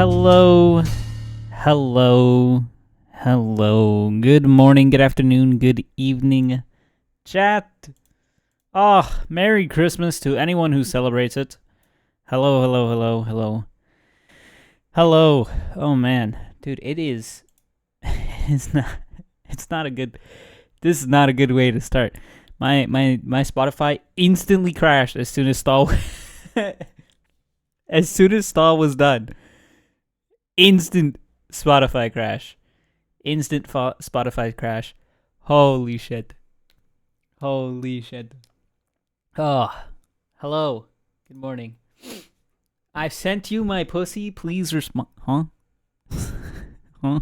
Hello, hello, hello. Good morning, good afternoon, good evening, chat. Oh, Merry Christmas to anyone who celebrates it. Hello, hello, hello, hello. Hello. Oh man, dude, it is. It's not. It's not a good. This is not a good way to start. My Spotify instantly crashed as soon as stall. As soon as stall was done. Instant Spotify crash. Instant Spotify crash. Holy shit. Holy shit. Oh, hello. Good morning. I've sent you my pussy. Please respond. Huh? Huh?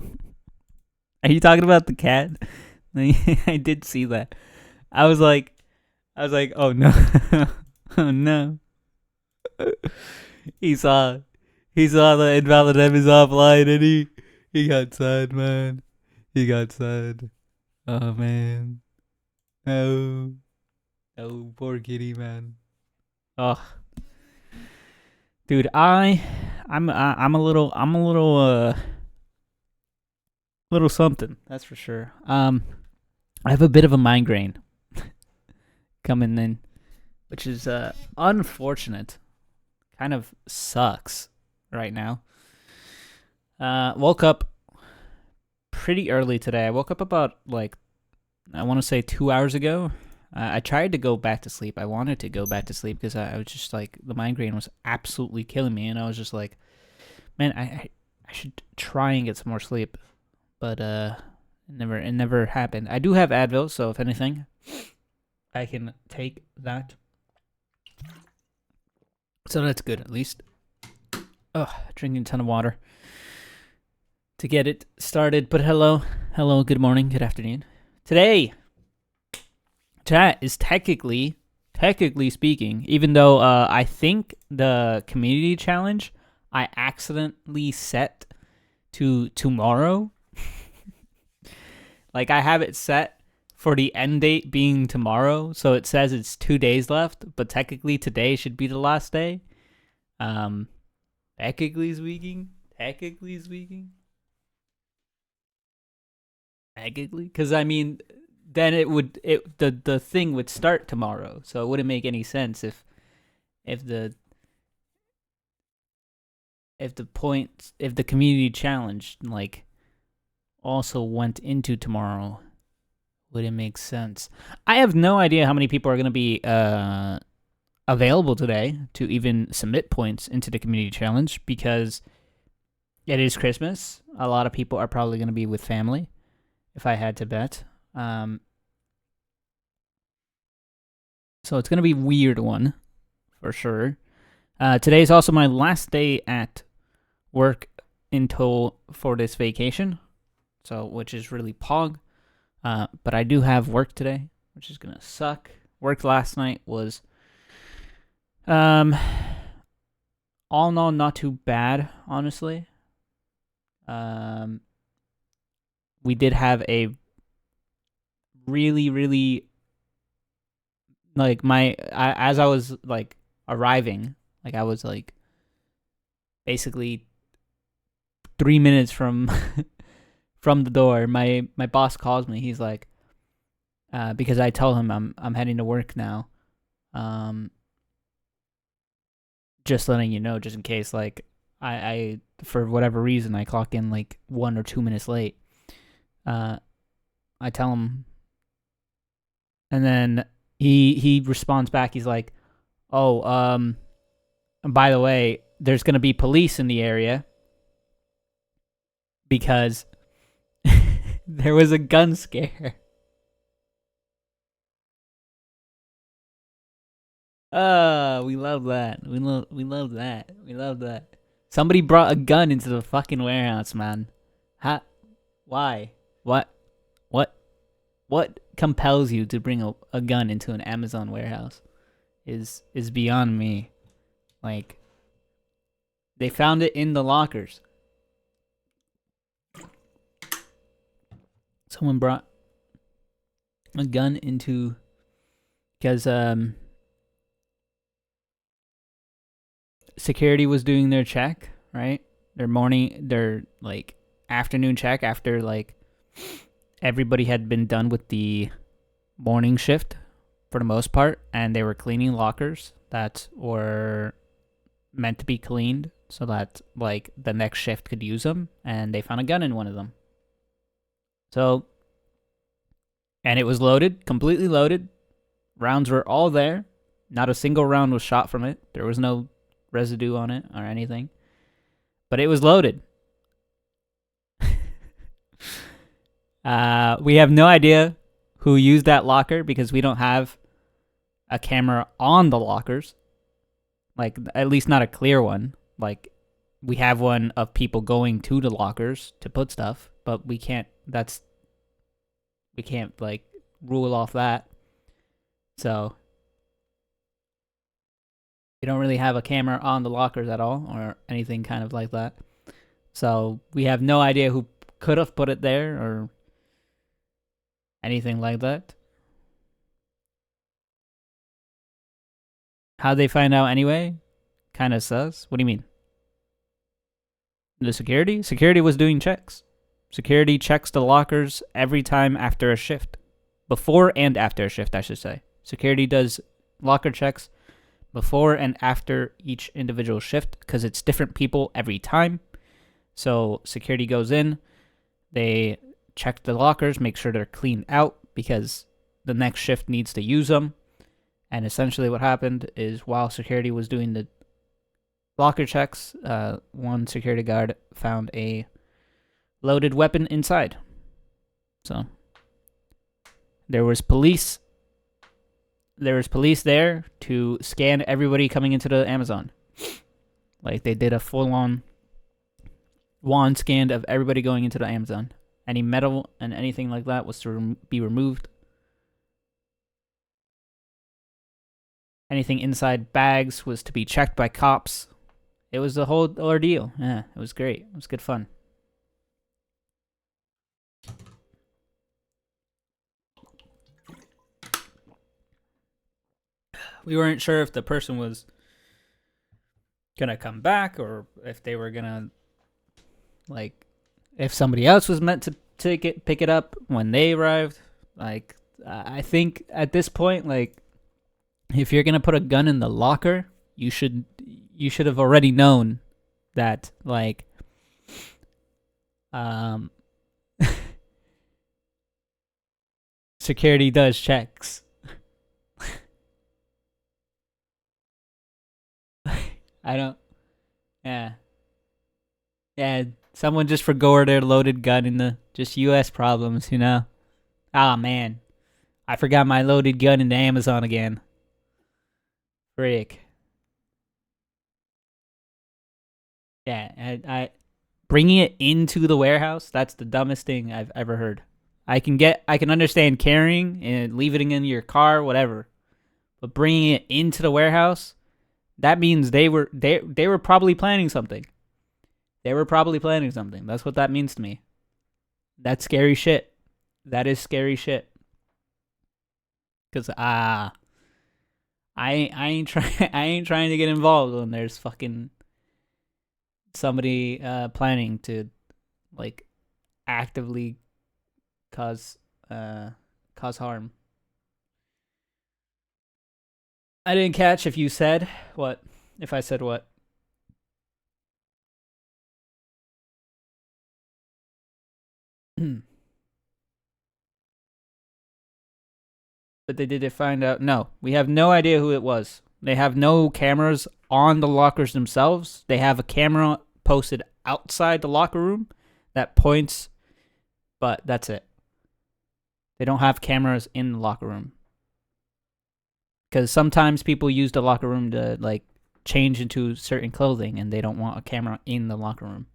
Are you talking about the cat? I did see that. I was like, oh no. Oh no. He saw the invalid M is offline and he got sad, man. He got sad. Oh man. Oh. Oh, poor kitty, man. Oh, dude, I'm little something. That's for sure. I have a bit of a migraine coming in, which is unfortunate. Kind of sucks right now. Woke up pretty early today. I woke up about I want to say 2 hours ago. I tried to go back to sleep. I wanted to go back to sleep because I was just like, the migraine was absolutely killing me, and I was just like, man, I should try and get some more sleep, but it never happened. I do have Advil, so if anything, I can take that. So that's good, at least. Drinking a ton of water to get it started. But hello, good morning, good afternoon. Today, chat is technically speaking, even though I think the community challenge I accidentally set to tomorrow. Like, I have it set for the end date being tomorrow, so it says it's 2 days left, but technically today should be the last day. Technically speaking, because I mean, then the thing would start tomorrow, so it wouldn't make any sense if the community challenge also went into tomorrow. Wouldn't make sense. I have no idea how many people are going to be available today to even submit points into the community challenge, because it is Christmas. A lot of people are probably going to be with family, if I had to bet. So it's going to be a weird one, for sure. Today is also my last day at work for this vacation, so which is really pog. But I do have work today, which is going to suck. Work last night was all in all not too bad, honestly. We did have a really as I was arriving, I was basically 3 minutes from from the door. My boss calls me. He's like, because I tell him I'm heading to work now. Just letting you know, just in case I for whatever reason I clock in 1 or 2 minutes late. I tell him, and then he responds back. He's like, "Oh, by the way, there's gonna be police in the area because there was a gun scare." We love that. We love that. Somebody brought a gun into the fucking warehouse, man. Why? What compels you to bring a gun into an Amazon warehouse is beyond me. They found it in the lockers. Someone brought a gun into, because security was doing their check, right? their like afternoon check after like everybody had been done with the morning shift for the most part, and they were cleaning lockers that were meant to be cleaned so that like the next shift could use them, and they found a gun in one of them. So, and it was loaded, completely loaded. Rounds were all there. Not a single round was shot from it. There was no residue on it or anything. But it was loaded. We have no idea who used that locker because we don't have a camera on the lockers. Like, at least not a clear one. Like, we have one of people going to the lockers to put stuff, but we can't, like, rule off that. So, we don't really have a camera on the lockers at all or anything kind of like that. So, we have no idea who could have put it there or anything like that. How'd they find out anyway? Kind of sus. What do you mean? The security? Security was doing checks. Security checks the lockers every time after a shift. Before and after a shift, I should say. Security does locker checks before and after each individual shift because it's different people every time. So security goes in, they check the lockers, make sure they're cleaned out because the next shift needs to use them. And essentially what happened is while security was doing the locker checks, one security guard found a loaded weapon inside. So there was police there to scan everybody coming into the Amazon. Like they did a full-on wand scan of everybody going into the Amazon. Any metal and anything like that was to be removed. Anything inside bags was to be checked by cops. It was the whole ordeal. Yeah, it was great. It was good fun. We weren't sure if the person was gonna come back or if they were gonna, like, if somebody else was meant to pick it up when they arrived. Like, I think at this point, like, if you're gonna put a gun in the locker, you should have already known that, like, security does checks. I don't. Yeah. Yeah. Someone just forgot their loaded gun in the just U.S. problems, you know. Ah, man, I forgot my loaded gun in the Amazon again. Frick. Yeah, I bringing it into the warehouse. That's the dumbest thing I've ever heard. I can understand carrying and leaving it in your car, whatever, but bringing it into the warehouse, that means they were probably planning something. They were probably planning something. That's what that means to me. That's scary shit. That is scary shit. Cause I ain't trying to get involved when there's fucking somebody planning to, like, actively cause harm. I didn't catch if you said what. If I said what. But they did find out. No, we have no idea who it was. They have no cameras on the lockers themselves. They have a camera posted outside the locker room that points, but that's it. They don't have cameras in the locker room. Because sometimes people use the locker room to, like, change into certain clothing and they don't want a camera in the locker room.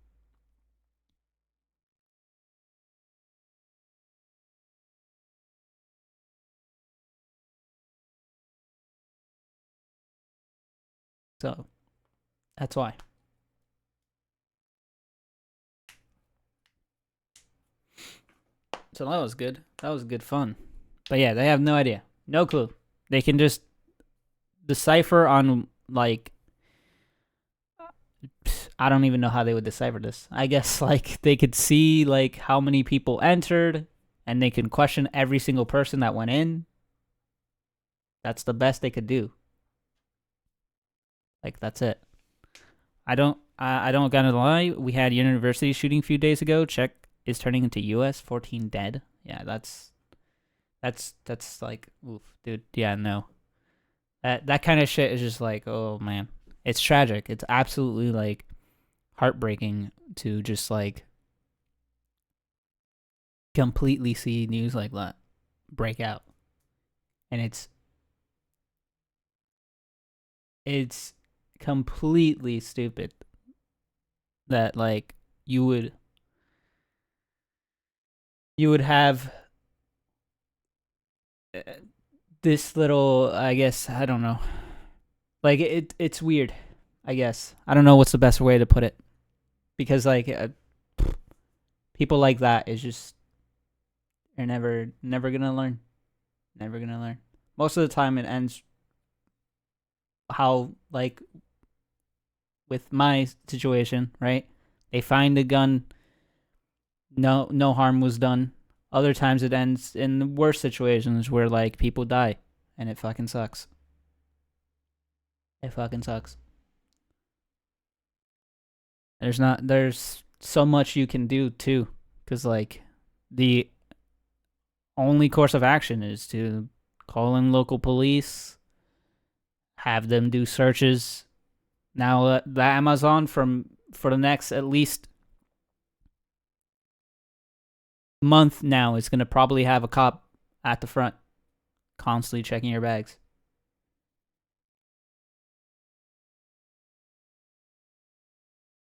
So that's why. So that was good. That was good fun. But yeah, they have no idea. No clue. They can just decipher on, like, I don't even know how they would decipher this. I guess like they could see like how many people entered, and they can question every single person that went in. That's the best they could do. Like that's it. I don't gonna lie. We had university shooting a few days ago. Czech is turning into U.S. 14 dead. Yeah, that's like oof, dude. Yeah, no. That kind of shit is just like, oh man, it's tragic. It's absolutely like heartbreaking to just like completely see news like that break out, and it's completely stupid that like you would have uh, this little, I guess, I don't know, like it's weird, I guess. I don't know what's the best way to put it, because like people like that is just, they're never gonna learn, never gonna learn. Most of the time it ends how like with my situation, right? They find the gun, no harm was done. Other times it ends in the worst situations where like people die, and it fucking sucks. It fucking sucks. There's so much you can do too, because like the only course of action is to call in local police, have them do searches. Now the Amazon for the next at least month now is gonna probably have a cop at the front, constantly checking your bags.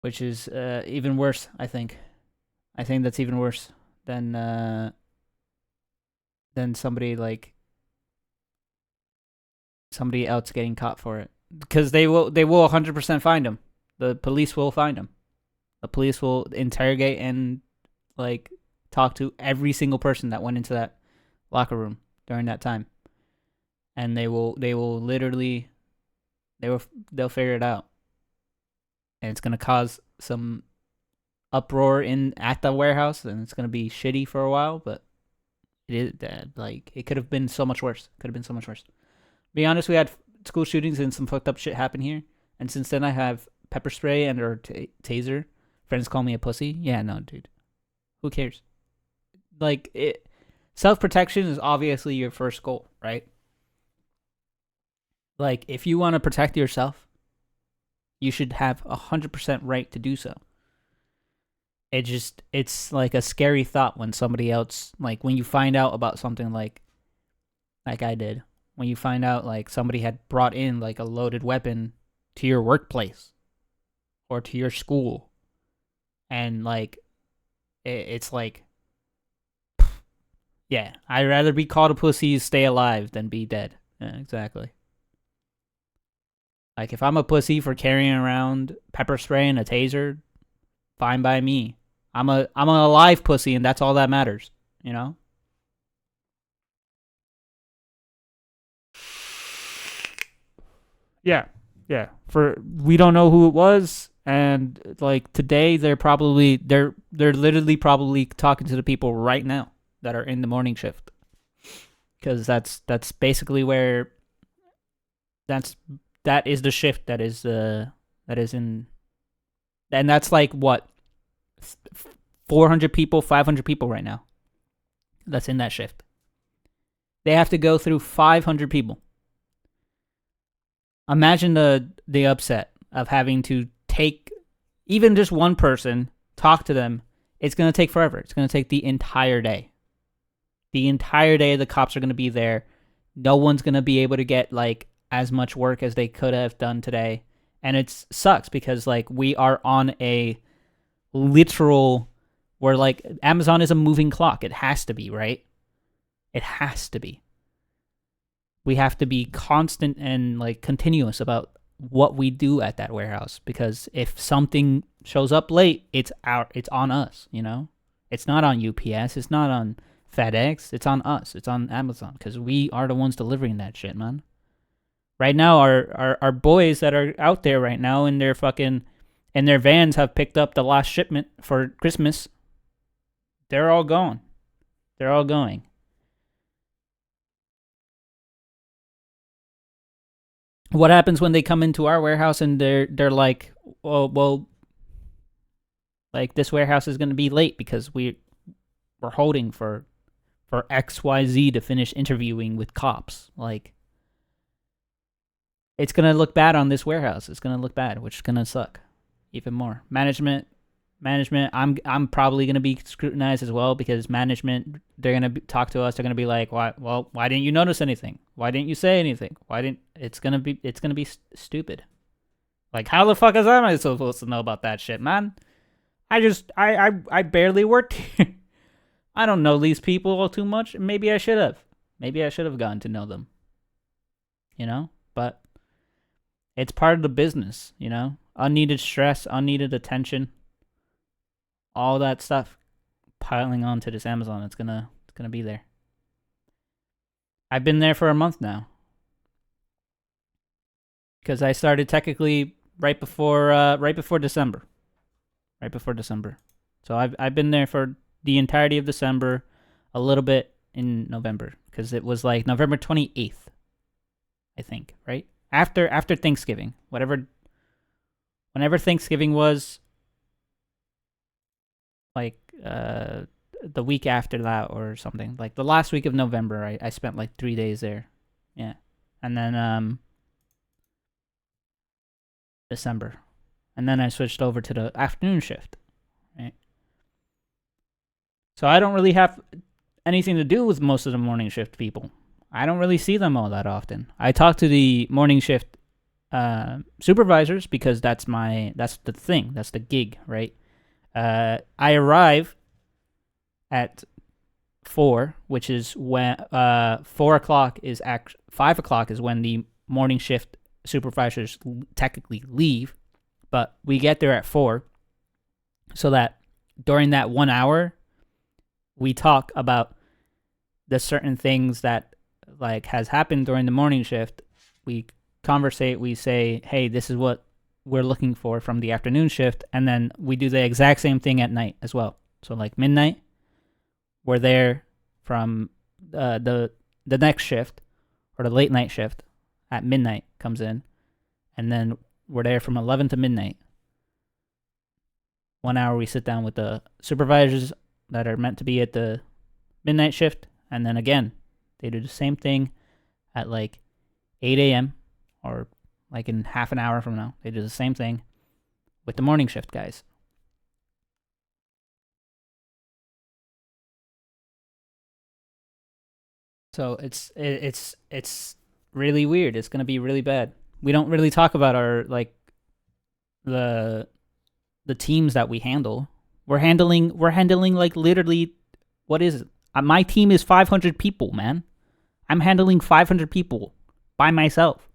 Which is even worse. I think that's even worse than somebody else getting caught for it, because they will 100% find him. The police will find him. The police will interrogate and like talk to every single person that went into that locker room during that time, and they will literally they'll figure it out, and it's gonna cause some uproar in at the warehouse, and it's gonna be shitty for a while, but it is like it could have been so much worse. Could have been so much worse. Be honest, we had school shootings and some fucked up shit happen here, and since then I have pepper spray and or taser. Friends call me a pussy. Yeah, no, dude. Who cares? Like it, self protection is obviously your first goal, right? Like if you want to protect yourself, you should have 100% right to do so. It's like a scary thought when somebody else, like when you find out about something like I did, when you find out like somebody had brought in like a loaded weapon to your workplace or to your school, and like it's like, yeah, I'd rather be called a pussy, stay alive, than be dead. Yeah, exactly. Like if I'm a pussy for carrying around pepper spray and a taser, fine by me. I'm an alive pussy, and that's all that matters, you know? Yeah. Yeah. For we don't know who it was, and like today they're literally probably talking to the people right now that are in the morning shift, cuz that's basically where that's that is the shift that is in, and that's like what, 400 people, 500 people right now that's in that shift. They have to go through 500 people. Imagine the upset of having to take even just one person, talk to them. It's going to take forever. It's going to take the entire day. The entire day the cops are going to be there. No one's going to be able to get like as much work as they could have done today. And it sucks because like we are on a literal, where like Amazon is a moving clock. It has to be, right? It has to be. We have to be constant and like continuous about what we do at that warehouse, because if something shows up late, it's on us, you know? It's not on UPS, it's not on FedEx, it's on us. It's on Amazon, because we are the ones delivering that shit, man. Right now our boys that are out there right now in their fucking and their vans have picked up the last shipment for Christmas. They're all gone. They're all going. What happens when they come into our warehouse and they're like, oh well, like this warehouse is going to be late because we're holding for XYZ to finish interviewing with cops. Like, it's going to look bad on this warehouse. It's going to look bad, which is going to suck even more. Management, I'm probably going to be scrutinized as well, because management, they're going to talk to us. They're going to be like, why didn't you notice anything? Why didn't you say anything? It's going to be stupid. Like, how the fuck am I supposed to know about that shit, man? I barely worked here. I don't know these people all too much. Maybe I should have. Maybe I should have gotten to know them. You know? But it's part of the business, you know? Unneeded stress, unneeded attention, all that stuff piling onto this Amazon. It's gonna be there. I've been there for a month now, because I started technically right before December. Right before December. So I've been there for the entirety of December, a little bit in November, because it was like November 28th, I think, right? After Thanksgiving, whenever Thanksgiving was, like the week after that or something, like the last week of November, I spent like 3 days there, yeah, and then December, and then I switched over to the afternoon shift, right? So I don't really have anything to do with most of the morning shift people. I don't really see them all that often. I talk to the morning shift supervisors, because that's the thing, that's the gig, right? I arrive at 4, which is when 4 o'clock is 5 o'clock is when the morning shift supervisors technically leave, but we get there at 4, so that during that 1 hour we talk about the certain things that like has happened during the morning shift. We conversate, we say, hey, this is what we're looking for from the afternoon shift, and then we do the exact same thing at night as well. So like midnight, we're there from the next shift, or the late night shift at midnight comes in, and then we're there from 11 to midnight. 1 hour we sit down with the supervisors that are meant to be at the midnight shift, and then again they do the same thing at like 8 a.m. or like in half an hour from now. They do the same thing with the morning shift guys. So it's really weird. It's gonna be really bad. We don't really talk about our like the teams that we handle. We're handling like literally, what is it? My team is 500 people, man. I'm handling 500 people by myself.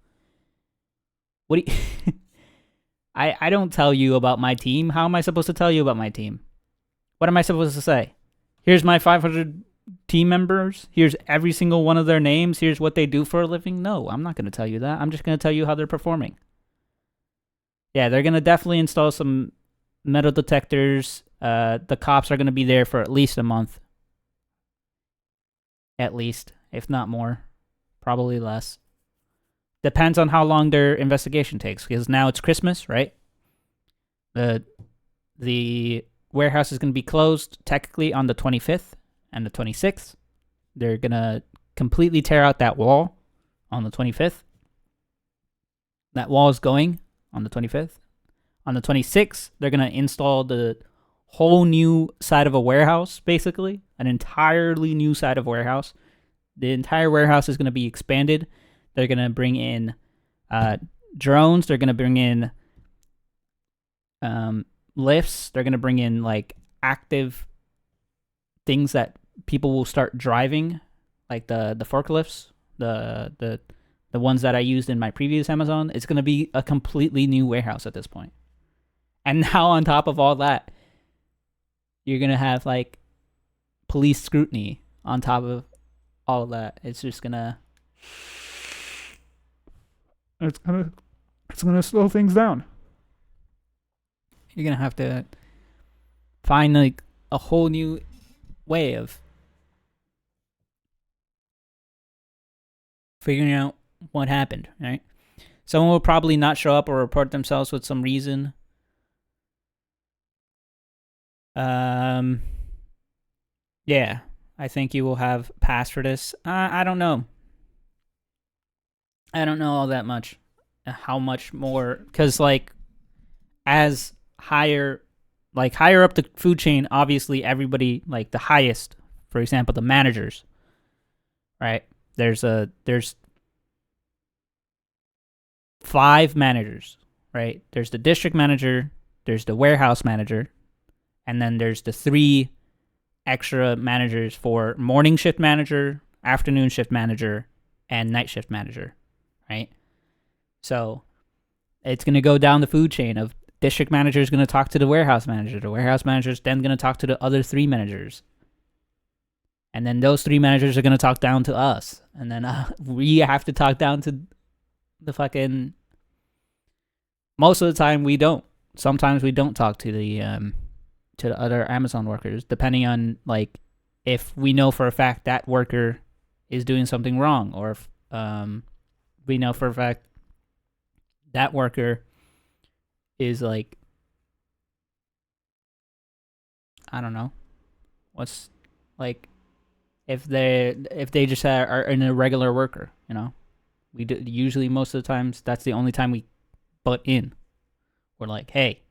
What do you I don't tell you about my team. How am I supposed to tell you about my team? What am I supposed to say? Here's my 500 team members. Here's every single one of their names. Here's what they do for a living. No, I'm not going to tell you that. I'm just going to tell you how they're performing. Yeah, they're going to definitely install some metal detectors. The cops are going to be there for at least a month. At least, if not more. Probably less. Depends on how long their investigation takes, because now it's Christmas, right? The warehouse is going to be closed technically on the 25th and the 26th. They're going to completely tear out that wall on the 25th. That wall is going on the 25th. On the 26th, they're going to install the whole new side of a warehouse, basically. An entirely new side of warehouse. The entire warehouse is going to be expanded. They're going to bring in drones. They're going to bring in lifts. They're going to bring in like active things that people will start driving, like the forklifts, the ones that I used in my previous Amazon. It's going to be a completely new warehouse at this point. And now on top of all that, you're going to have like police scrutiny on top of all of that. It's just going to It's gonna slow things down. You're gonna have to find like a whole new way of figuring out what happened, right? Someone will probably not show up or report themselves with some reason. Um, yeah, I think you will have passed for this. I don't know. I don't know all that much. How much more? Because like as higher up the food chain, obviously everybody like the highest, for example, the managers, right? There's 5 managers, right? There's the district manager, there's the warehouse manager, and then there's the 3 extra managers for morning shift manager, afternoon shift manager, and night shift manager, right? So it's going to go down the food chain of district manager is going to talk to the warehouse manager is then going to talk to the other 3 managers, and then those 3 managers are going to talk down to us, and then we have to talk down to the fucking. Most of the time we don't. Sometimes we don't talk to the other Amazon workers, depending on like if we know for a fact that worker is doing something wrong, or if we know for a fact that worker is like, I don't know, what's like if they just are an irregular worker, you know. We do, usually most of the times that's the only time we butt in. We're like, hey,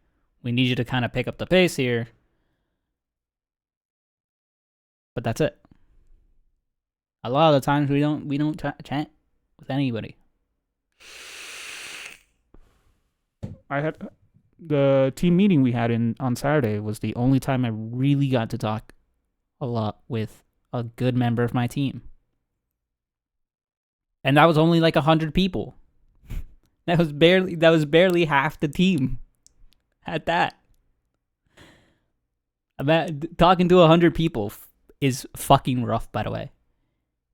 we need you to kind of pick up the pace here, but that's it. A lot of the times we don't chat with anybody. I had the team meeting we had on Saturday was the only time I really got to talk a lot with a good member of my team. And that was only like 100 people. That was barely half the team at that. Talking to 100 people is fucking rough, by the way.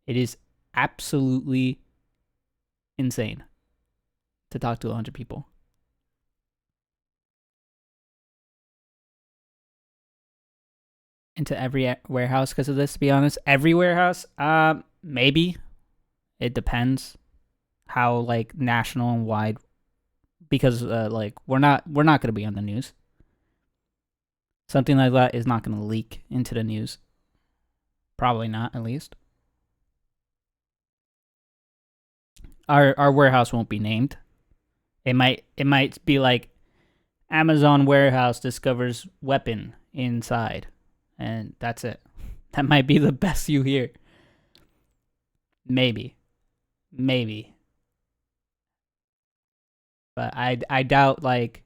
It is absolutely insane to talk to 100 people. Into every warehouse because of this, to be honest. Every warehouse, maybe. It depends how like national and wide, because like we're not going to be on the news. Something like that is not going to leak into the news. Probably not, at least. Our warehouse won't be named. It might be like Amazon warehouse discovers weapon inside, and that's it. That might be the best you hear. Maybe. But I doubt like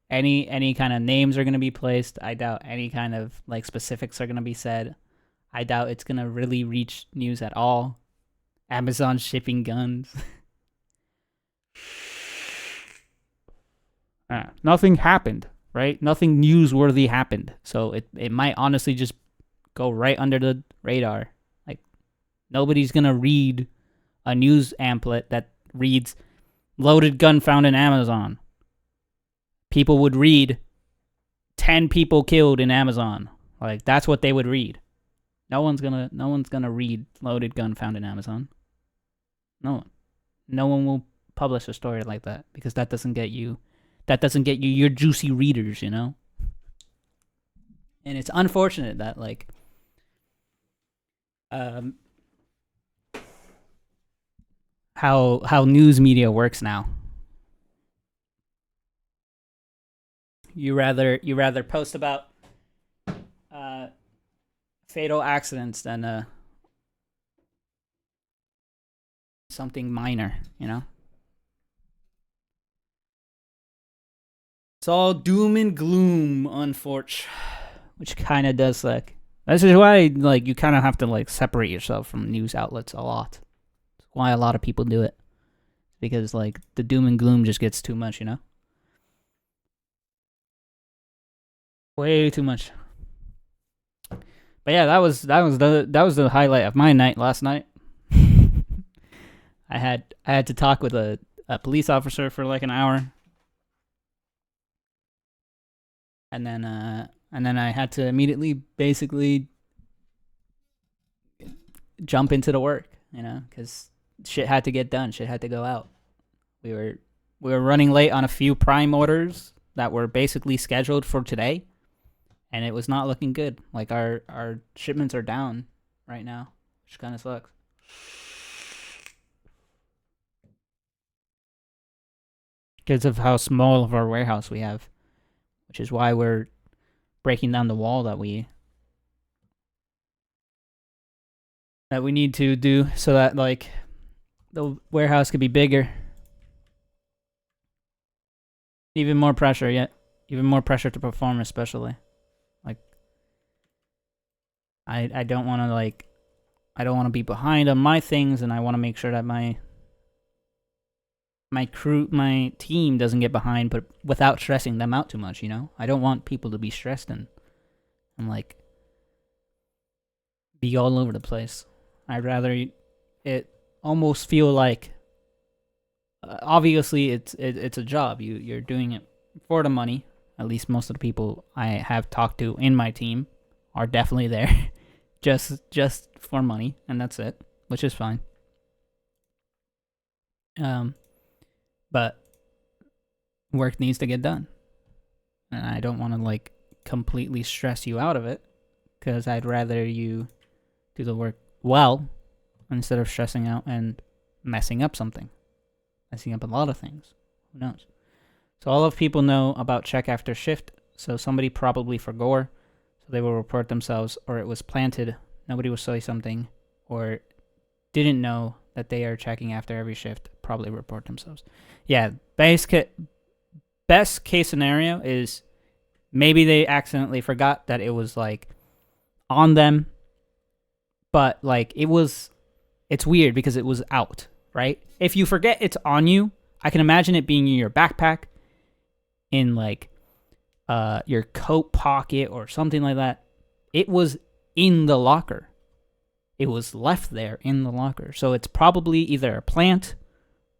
any kind of names are gonna be placed. I doubt any kind of like specifics are gonna be said. I doubt it's gonna really reach news at all. Amazon shipping guns. Nothing happened, right? Nothing newsworthy happened. So it might honestly just go right under the radar. Like nobody's gonna read a news amplet that reads loaded gun found in Amazon. People would read 10 people killed in Amazon. Like that's what they would read. No one's gonna read loaded gun found in Amazon. No one will publish a story like that because that doesn't get you your juicy readers, you know? And it's unfortunate that like how news media works now. You rather post about fatal accidents than something minor, you know? It's all doom and gloom, unfortunately, which kind of does suck. This is why like you kind of have to like separate yourself from news outlets a lot. That's why a lot of people do it, because like the doom and gloom just gets too much, you know? Way too much. But yeah, that was the highlight of my night last night. I had to talk with a police officer for like an hour. and then I had to immediately basically jump into the work, because shit had to get done, shit had to go out. We were we were running late on a few prime orders that were basically scheduled for today, and it was not looking good. Like our shipments are down right now, which kind of sucks. Because of how small of our warehouse we have, which is why we're breaking down the wall that we need to do so that like the warehouse could be bigger. Even more pressure, yet even more pressure to perform, especially. Like I don't want to I don't want to be behind on my things, and I want to make sure that my team doesn't get behind, but without stressing them out too much. I don't want people to be stressed and like be all over the place. I'd rather it almost feel like obviously it's a job. You're doing it for the money. At least most of the people I have talked to in my team are definitely there just for money, and that's it, which is fine. But work needs to get done, and I don't want to like completely stress you out of it, because I'd rather you do the work well instead of stressing out and messing up something, messing up a lot of things. Who knows? So all of people know about check after shift. So somebody probably forgot, so they will report themselves, or it was planted. Nobody will say something, or didn't know that they are checking after every shift. Probably report themselves. Yeah, best case scenario is maybe they accidentally forgot that it was like on them, but like it's weird because it was out, right? If you forget it's on you, I can imagine it being in your backpack, in like your coat pocket or something like that. It was in the locker. It was left there in the locker. So it's probably either a plant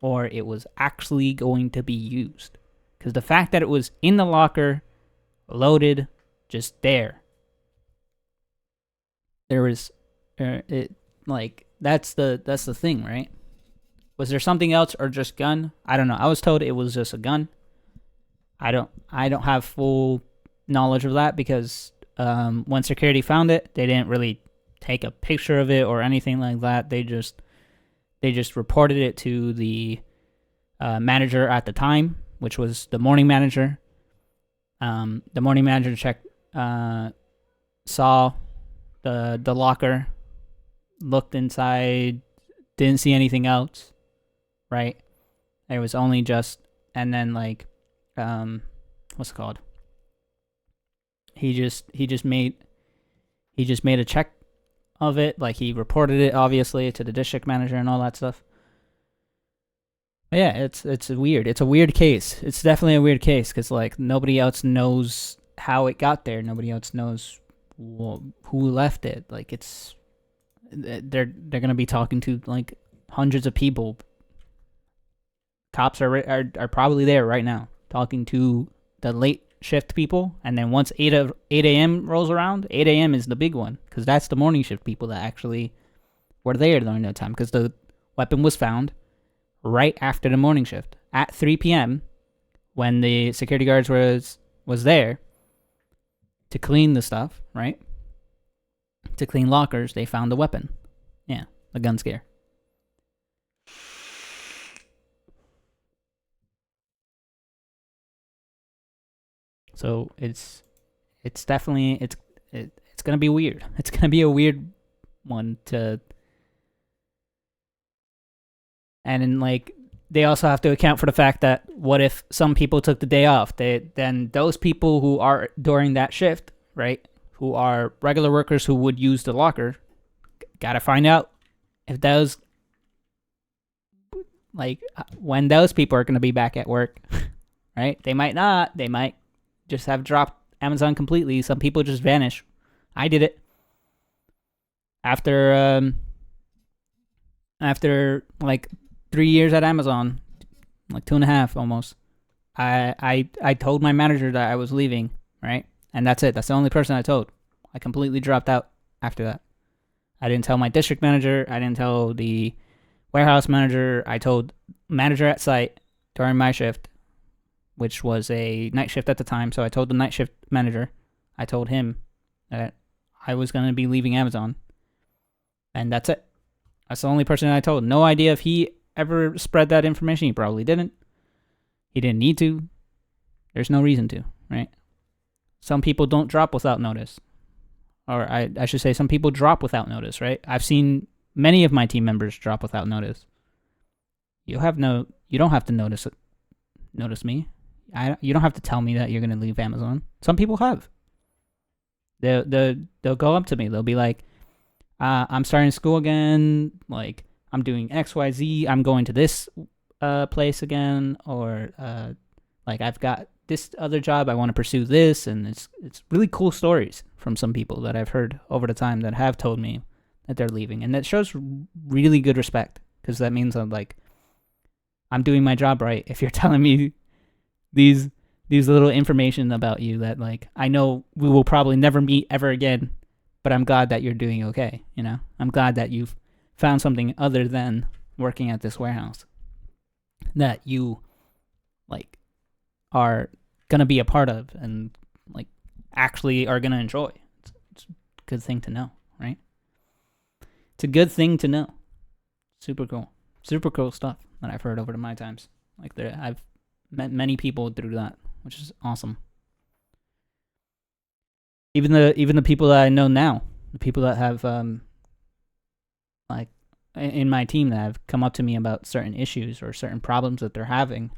or it was actually going to be used. Because the fact that it was in the locker, loaded, just there was it like that's the thing, right? Was there something else or just gun? I don't know. I was told it was just a gun. I don't have full knowledge of that, because when security found it, they didn't really take a picture of it or anything like that. They just reported it to the manager at the time, which was the morning manager. The morning manager saw the locker, looked inside, didn't see anything else, right? It was only just, and then like, what's it called? He just made a check of it. Like, he reported it obviously to the district manager and all that stuff. But yeah, it's weird. It's a weird case. It's definitely a weird case, because like nobody else knows how it got there. Nobody else knows who left it. Like, they're gonna be talking to like hundreds of people. Cops are probably there right now talking to the late shift people, and then once 8 a.m. rolls around, 8 a.m. is the big one, because that's the morning shift people that actually were there during that time, because the weapon was found right after the morning shift at 3 p.m. when the security guards was there to clean the stuff, right? To clean lockers, they found the weapon. Yeah, the gun scare. So it's definitely it's gonna be weird. It's gonna be a weird one to, and then like they also have to account for the fact that what if some people took the day off? Then those people who are during that shift, right, who are regular workers who would use the locker, gotta find out if those, like, when those people are gonna be back at work, right? They might not. They might just have dropped Amazon completely. Some people just vanish. I did it after like 3 years at Amazon, like 2.5 almost. I told my manager that I was leaving, right? And that's it. That's the only person I told. I completely dropped out after that. I didn't tell my district manager. I didn't tell the warehouse manager. I told manager at site during my shift, which was a night shift at the time. So I told the night shift manager. I told him that I was going to be leaving Amazon. And that's it. That's the only person I told. No idea if he ever spread that information. He probably didn't. He didn't need to. There's no reason to, right? Some people don't drop without notice. Or I should say some people drop without notice, right? I've seen many of my team members drop without notice. You don't have to notice me. You don't have to tell me that you're going to leave Amazon. Some people have. They'll go up to me. They'll be like, I'm starting school again. Like, I'm doing XYZ. I'm going to this place again. Or like, I've got this other job. I want to pursue this. And it's really cool stories from some people that I've heard over the time that have told me that they're leaving. And that shows really good respect, because that means I'm doing my job right. If you're telling me these little information about you that, like, I know we will probably never meet ever again, but I'm glad that you're doing okay, you know? I'm glad that you've found something other than working at this warehouse that you, like, are going to be a part of and, like, actually are going to enjoy. It's a good thing to know, right? It's a good thing to know. Super cool. Super cool stuff that I've heard over my times. Like, I've met many people through that, which is awesome. Even the people that I know now, the people that have like in my team that have come up to me about certain issues or certain problems that they're having,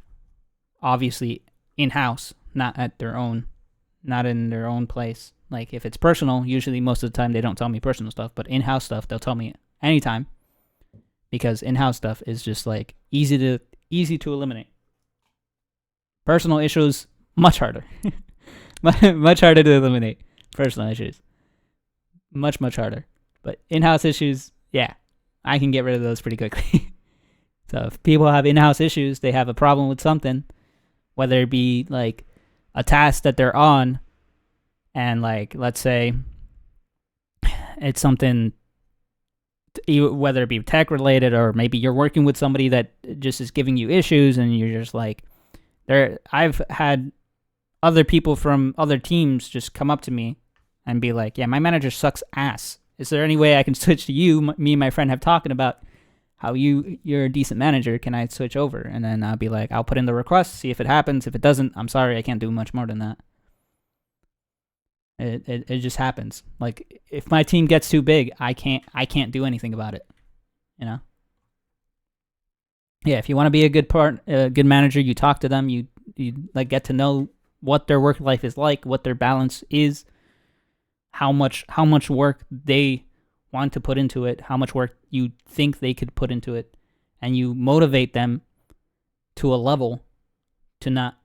obviously in-house, not in their own place. Like, if it's personal, usually most of the time they don't tell me personal stuff, but in-house stuff they'll tell me anytime, because in-house stuff is just like easy to eliminate. Personal issues, much harder. Much harder to eliminate. Personal issues, much harder. But in-house issues, yeah, I can get rid of those pretty quickly. So if people have in-house issues, they have a problem with something, whether it be like a task that they're on, and, like, let's say it's something, whether it be tech related, or maybe you're working with somebody that just is giving you issues, and you're just like, I've had other people from other teams just come up to me and be like, yeah, my manager sucks ass. Is there any way I can switch to you? Me and my friend have talking about how you're a decent manager. Can I switch over? And then I'll be like, I'll put in the request, see if it happens. If it doesn't, I'm sorry, I can't do much more than that. It just happens. Like, if my team gets too big, I can't do anything about it. You know? Yeah, if you want to be a good manager, you talk to them, you like get to know what their work life is like, what their balance is, how much work they want to put into it, how much work you think they could put into it, and you motivate them to a level to not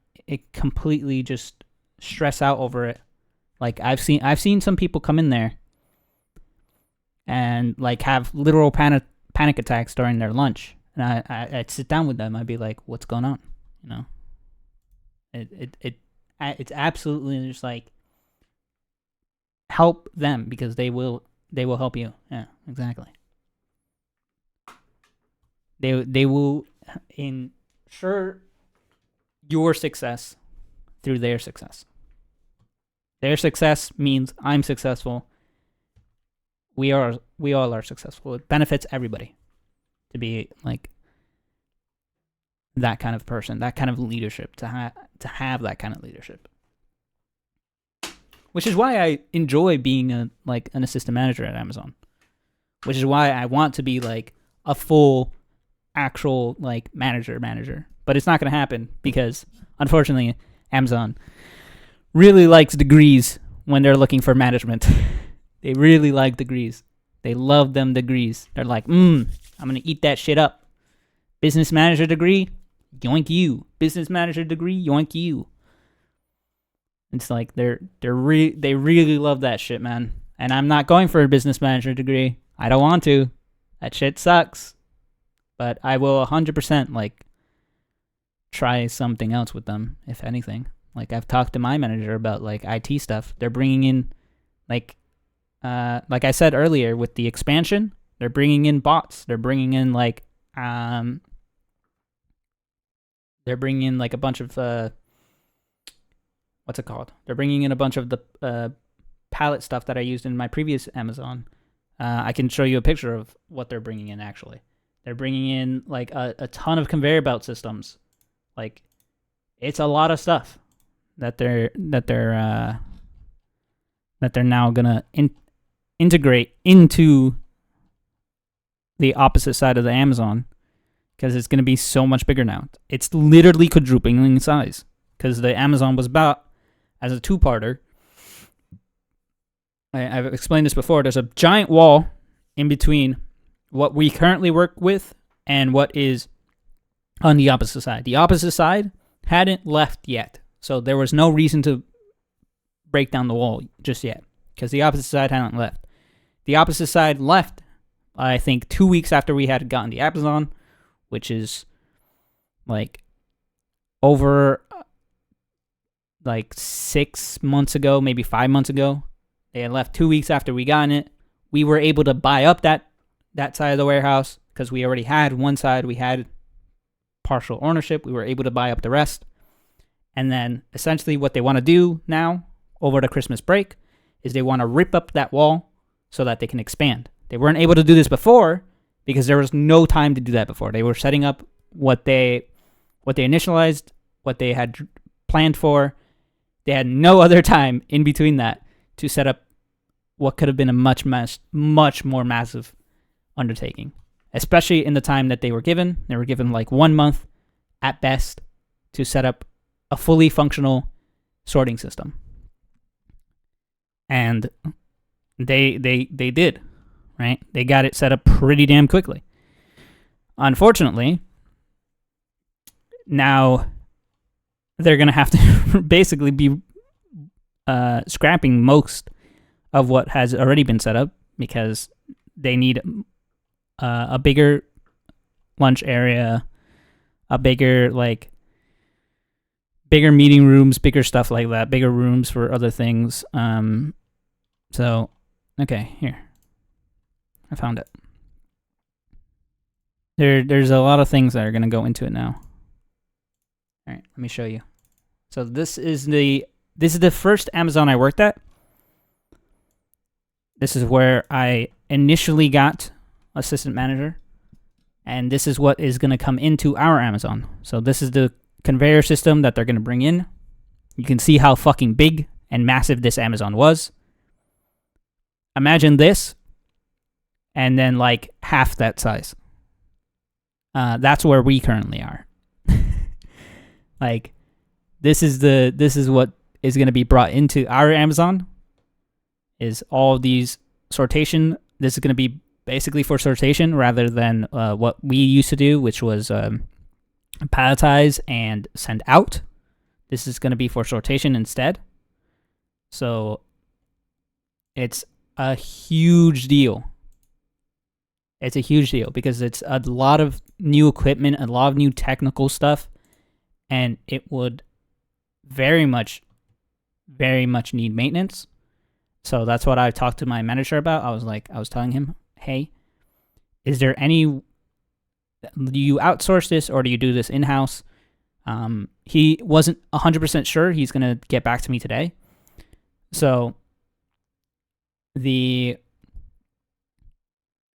completely just stress out over it. Like, I've seen some people come in there and, like, have literal panic attacks during their lunch, and I'd sit down with them. I'd be like, "What's going on?" You know, it's absolutely just like, help them, because they will help you. Yeah, exactly. They will ensure your success through their success. Their success means I'm successful. We all are successful. It benefits everybody to be like that kind of person, that kind of leadership, to have that kind of leadership. Which is why I enjoy being an assistant manager at Amazon. Which is why I want to be like a full actual like manager. But it's not going to happen, because unfortunately Amazon really likes degrees when they're looking for management. They really like degrees. They love them degrees. They're like, I'm going to eat that shit up. Business manager degree, yoink you. Business manager degree, yoink you. It's like they really love that shit, man. And I'm not going for a business manager degree. I don't want to. That shit sucks. But I will 100% like try something else with them, if anything. Like I've talked to my manager about like IT stuff. They're bringing in like I said earlier with the expansion, they're bringing in bots. They're bringing in like a bunch of what's it called? They're bringing in a bunch of the palette stuff that I used in my previous Amazon. I can show you a picture of what they're bringing in. Actually, they're bringing in like a ton of conveyor belt systems. Like it's a lot of stuff that they're now gonna integrate into the opposite side of the Amazon, because it's gonna be so much bigger now. It's literally quadrupling in size, because the Amazon was about as a two-parter. I've explained this before. There's a giant wall in between what we currently work with and what is on the opposite side. The opposite side hadn't left yet, so there was no reason to break down the wall just yet, because the opposite side hadn't left. The opposite side left, I think, 2 weeks after we had gotten the Amazon, which is like over like 6 months ago, maybe 5 months ago. They had left 2 weeks after we got it. We were able to buy up that side of the warehouse because we already had one side. We had partial ownership. We were able to buy up the rest. And then essentially what they want to do now over the Christmas break is they want to rip up that wall so that they can expand. They weren't able to do this before because there was no time to do that before. They were setting up what they initialized, what they had planned for. They had no other time in between that to set up what could have been a much more massive undertaking, especially in the time that they were given. They were given like 1 month at best to set up a fully functional sorting system. And they did, right? They got it set up pretty damn quickly. Unfortunately, now they're going to have to basically be scrapping most of what has already been set up because they need a bigger lunch area, a bigger meeting rooms, bigger stuff like that, bigger rooms for other things. So, okay, here. I found it. There's a lot of things that are going to go into it now. All right, let me show you. So this is the first Amazon I worked at. This is where I initially got assistant manager, and this is what is going to come into our Amazon. So this is the conveyor system that they're going to bring in. You can see how fucking big and massive this Amazon was. Imagine this, and then like half that size. That's where we currently are. Like, this is what is going to be brought into our Amazon. Is all these sortation. This is going to be basically for sortation rather than what we used to do, which was palletize and send out. This is going to be for sortation instead. So it's a huge deal. It's a huge deal because it's a lot of new equipment, a lot of new technical stuff, and it would very much need maintenance. So that's what I talked to my manager about. I was telling him, hey, is there any, do you outsource this or do you do this in-house? He wasn't 100% sure. He's going to get back to me today. So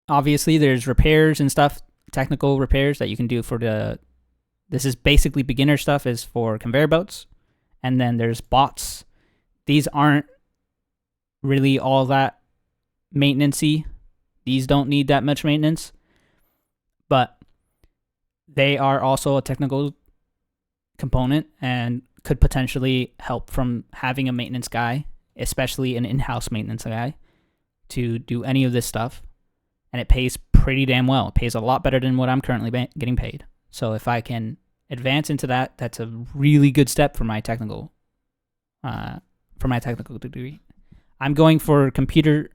obviously there's repairs and stuff, technical repairs that you can do for this is basically beginner stuff, is for conveyor belts. And then there's bots. These aren't really all that maintenance-y. These don't need that much maintenance. But they are also a technical component and could potentially help from having a maintenance guy, especially an in-house maintenance guy, to do any of this stuff. And it pays pretty damn well. It pays a lot better than what I'm currently getting paid. So if I can advance into that, that's a really good step for my technical degree. I'm going for computer.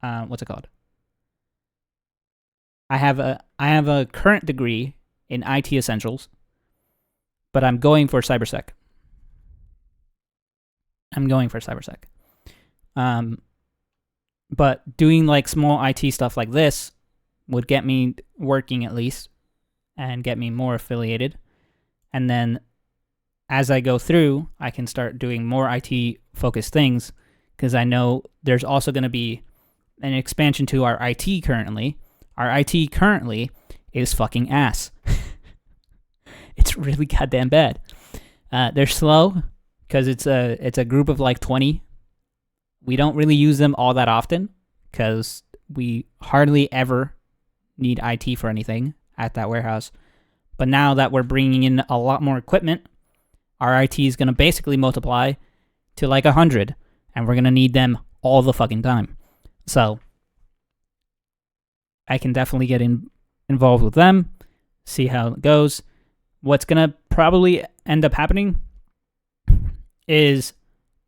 What's it called? I have a current degree in IT essentials, but I'm going for cybersec. I'm going for cybersec. But doing like small IT stuff like this would get me working at least and get me more affiliated. And then as I go through, I can start doing more IT focused things because I know there's also going to be an expansion to our IT currently. Our IT currently is fucking ass. It's really goddamn bad. They're slow because it's a group of like 20. We don't really use them all that often because we hardly ever need IT for anything at that warehouse. But now that we're bringing in a lot more equipment, our IT is going to basically multiply to like 100, and we're going to need them all the fucking time. So I can definitely get involved with them, see how it goes. What's going to probably end up happening is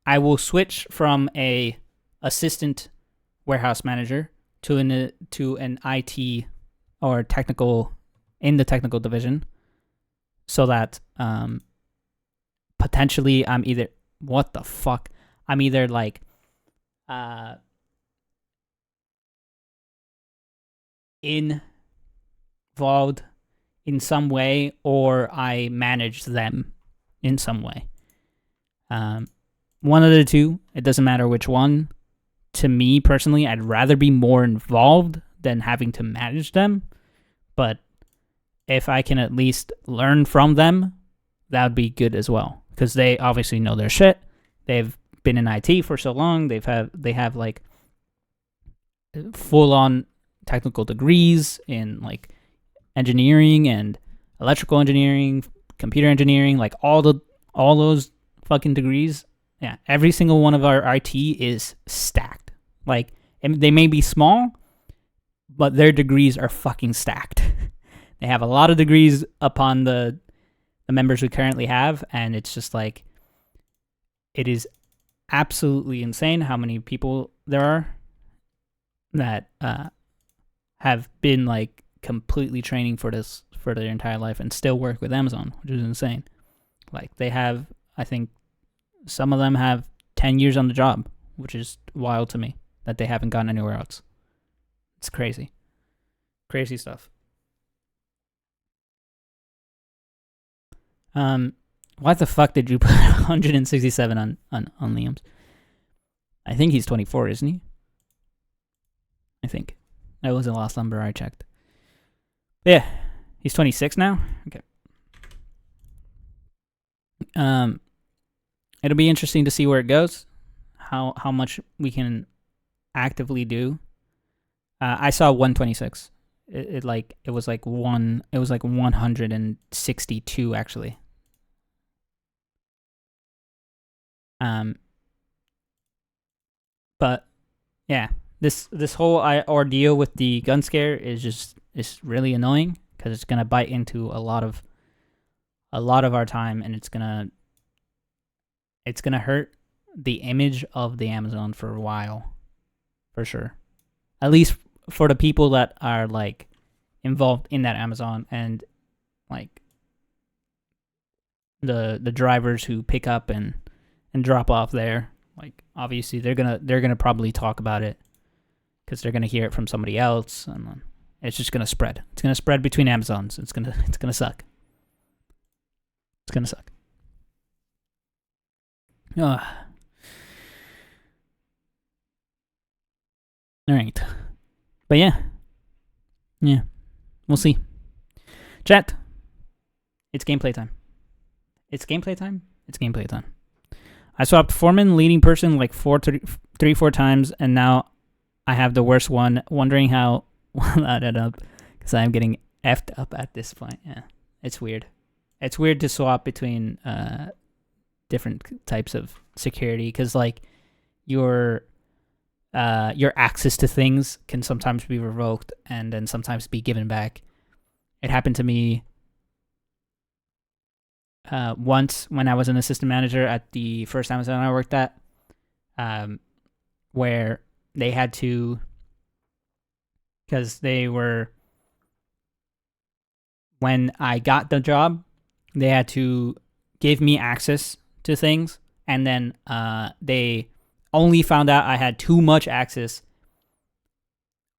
I will switch from a assistant warehouse manager to an IT or technical in the technical division, so that potentially I'm either like involved in some way, or I manage them in some way. One of the two. It doesn't matter which one. To me personally, I'd rather be more involved than having to manage them. But if I can at least learn from them, that would be good as well. Because they obviously know their shit. They've been in IT for so long. They have like full on technical degrees in like engineering and electrical engineering, computer engineering, like all those fucking degrees. Yeah, every single one of our IT is stacked. Like, they may be small, but their degrees are fucking stacked. They have a lot of degrees upon the members we currently have, and it's just like, it is absolutely insane how many people there are that have been like completely training for this for their entire life and still work with Amazon, which is insane. Like, they have, I think some of them have 10 years on the job, which is wild to me that they haven't gone anywhere else. It's crazy. Crazy stuff. What the fuck did you put 167 on Liam's? I think he's 24, isn't he? I think. That was the last number I checked. Yeah, he's 26 now? Okay. It'll be interesting to see where it goes. How much we can actively do. I saw 126. It was like 162 actually. But yeah, this whole ordeal with the gun scare is really annoying because it's gonna bite into a lot of our time, and it's gonna hurt the image of the Amazon for a while, for sure. At least for the people that are like involved in that Amazon, and like the drivers who pick up and drop off there. Like, obviously they're gonna probably talk about it because they're gonna hear it from somebody else, and it's just gonna spread. It's gonna spread between Amazons. It's gonna suck. It's gonna suck. All right, but yeah, we'll see. Chat. It's gameplay time. It's gameplay time. It's gameplay time. I swapped foreman, leading person like 4 times, and now I have the worst one. Wondering how will that end up, because I'm getting effed up at this point. Yeah, it's weird. It's weird to swap between different types of security, because like your access to things can sometimes be revoked and then sometimes be given back. It happened to me once when I was an assistant manager at the first Amazon I worked at, where they had to, because when I got the job, they had to give me access to things and then they only found out I had too much access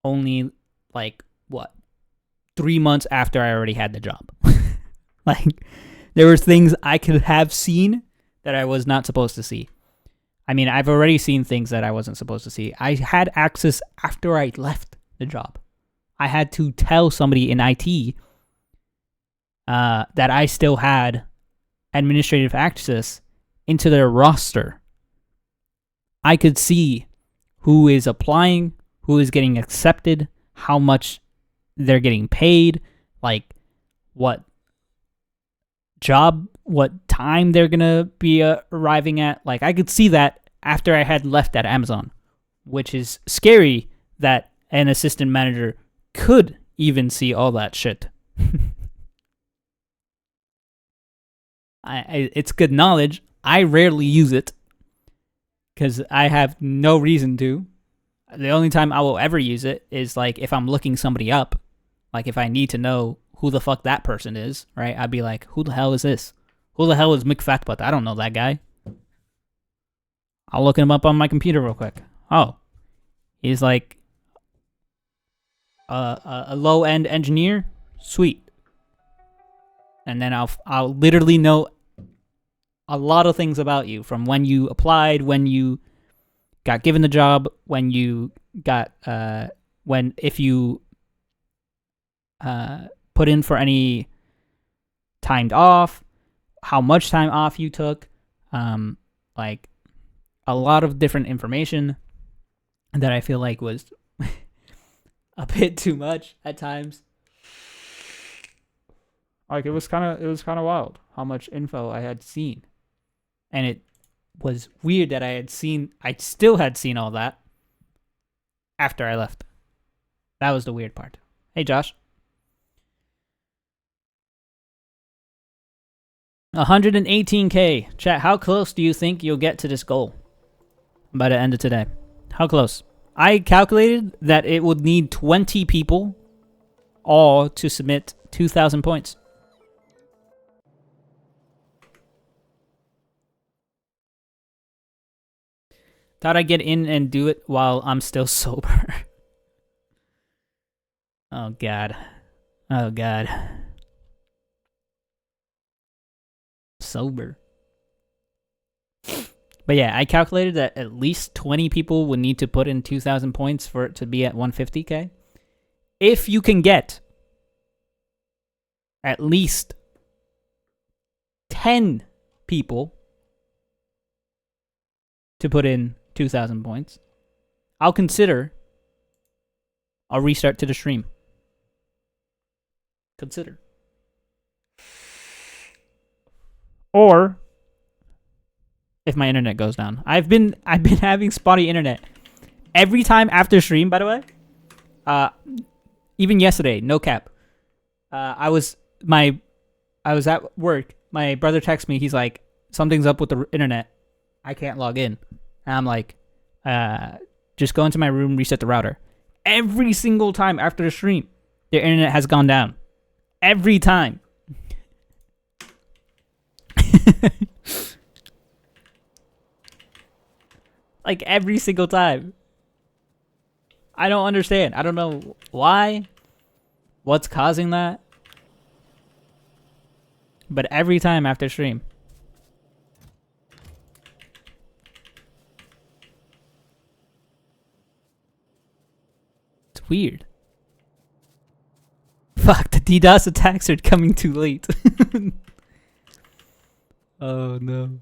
only like what 3 months after I already had the job. Like there were things I could have seen that I was not supposed to see. I mean, I've already seen things that I wasn't supposed to see. I had access after I left the job. I had to tell somebody in IT that I still had administrative access into their roster. I could see who is applying, who is getting accepted, how much they're getting paid, like what job, what time they're going to be arriving at. Like I could see that after I had left at Amazon, which is scary that an assistant manager could even see all that shit. It's good knowledge. I rarely use it because I have no reason to. The only time I will ever use it is like if I'm looking somebody up, like if I need to know who the fuck that person is, right? I'd be like, who the hell is this? Who the hell is Mick Fatbutt? I don't know that guy. I'll look him up on my computer real quick. Oh, he's like a low-end engineer? Sweet. And then I'll literally know a lot of things about you, from when you applied, when you got given the job, when you got if you put in for any timed off, how much time off you took, like a lot of different information that I feel like was a bit too much at times. Like it was kind of wild how much info I had seen. And it was weird that I still had seen all that after I left. That was the weird part. Hey, Josh. 118K. Chat, how close do you think you'll get to this goal by the end of today? How close? I calculated that it would need 20 people all to submit 2,000 points. Thought I'd get in and do it while I'm still sober. Oh, God. Oh, God. Sober. But yeah, I calculated that at least 20 people would need to put in 2,000 points for it to be at 150K. If you can get at least 10 people to put in 2,000 points, I'll consider a restart to the stream. Consider. Or if my internet goes down. I've been having spotty internet every time after stream, by the way. Even yesterday, no cap. I was at work. My brother texted me. He's like, something's up with the internet. I can't log in. And I'm like, just go into my room, reset the router. Every single time after the stream, their internet has gone down. Every time. Like every single time. I don't understand. I don't know why. What's causing that? But every time after stream. It's weird. Fuck, the DDoS attacks are coming too late. Oh no.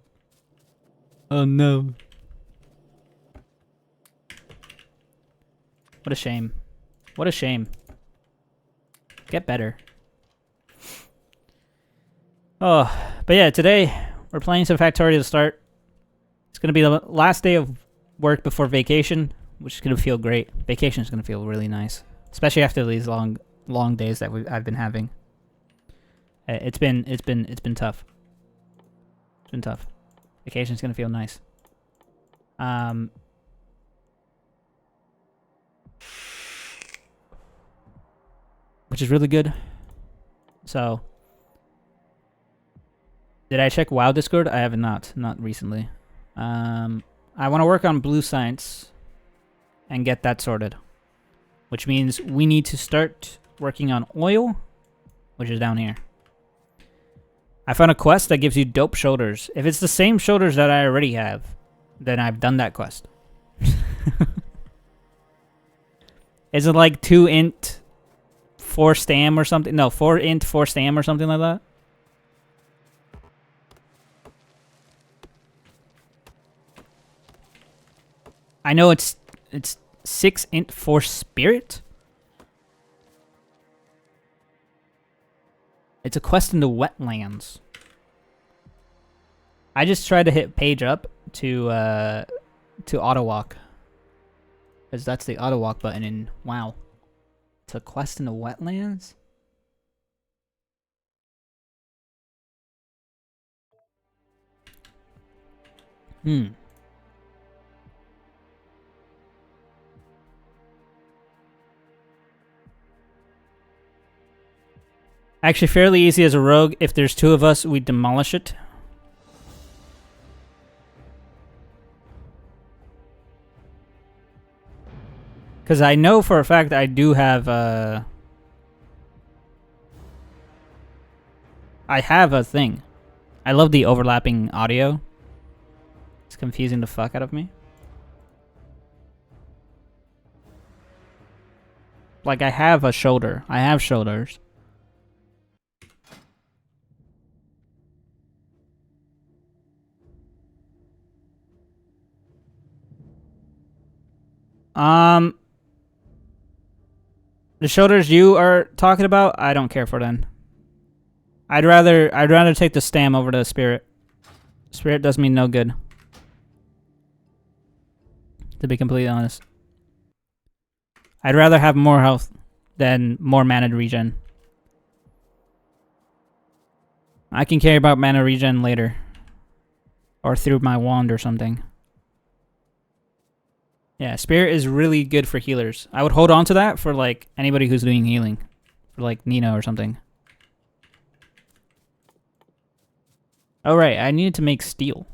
Oh no. What a shame. What a shame. Get better. Oh, but yeah, today we're playing some Factorio to start. It's going to be the last day of work before vacation, which is going to feel great. Vacation is going to feel really nice, especially after these long days that I've been having. It's been tough. It's been tough. Vacation's going to feel nice. Which is really good. So, did I check WoW Discord? I have not recently. I want to work on blue science and get that sorted, which means we need to start working on oil, which is down here. I found a quest that gives you dope shoulders. If it's the same shoulders that I already have, then I've done that quest. Is it like 2 int 4 stam or something? No, 4 int 4 stam or something like that? I know it's 6 int 4 spirit. It's a quest in the wetlands. I just tried to hit page up to auto walk, because that's the auto walk button in WoW. It's a quest in the wetlands. Actually, fairly easy as a rogue. If there's 2 of us, we demolish it. Because I know for a fact I do have I have a thing. I love the overlapping audio. It's confusing the fuck out of me. Like, I have a shoulder. I have shoulders. The shoulders you are talking about, I don't care for them. I'd rather take the stam over the spirit. Spirit does me no good, to be completely honest. I'd rather have more health than more mana regen. I can care about mana regen later, or through my wand or something. Yeah, spirit is really good for healers. I would hold on to that for like anybody who's doing healing, for like Nino or something. Oh right, I needed to make steel.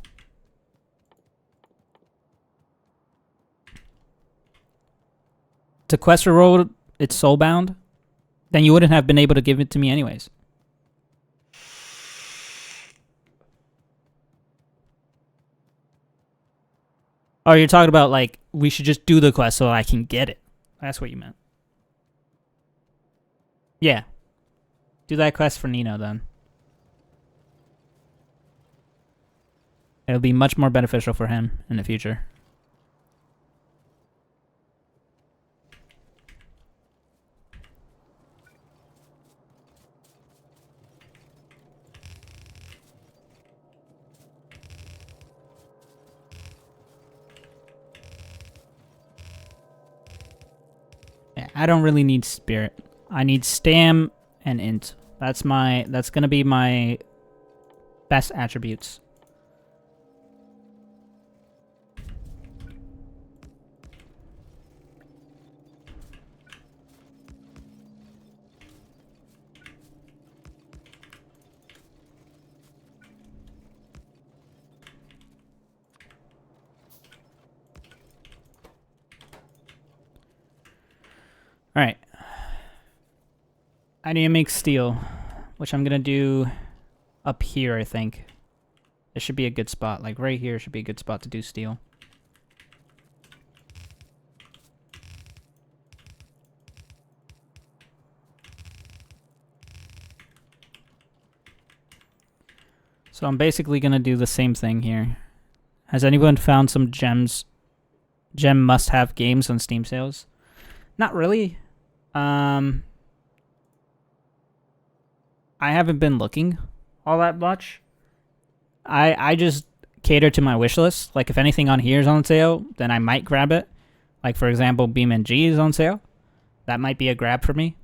To quest roll, it's soulbound. Then you wouldn't have been able to give it to me anyways. Oh, you're talking about like we should just do the quest so I can get it. That's what you meant. Yeah. Do that quest for Nino then. It'll be much more beneficial for him in the future. Yeah, I don't really need spirit. I need stam and int. That's gonna be my best attributes. Alright. I need to make steel, which I'm gonna do up here, I think. This should be a good spot. Like right here should be a good spot to do steel. So I'm basically gonna do the same thing here. Has anyone found some gem must-have games on Steam sales? Not really. I haven't been looking all that much. I just cater to my wish list. Like if anything on here is on sale, then I might grab it. Like for example, BeamNG is on sale. That might be a grab for me.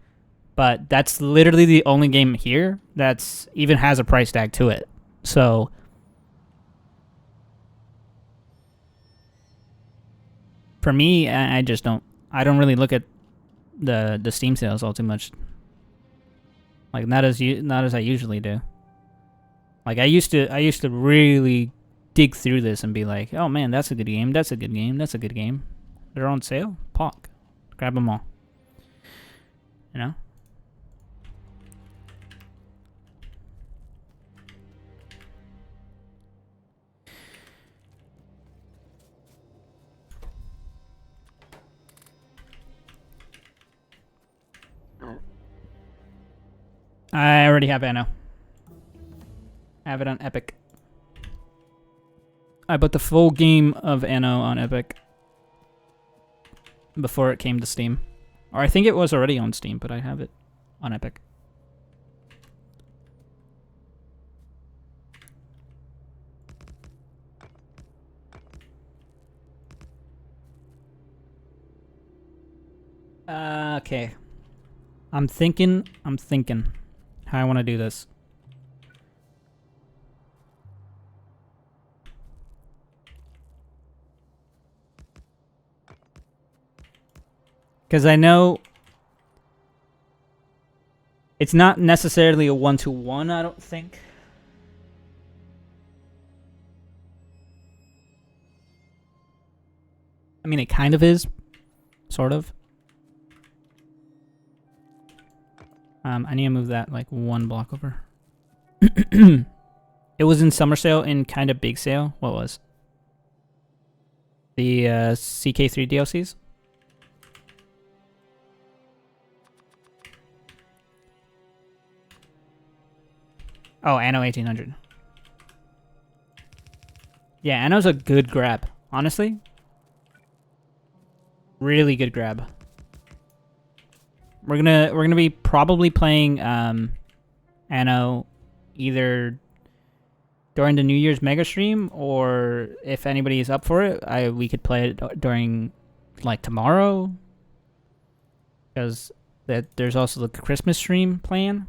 But that's literally the only game here that's even has a price tag to it. So for me, I just don't really look at the Steam sales all too much. Like not as I usually do. Like I used to really dig through this and be like, oh man, that's a good game, that's a good game, that's a good game. They're on sale? Pog. Grab them all. You know? I already have Anno. I have it on Epic. I bought the full game of Anno on Epic before it came to Steam. Or I think it was already on Steam, but I have it on Epic. Okay. I'm thinking how I want to do this. Because I know it's not necessarily a 1-to-1, I don't think. I mean, it kind of is. Sort of. I need to move that like one block over. It was in summer sale and kind of big sale. What was? The CK3 DLCs? Oh, Anno 1800. Yeah, Anno's a good grab. Honestly. Really good grab. We're gonna be probably playing Anno either during the New Year's mega stream, or if anybody is up for it, we could play it during like tomorrow, because there's also the Christmas stream plan,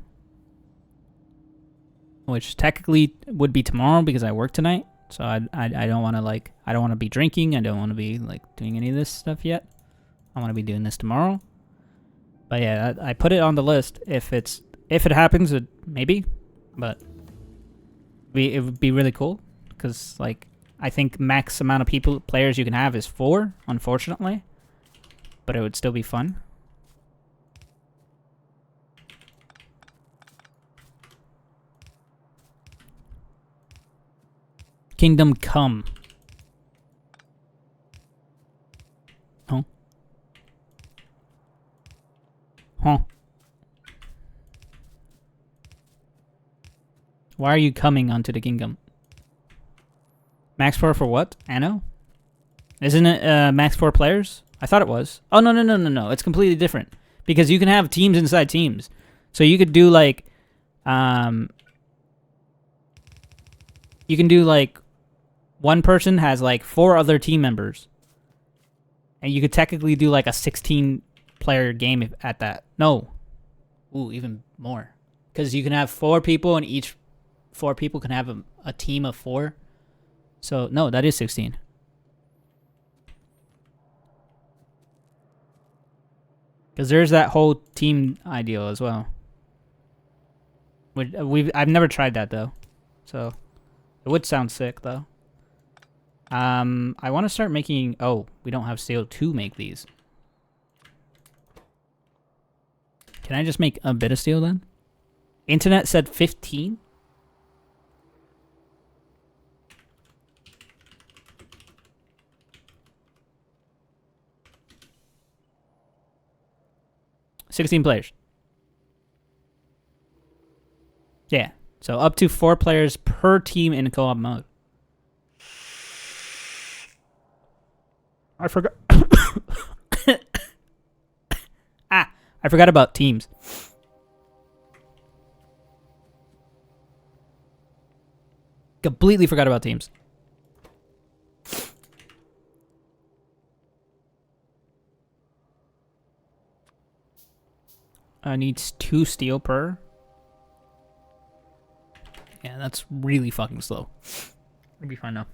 which technically would be tomorrow because I work tonight. So I don't want to I don't want to be drinking. I don't want to be like doing any of this stuff yet. I want to be doing this tomorrow. But yeah, I put it on the list. If it happens, maybe. But it would be really cool, because like I think max amount of players you can have is 4, unfortunately. But it would still be fun. Kingdom Come. Huh? Huh? Why are you coming onto the kingdom? Max 4 for what? Anno? Isn't it max 4 players? I thought it was. Oh, no. It's completely different. Because you can have teams inside teams. So you could do like... you can do like... One person has like 4 other team members. And you could technically do like a 16-player game at that. No. Ooh, even more. Because you can have 4 people, and each 4 people can have a team of 4. So, no, that is 16. Because there's that whole team ideal as well. I've never tried that, though. So, it would sound sick, though. I want to start making... Oh, we don't have steel to make these. Can I just make a bit of steel, then? Internet said 15? $16 players. Yeah. So up to 4 players per team in co-op mode. I forgot. I forgot about teams. Completely forgot about teams. Needs 2 steel per. Yeah, that's really fucking slow. It'll be fine now.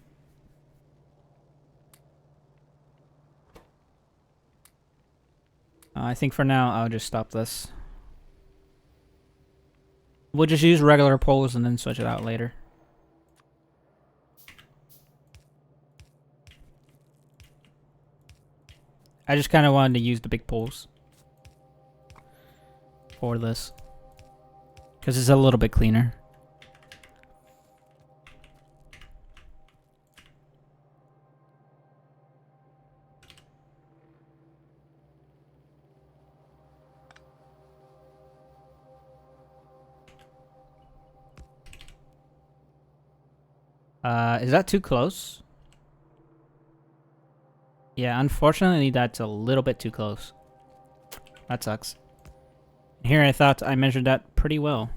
I think for now I'll just stop this. We'll just use regular poles and then switch it out later. I just kind of wanted to use the big poles for this because it's a little bit cleaner. Is that too close? Yeah, unfortunately that's a little bit too close. That sucks. Here I thought I measured that pretty well.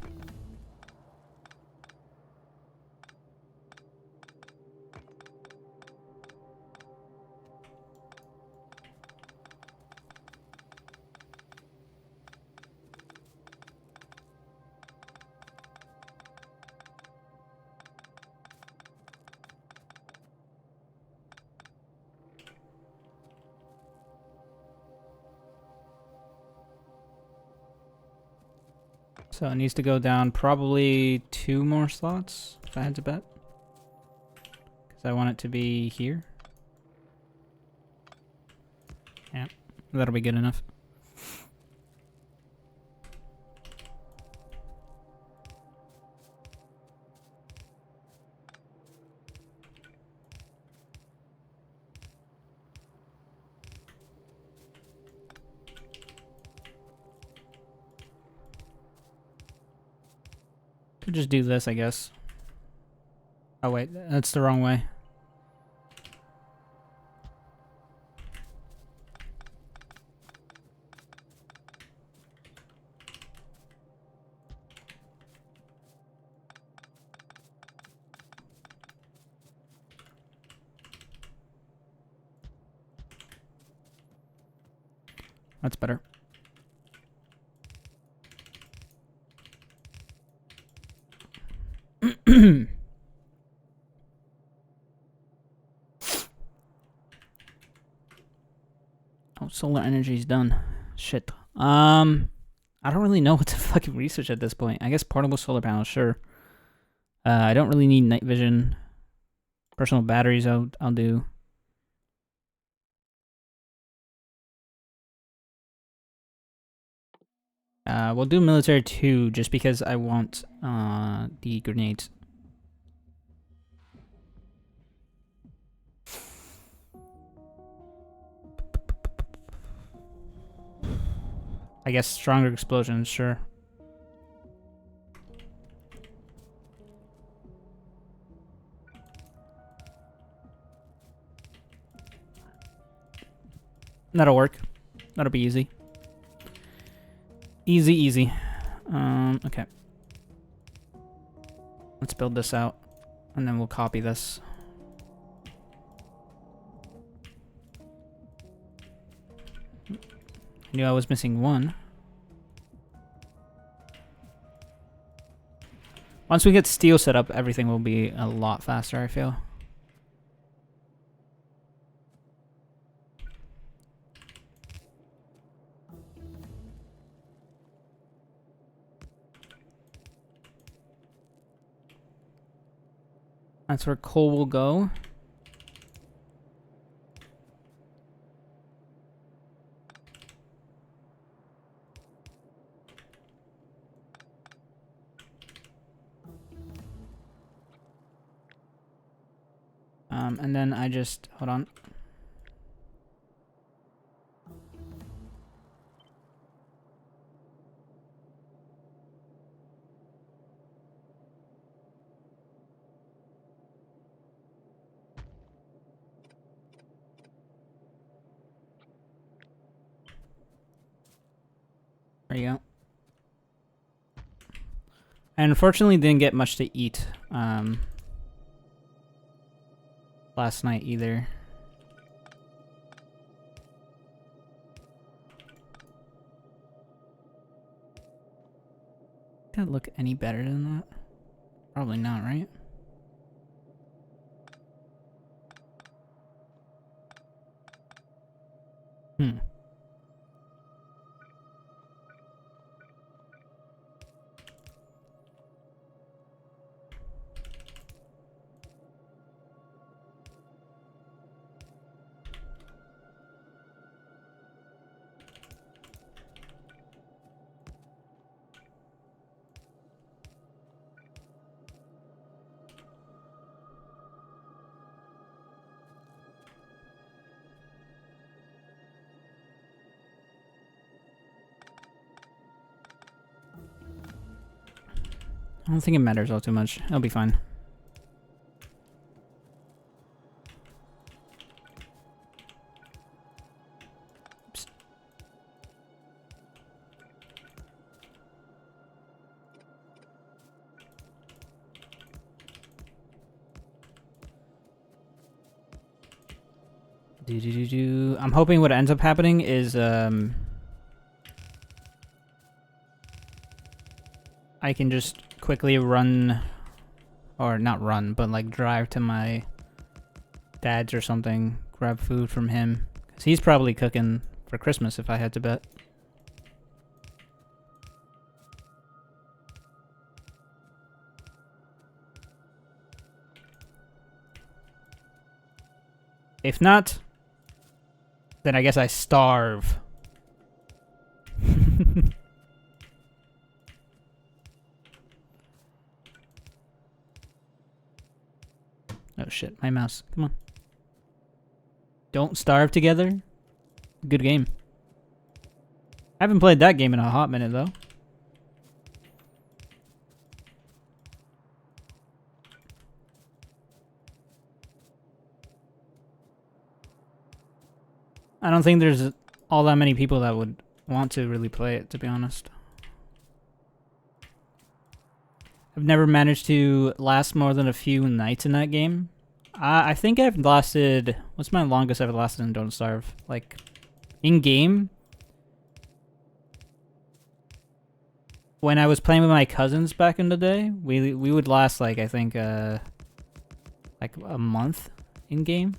So it needs to go down probably 2 more slots, if I had to bet. Because I want it to be here. Yeah, that'll be good enough. Could just do this, I guess. Oh wait, that's the wrong way. That's better. Oh, solar energy's done. Shit. I don't really know what to fucking research at this point. I guess portable solar panels, sure. I don't really need night vision. Personal batteries, I'll do. We'll do military too, just because I want the grenades. I guess stronger explosions, sure. That'll work. That'll be easy. Easy, easy. Okay. Let's build this out, and then we'll copy this. I knew I was missing one. Once we get steel set up, everything will be a lot faster, I feel. That's where coal will go. And then I just, hold on. There you go. I unfortunately didn't get much to eat last night either. Did it look any better than that? Probably not, right? Hmm. I don't think it matters all too much. It'll be fine. Oops. I'm hoping what ends up happening is I can just quickly run, or not run, but like drive to my dad's or something, grab food from him. 'Cause he's probably cooking for Christmas if I had to bet. If not, then I guess I starve. Oh shit, my mouse. Come on. Don't starve together? Good game. I haven't played that game in a hot minute though. I don't think there's all that many people that would want to really play it, to be honest. I've never managed to last more than a few nights in that game. I think I've lasted... What's my longest I've lasted in Don't Starve? Like, in-game? When I was playing with my cousins back in the day, we would last, like, I think, like a month in-game.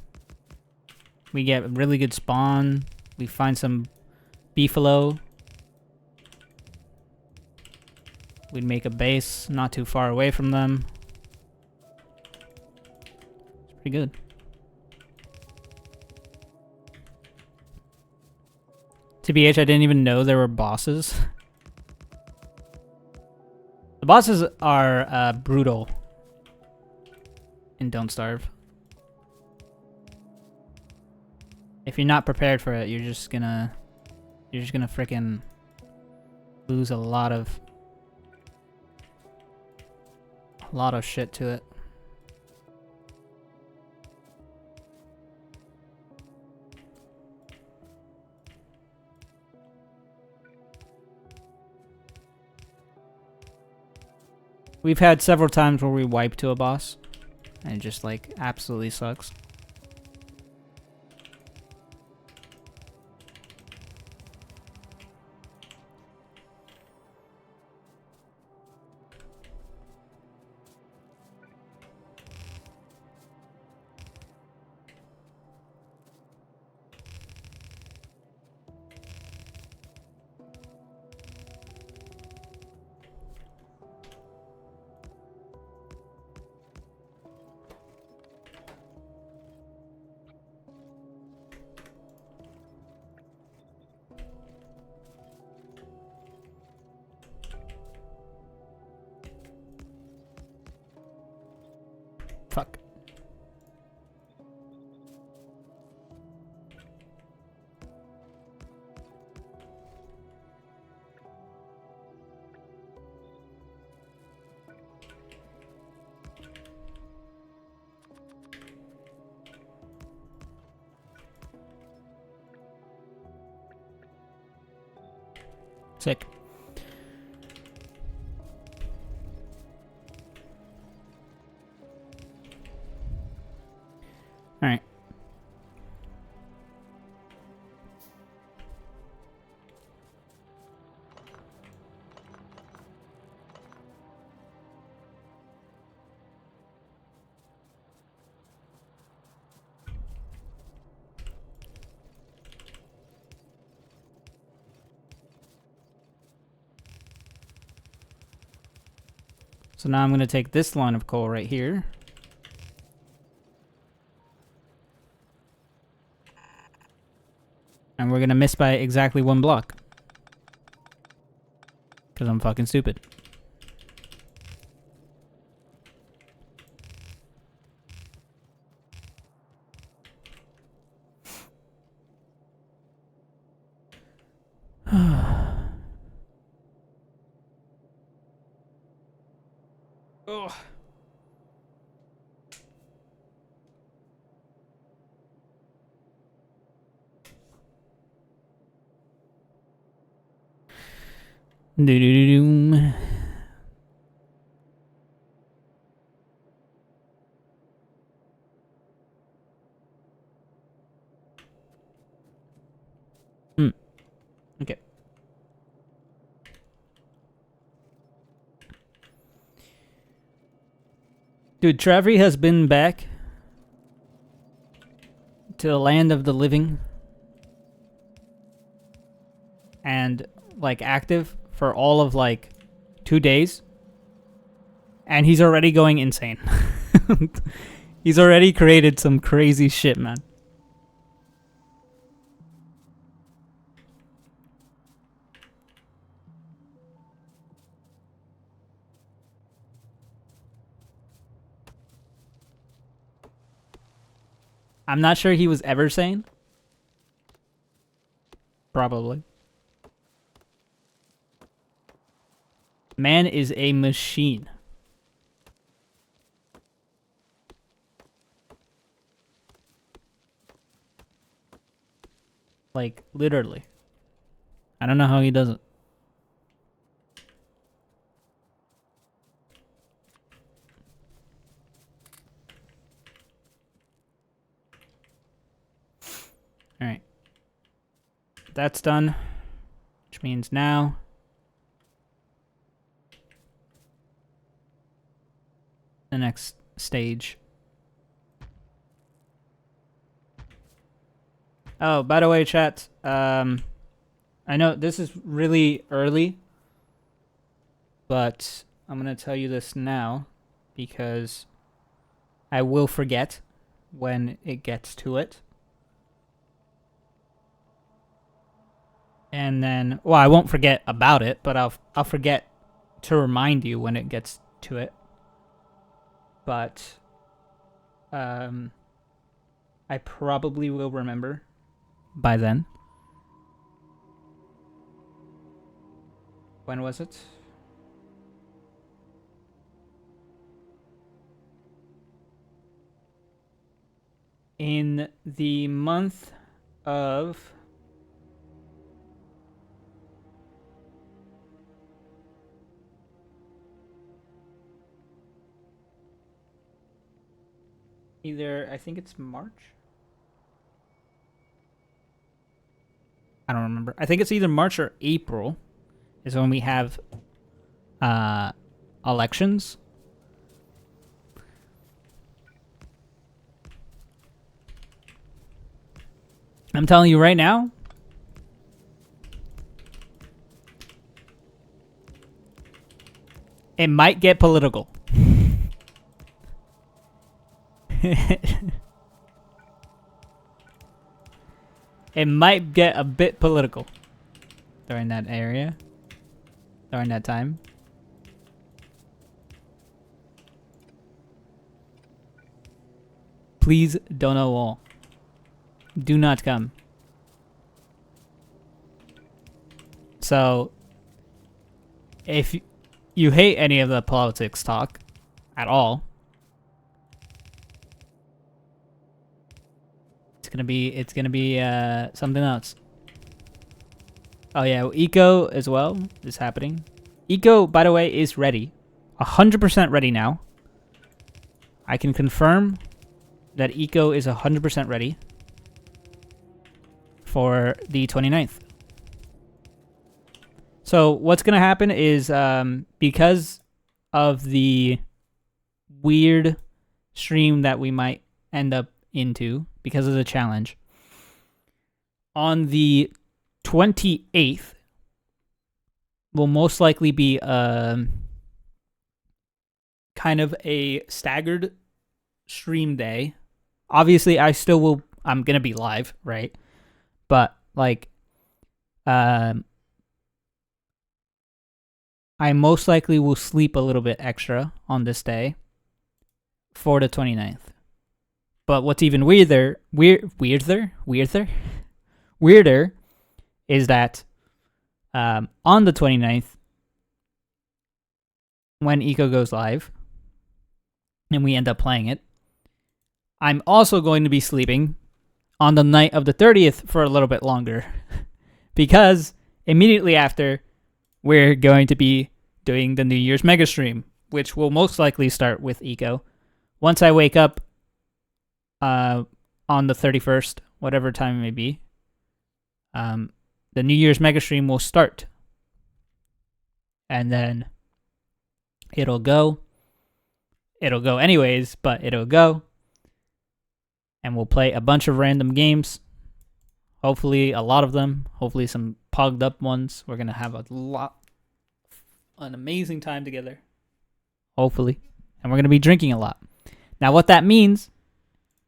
We get really good spawn. We find some beefalo. We'd make a base not too far away from them. It's pretty good. TBH, I didn't even know there were bosses. The bosses are brutal in Don't Starve. If you're not prepared for it, you're just gonna freaking lose a lot of shit to it. We've had several times where we wipe to a boss and it just like absolutely sucks. Fuck. Sick. All right. So now I'm going to take this line of coal right here. And we're going to miss by exactly 1 block. Because I'm fucking stupid. Ugh. Do-do-do-doom. Okay. Dude, Travery has been back to the land of the living and like active for all of like 2 days, and he's already going insane. He's already created some crazy shit, man. I'm not sure he was ever sane. Probably. Man is a machine. Like, literally. I don't know how he does it. Alright. That's done. Which means now the next stage. Oh, by the way, chat, I know this is really early, but I'm going to tell you this now because I will forget when it gets to it. And then, well, I won't forget about it, but I'll forget to remind you when it gets to it. But I probably will remember by then. When was it? In the month of either, I think it's March. I don't remember. I think it's either March or April is when we have elections. I'm telling you right now, it might get political. It might get a bit political during that area, during that time. Please don't know all. Do not come. So, if you hate any of the politics talk at all, it's gonna be something else. Oh yeah, eco as well is happening. Eco, by the way, is ready, 100% ready now. I can confirm that eco is 100% ready for the 29th. So what's gonna happen is because of the weird stream that we might end up into because of the challenge, on the 28th will most likely be kind of a staggered stream day. Obviously, I'm gonna be live, right? But like, I most likely will sleep a little bit extra on this day for the 29th. But what's even weirder is that on the 29th, when Eco goes live, and we end up playing it, I'm also going to be sleeping on the night of the 30th for a little bit longer because immediately after, we're going to be doing the New Year's mega stream, which will most likely start with Eco. Once I wake up on the 31st, whatever time it may be, the New Year's mega stream will start. And then it'll go. It'll go anyways, but it'll go. And we'll play a bunch of random games. Hopefully a lot of them. Hopefully some pogged up ones. We're going to have an amazing time together. Hopefully. And we're going to be drinking a lot. Now what that means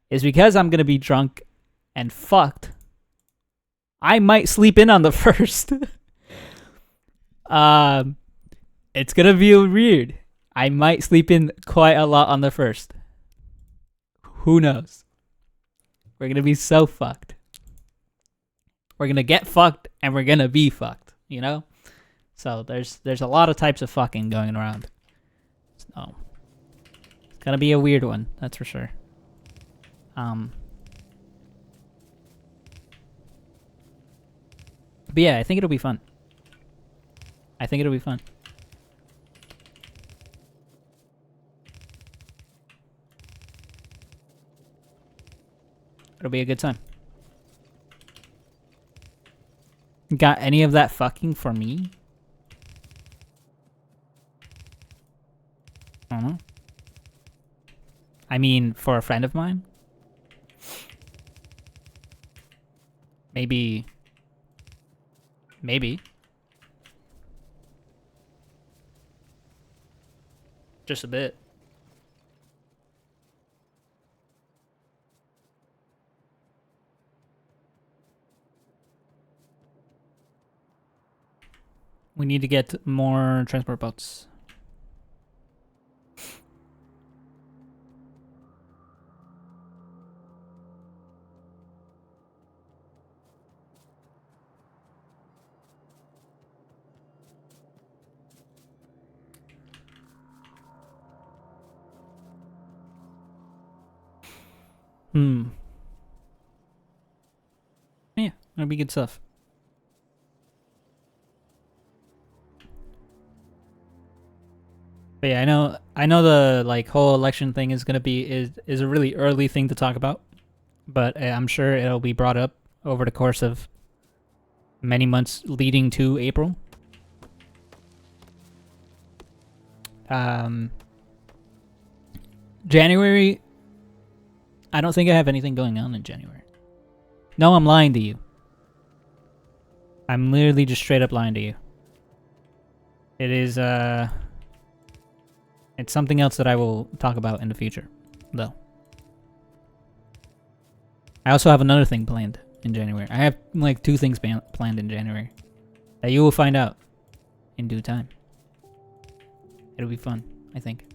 is because I'm going to be drunk and fucked, I might sleep in on the first. It's going to be weird. I might sleep in quite a lot on the first. Who knows? We're going to be so fucked. We're going to get fucked and we're going to be fucked, you know? So there's a lot of types of fucking going around. So it's going to be a weird one, that's for sure. But yeah, I think it'll be fun. I think it'll be fun. It'll be a good time. Got any of that fucking for me? I don't know. I mean, for a friend of mine? Maybe. Maybe. Just a bit. We need to get more transport boats. Yeah, that'll be good stuff. But yeah, I know the like whole election thing is gonna be is a really early thing to talk about, but I'm sure it'll be brought up over the course of many months leading to April. January, I don't think I have anything going on in January. No, I'm lying to you. I'm literally just straight up lying to you. It is, it's something else that I will talk about in the future, though. I also have another thing planned in January. I have, like, 2 things planned in January that you will find out in due time. It'll be fun, I think.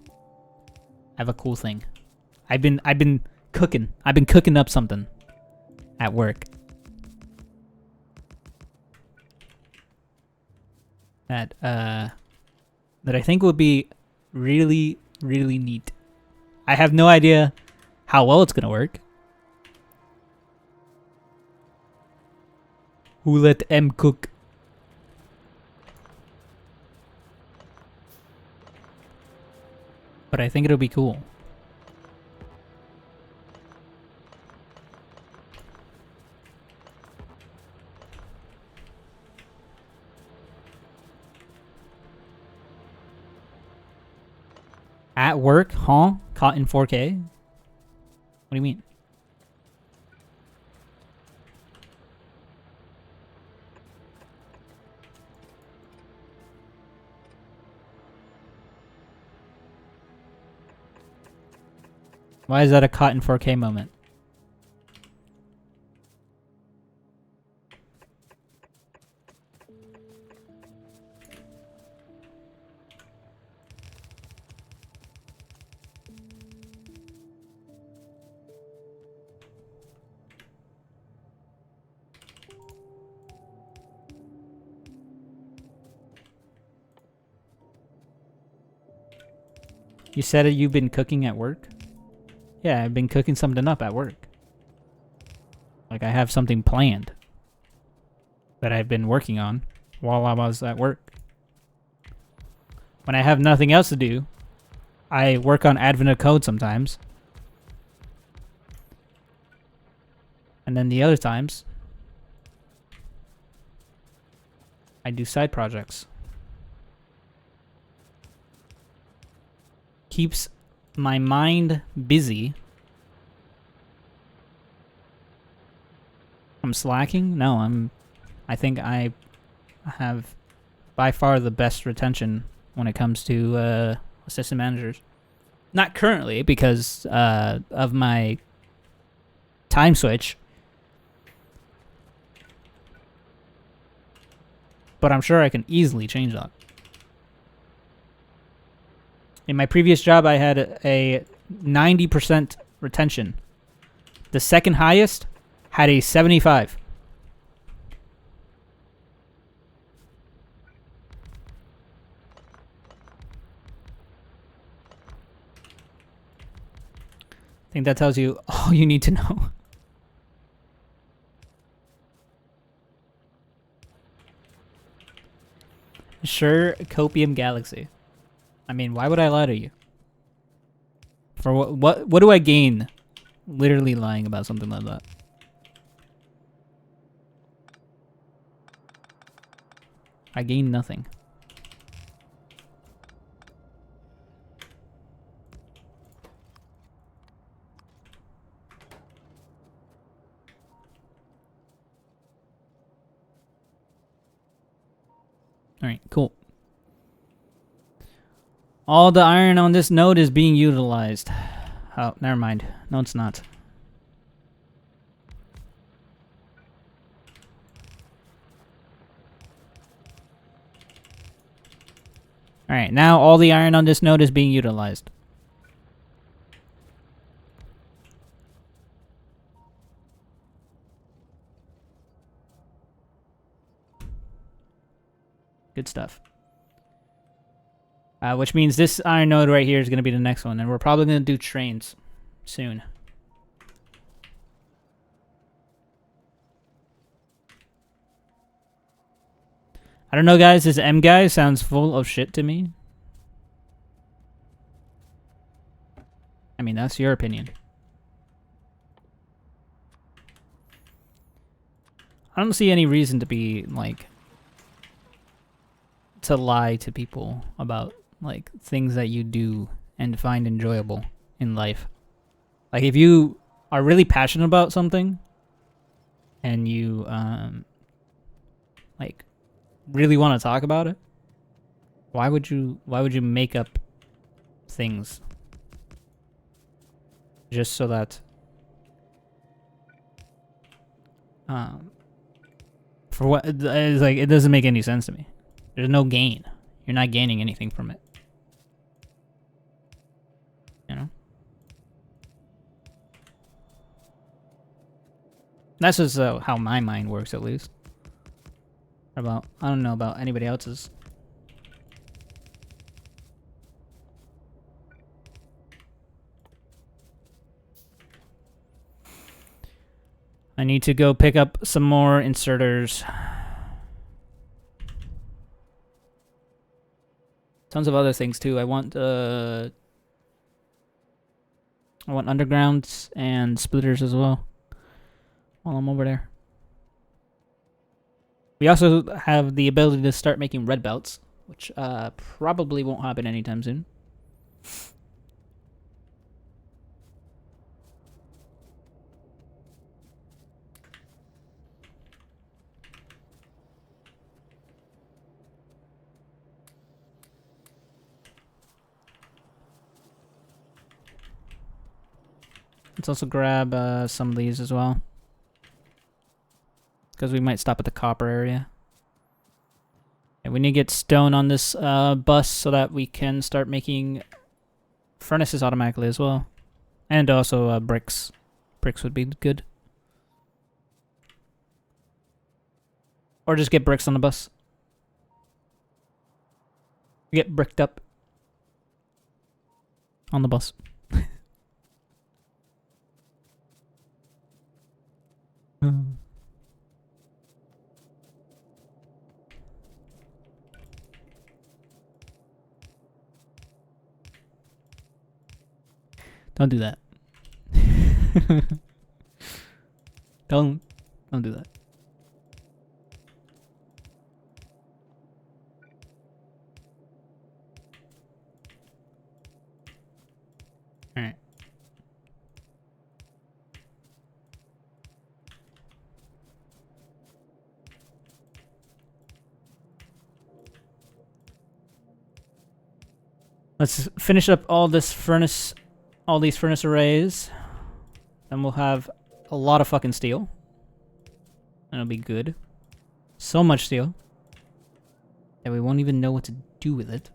I have a cool thing. I've been cooking. I've been cooking up something at work. That I think would be really, really neat. I have no idea how well it's gonna work. Who let M cook? But I think it'll be cool. At work, huh? Caught in 4K? What do you mean? Why is that a caught in 4K moment? You said you've been cooking at work? Yeah, I've been cooking something up at work. Like, I have something planned that I've been working on while I was at work. When I have nothing else to do, I work on Advent of Code sometimes. And then the other times, I do side projects. Keeps my mind busy. I'm slacking? No, I think I have by far the best retention when it comes to assistant managers. Not currently because of my time switch. But I'm sure I can easily change that. In my previous job, I had a 90% retention. The second highest had a 75. I think that tells you all you need to know. Sure, Copium Galaxy. I mean, why would I lie to you? For what do I gain literally lying about something like that? I gain nothing. Alright, cool. All the iron on this node is being utilized. Oh, never mind. No, it's not. Alright, now all the iron on this node is being utilized. Good stuff. Which means this iron node right here is going to be the next one. And we're probably going to do trains soon. I don't know, guys. This M guy sounds full of shit to me. I mean, that's your opinion. I don't see any reason to be, like, to lie to people about, like, things that you do and find enjoyable in life. Like, if you are really passionate about something and you, like, really want to talk about it, why would you make up things just so that for what? It's like, it doesn't make any sense to me. There's no gain. You're not gaining anything from it, you know. That's just how my mind works, at least. I don't know about anybody else's. I need to go pick up some more inserters. Tons of other things too. I want undergrounds and splitters as well while I'm over there. We also have the ability to start making red belts, which probably won't happen anytime soon. Let's also grab some of these as well, because we might stop at the copper area. And we need to get stone on this bus so that we can start making furnaces automatically as well. And also bricks. Bricks would be good. Or just get bricks on the bus. Get bricked up. on the bus. Don't do that. Don't do that. All right. Let's finish up all this furnace, all these furnace arrays. Then we'll have a lot of fucking steel. And it'll be good. So much steel that we won't even know what to do with it.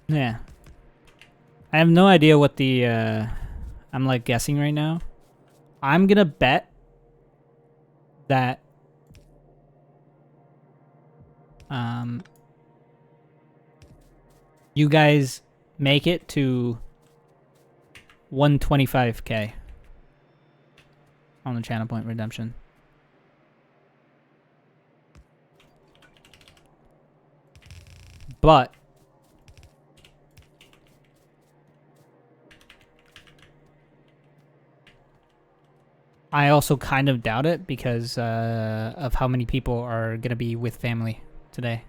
Yeah. I have no idea what the, I'm like guessing right now. I'm gonna bet that, you guys make it to 125k on the channel point redemption. But I also kind of doubt it because of how many people are going to be with family today.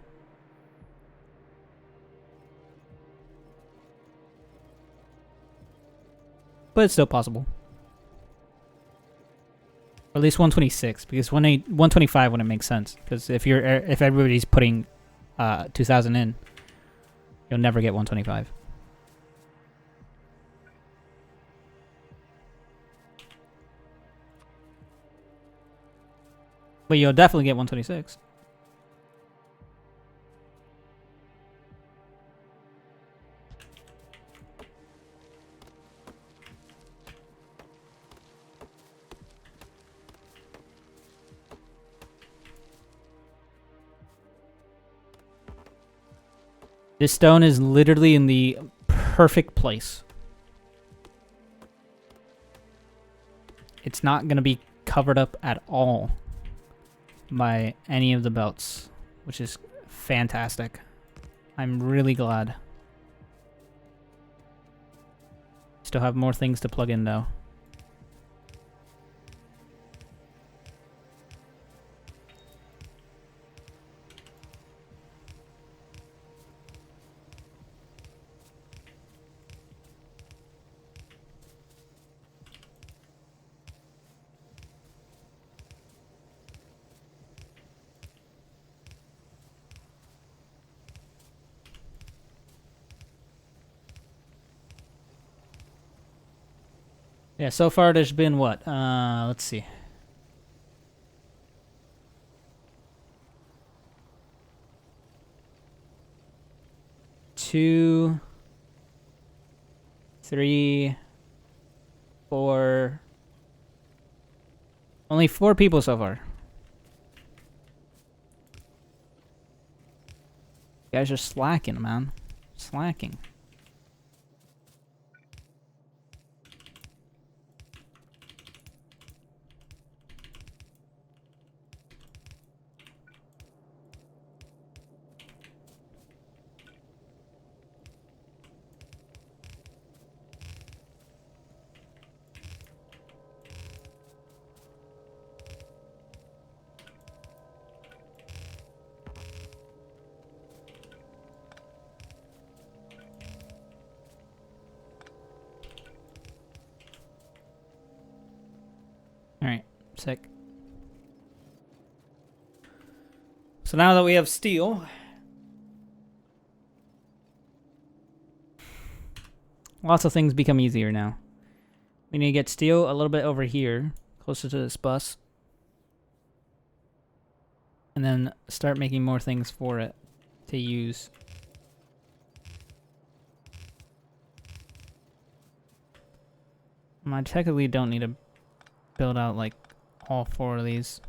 But it's still possible. Or at least 126, because 125 wouldn't make sense. Because if everybody's putting 2,000 in, you'll never get 125. But you'll definitely get 126. This stone is literally in the perfect place. It's not going to be covered up at all by any of the belts, which is fantastic. I'm really glad. Still have more things to plug in though. Yeah, so far there's been what? Let's see. Two, three, four. Only 4 people so far. You guys are slacking, man. Slacking. Alright, sick. So now that we have steel, lots of things become easier now. We need to get steel a little bit over here, closer to this bus. and then start making more things for it to use. I technically don't need to build out like all 4 of these.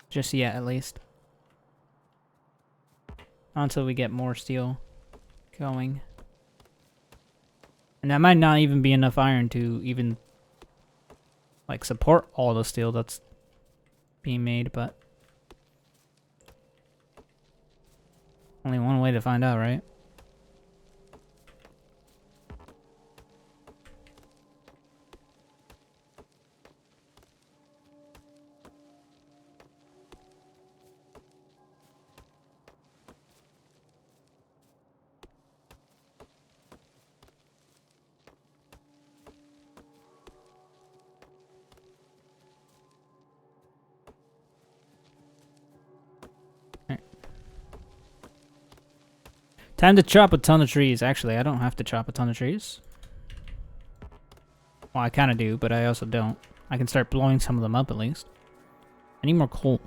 Just yet, at least. Until we get more steel going. And that might not even be enough iron to even like support all the steel that's being made, but only one way to find out, right? Time to chop a ton of trees. Actually, I don't have to chop a ton of trees. Well, I kind of do, but I also don't. I can start blowing some of them up at least. I need more coal.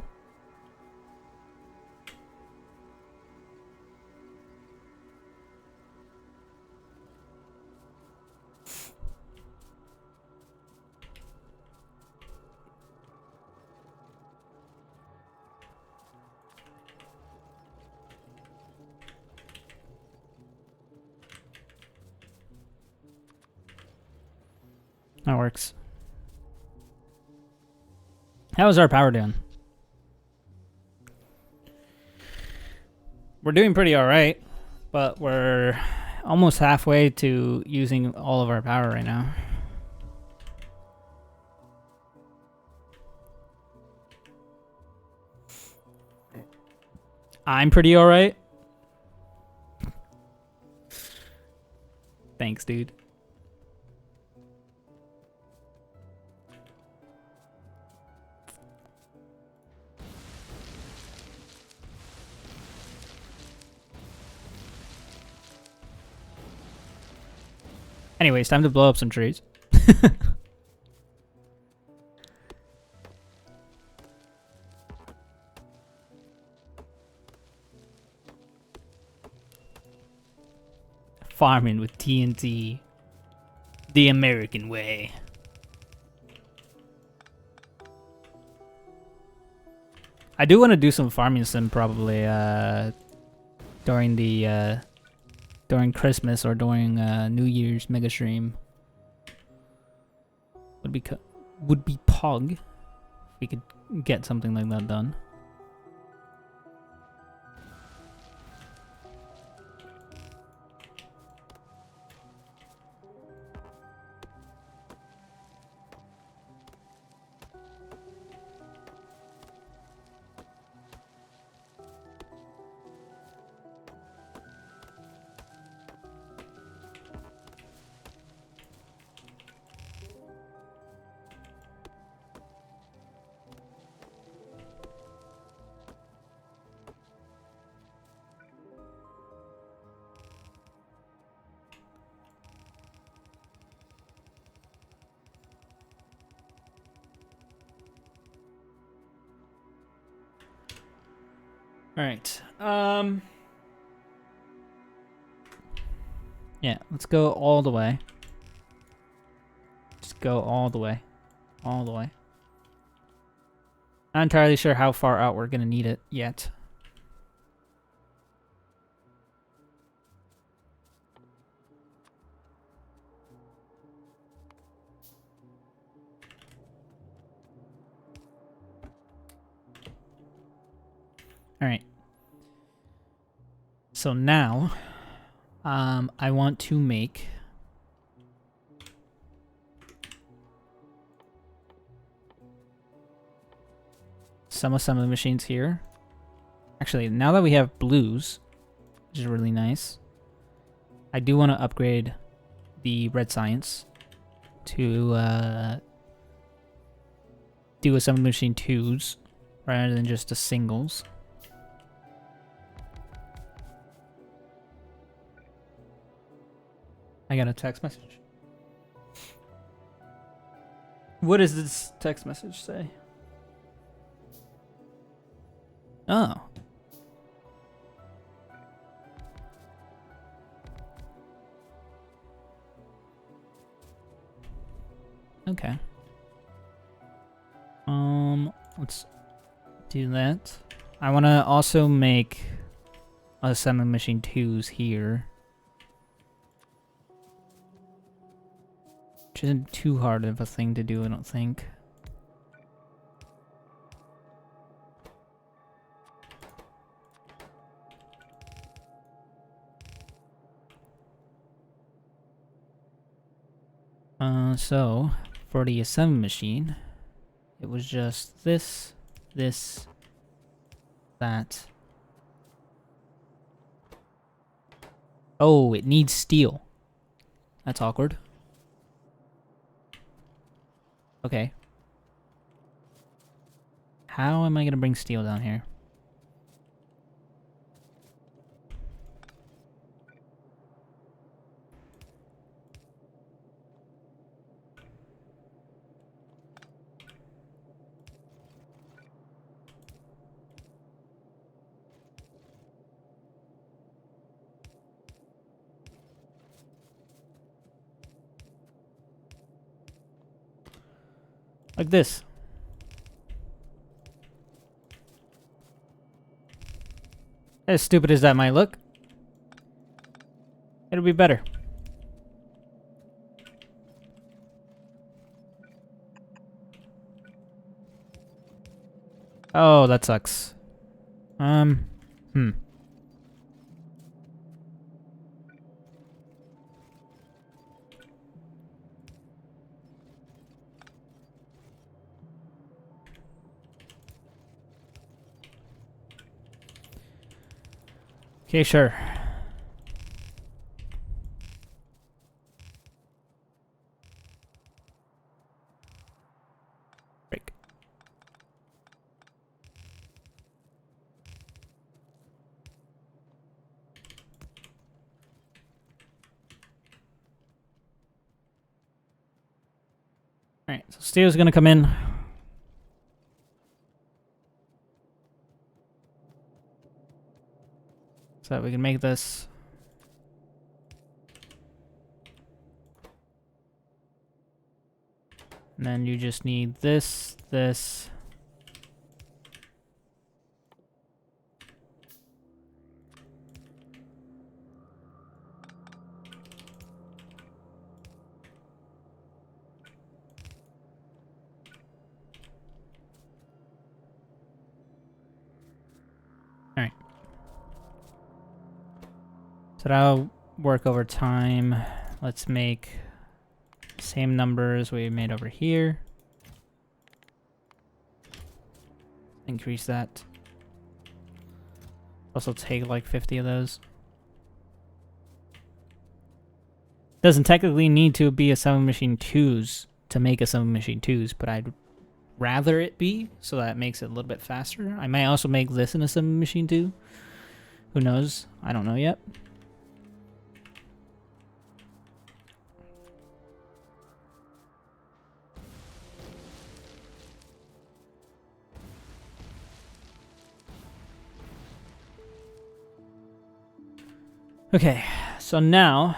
That works. How is our power doing? We're doing pretty alright, but we're almost halfway to using all of our power right now. I'm pretty alright. Thanks, dude. Anyways, time to blow up some trees. Farming with TNT. The American way. I do want to do some farming sim probably during the during Christmas or during New Year's mega stream. Would be pog if we could get something like that done. All right. Yeah, let's go all the way. Just go all the way. All the way. Not entirely sure how far out we're gonna need it yet. All right. So now, I want to make some of the machines here. Actually, now that we have blues, which is really nice, I do want to upgrade the red science to do assembly machine 2s rather than just the singles. I got a text message. What does this text message say? Oh. Okay. Let's do that. I want to also make a summon machine 2s here. Which isn't too hard of a thing to do, I don't think. So, for the summon machine, it was just this, that. Oh, it needs steel. That's awkward. Okay. How am I gonna bring steel down here? Like this. As stupid as that might look, it'll be better. Oh, that sucks. Okay, sure. Break. Alright, so steel's gonna come in. So that we can make this. And then you just need this, this. Alright. So that'll work over time. Let's make same numbers we made over here. Increase that. Also take like 50 of those. Doesn't technically need to be a summon machine 2s to make a summon machine 2s, but I'd rather it be, so that makes it a little bit faster. I might also make this in a summon machine 2. Who knows? I don't know yet. Okay, so now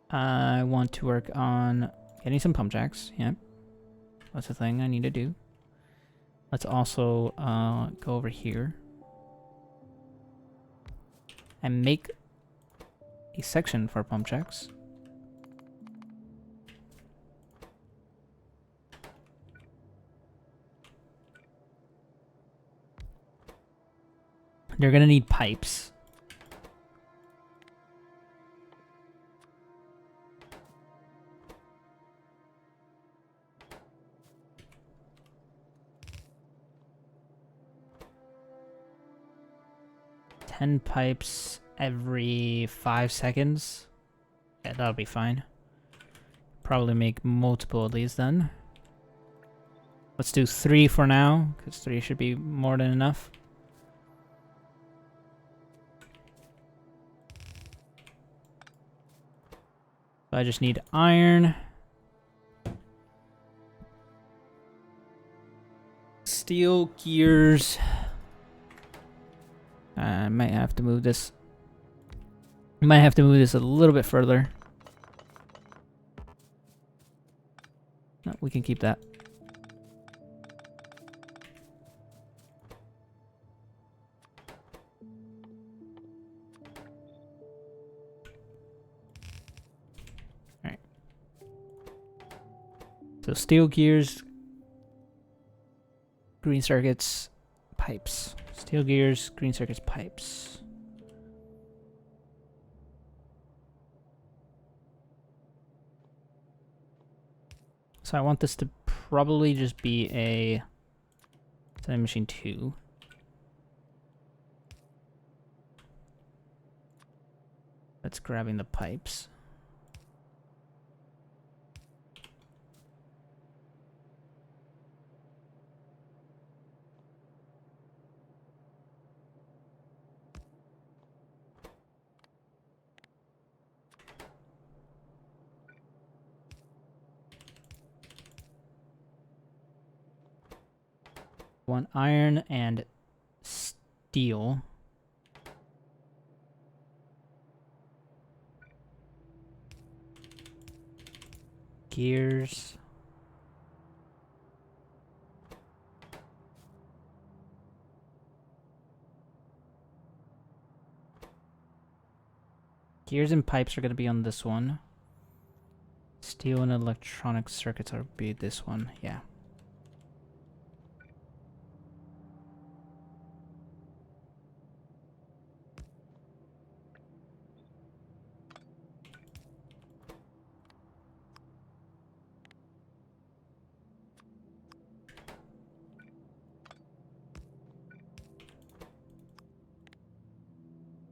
I want to work on getting some pump jacks. Yep, that's the thing I need to do. Let's also go over here and make a section for pump jacks. They're gonna need pipes. Pipes every 5 seconds. Yeah, that'll be fine. Probably make multiple of these then. Let's do 3 for now, because 3 should be more than enough. So I just need iron steel gears. I might have to move this. Might have to move this a little bit further. No, we can keep that. Alright. So steel gears, green circuits, pipes. Steel gears, green circuits, pipes. So I want this to probably just be a time machine 2. That's grabbing the pipes. One iron and steel. Gears. Gears and pipes are going to be on this one. Steel and electronic circuits are be this one. Yeah.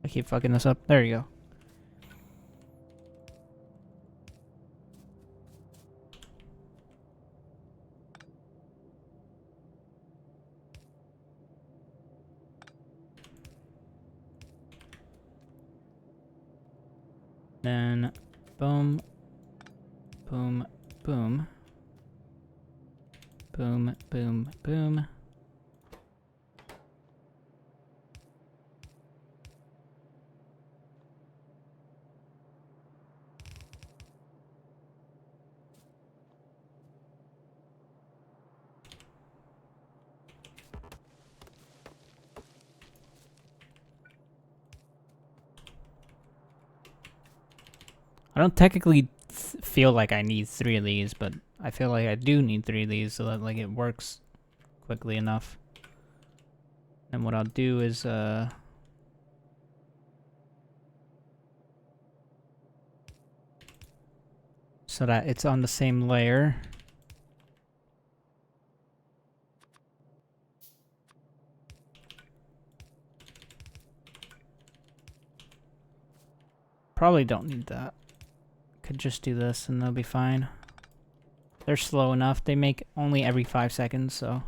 I keep fucking this up. There you go. Then, boom, boom, boom, boom, boom, boom. I don't technically feel like I need 3 of these, but I feel like I do need 3 of these so that like it works quickly enough. And what I'll do is so that it's on the same layer. Probably don't need that. Could just do this and they'll be fine. They're slow enough. They make only every 5 seconds, so.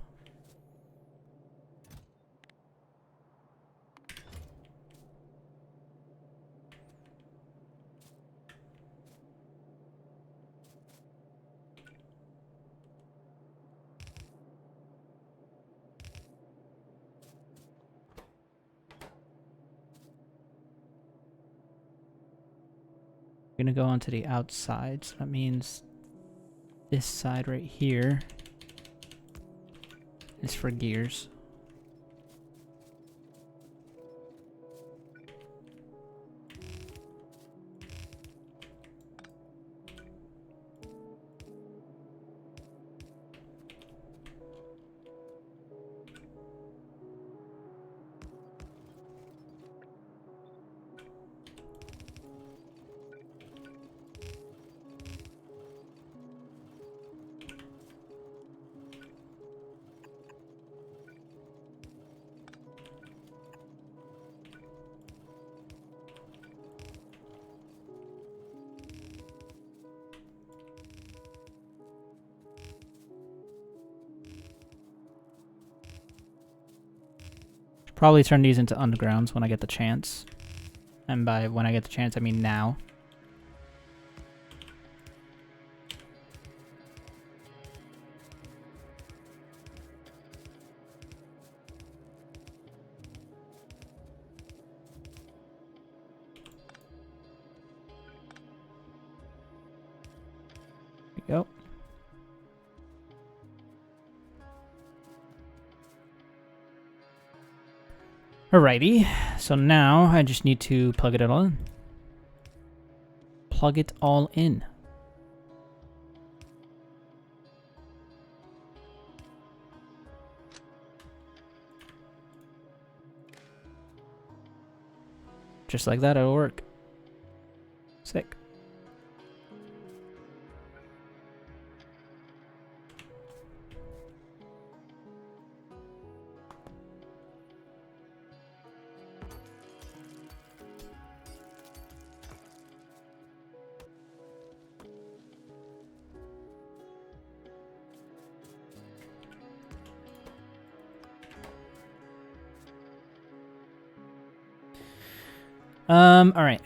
We're gonna go onto the outside, so that means this side right here is for gears. Probably turn these into undergrounds when I get the chance. And by when I get the chance, I mean now. Alrighty, so now I just need to plug it all in. Plug it all in. Just like that, it'll work. Sick. All right.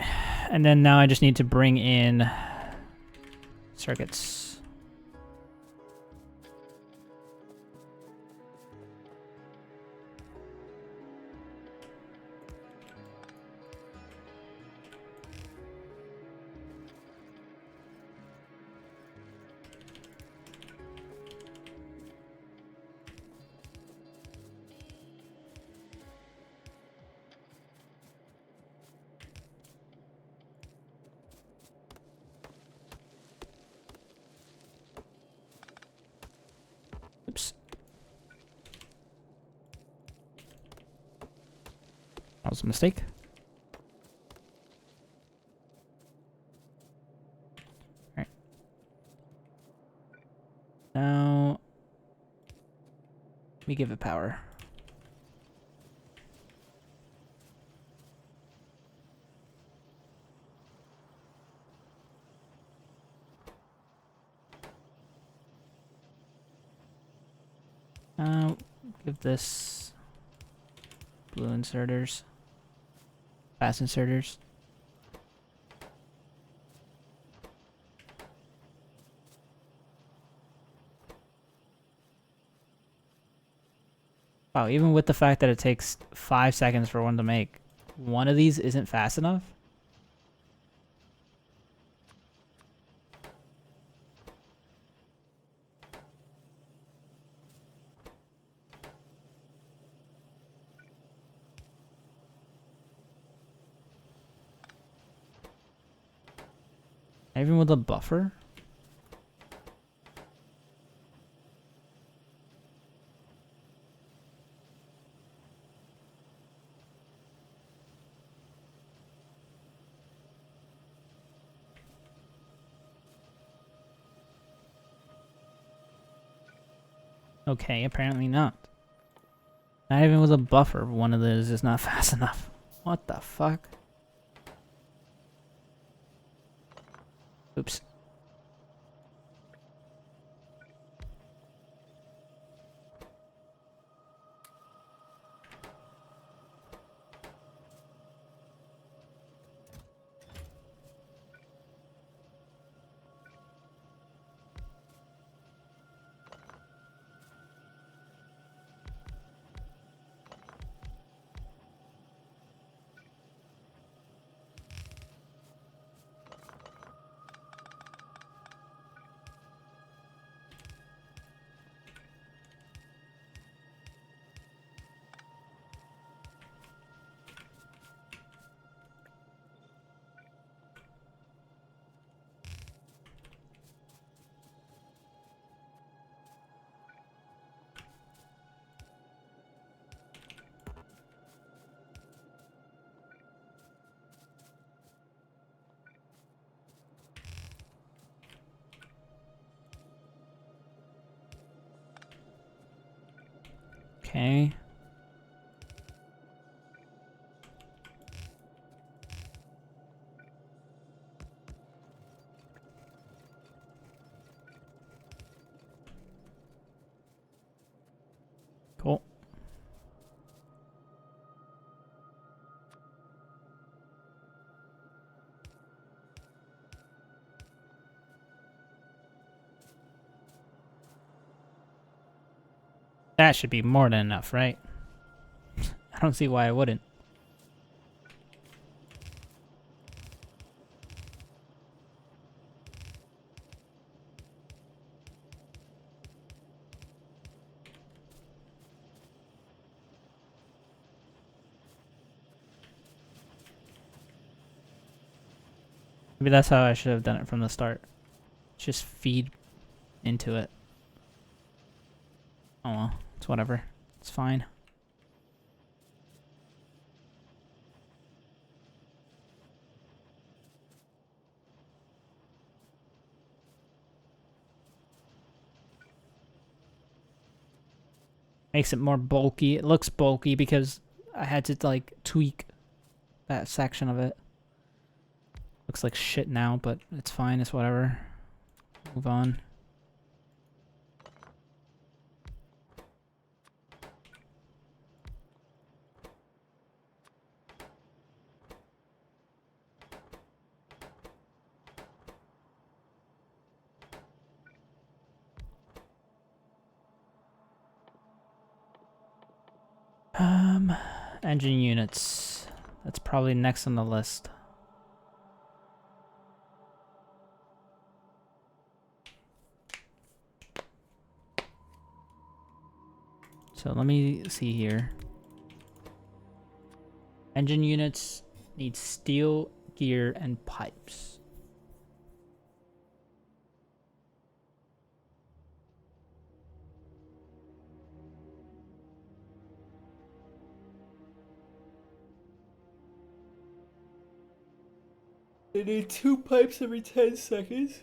And then now I just need to bring in circuits. Oops. That was a mistake. Alright. Now, let me give it power. Give this blue inserters, fast inserters. Wow, even with the fact that it takes 5 seconds for one to make, one of these isn't fast enough? Even with a buffer? Okay, apparently not. Not even with a buffer, one of those is not fast enough. What the fuck? Oops. Okay. Cool. That should be more than enough, right? I don't see why I wouldn't. Maybe that's how I should have done it from the start. Just feed into it. Oh well, it's whatever. It's fine. Makes it more bulky. It looks bulky because I had to like tweak that section of it. Looks like shit now, but it's fine. It's whatever. Move on. Engine units. That's probably next on the list. So let me see here. Engine units need steel, gear, and pipes. They need 2 pipes every 10 seconds.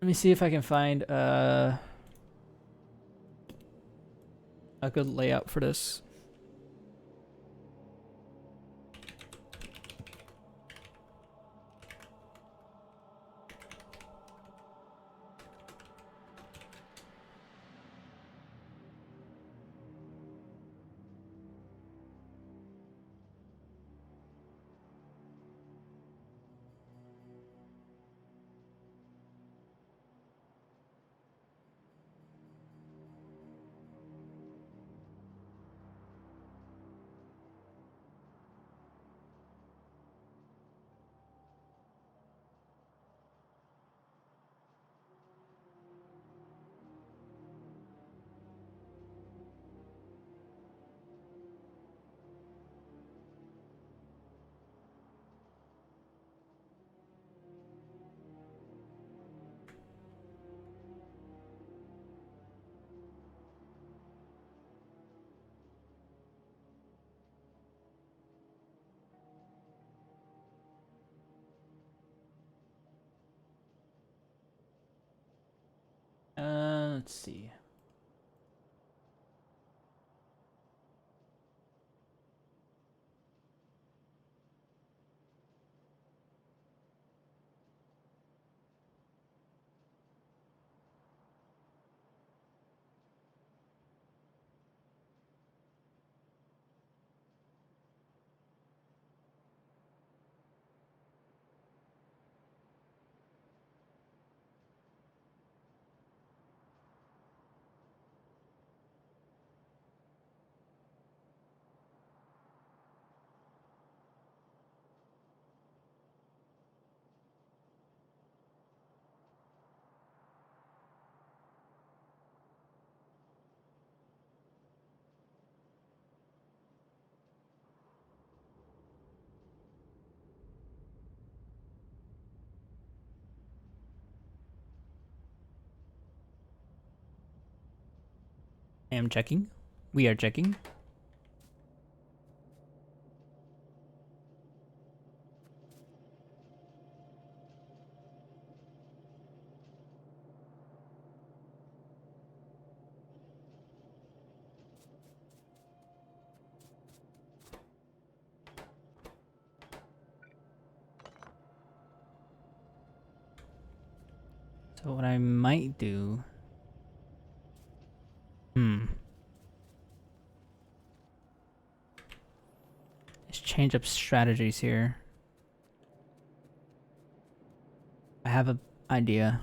Let me see if I can find a good layout for this. Let's see. I am checking. We are checking. So what I might do... is change up strategies here. I have an idea.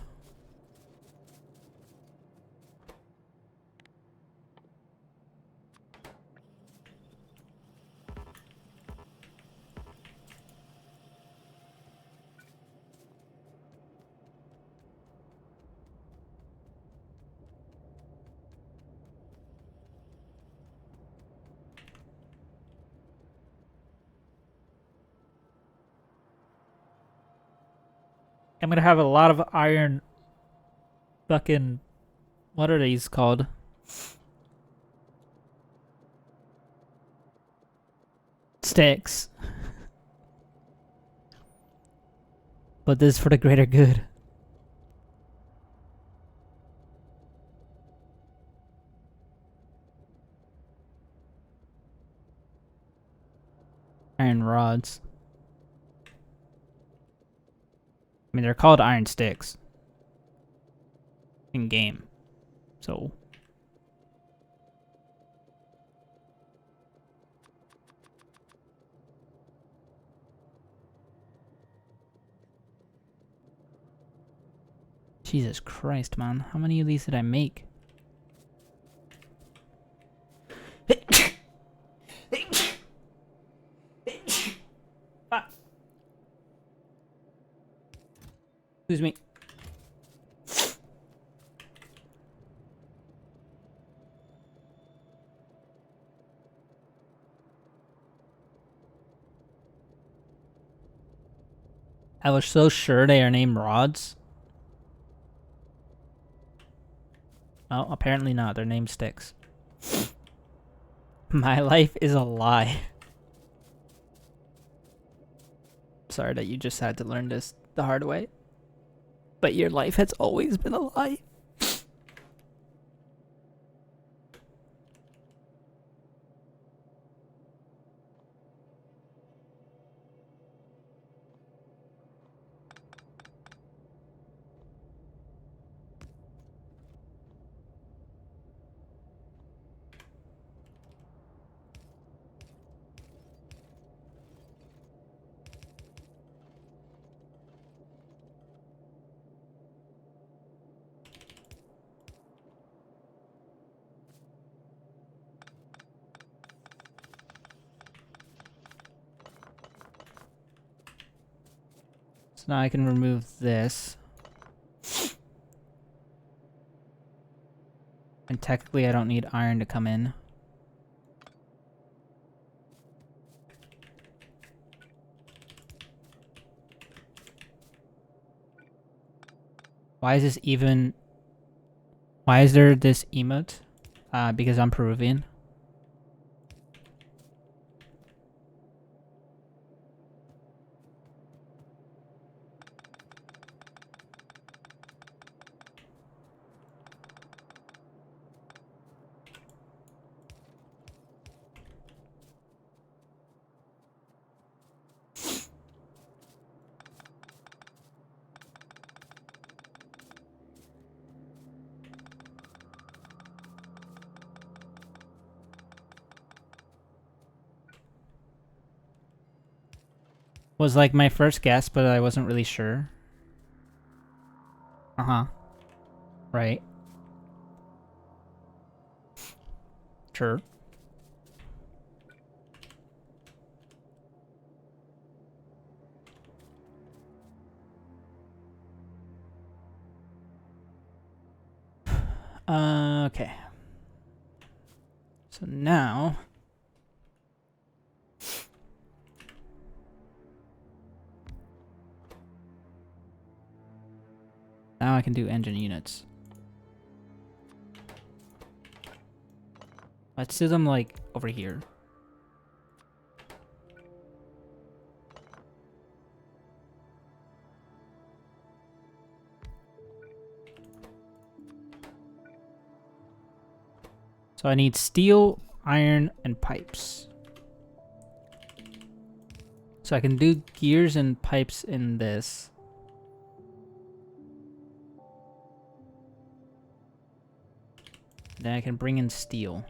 I'm gonna have a lot of iron fucking, what are these called? Sticks. But this is for the greater good. Iron rods. I mean, they're called iron sticks in game. So Jesus Christ, man. How many of these did I make? Excuse me. I was so sure they are named rods. Oh, apparently not. They're named sticks. My life is a lie. Sorry that you just had to learn this the hard way. But your life has always been a lie. So now I can remove this. And technically I don't need iron to come in. Why is this even... Why is there this emote? Because I'm Peruvian. Was like my first guess, but I wasn't really sure. Uh-huh. Right. Sure. Okay. So now... Now I can do engine units. Let's do them, like, over here. So I need steel, iron, and pipes. So I can do gears and pipes in this. Then I can bring in steel.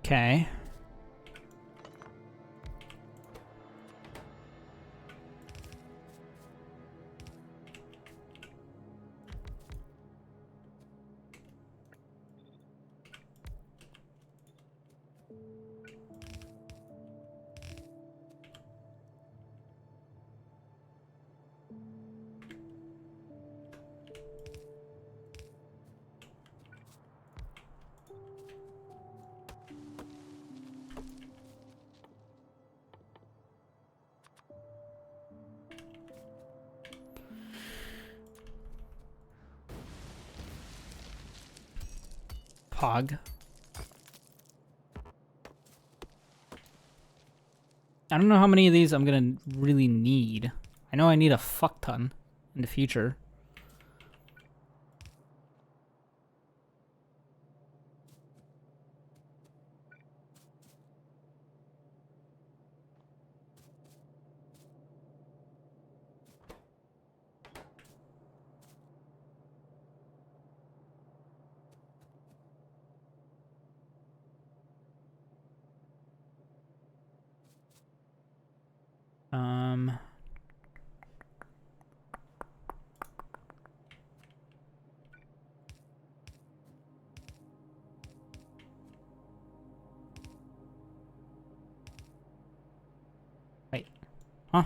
Okay. Pog. I don't know how many of these I'm gonna really need. I know I need a fuck ton in the future. Wait. Huh?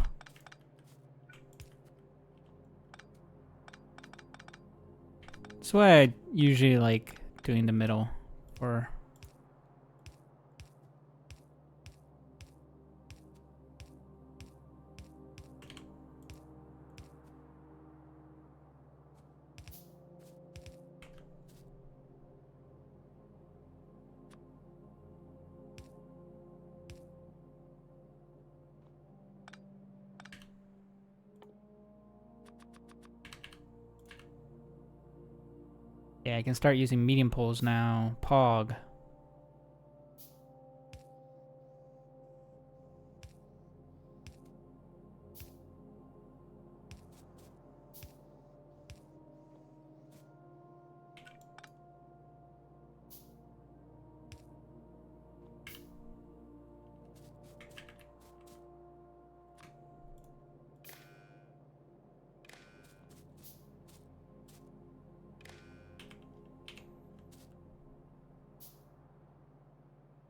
That's why I usually like doing the middle for... Yeah, I can start using medium poles now. Pog.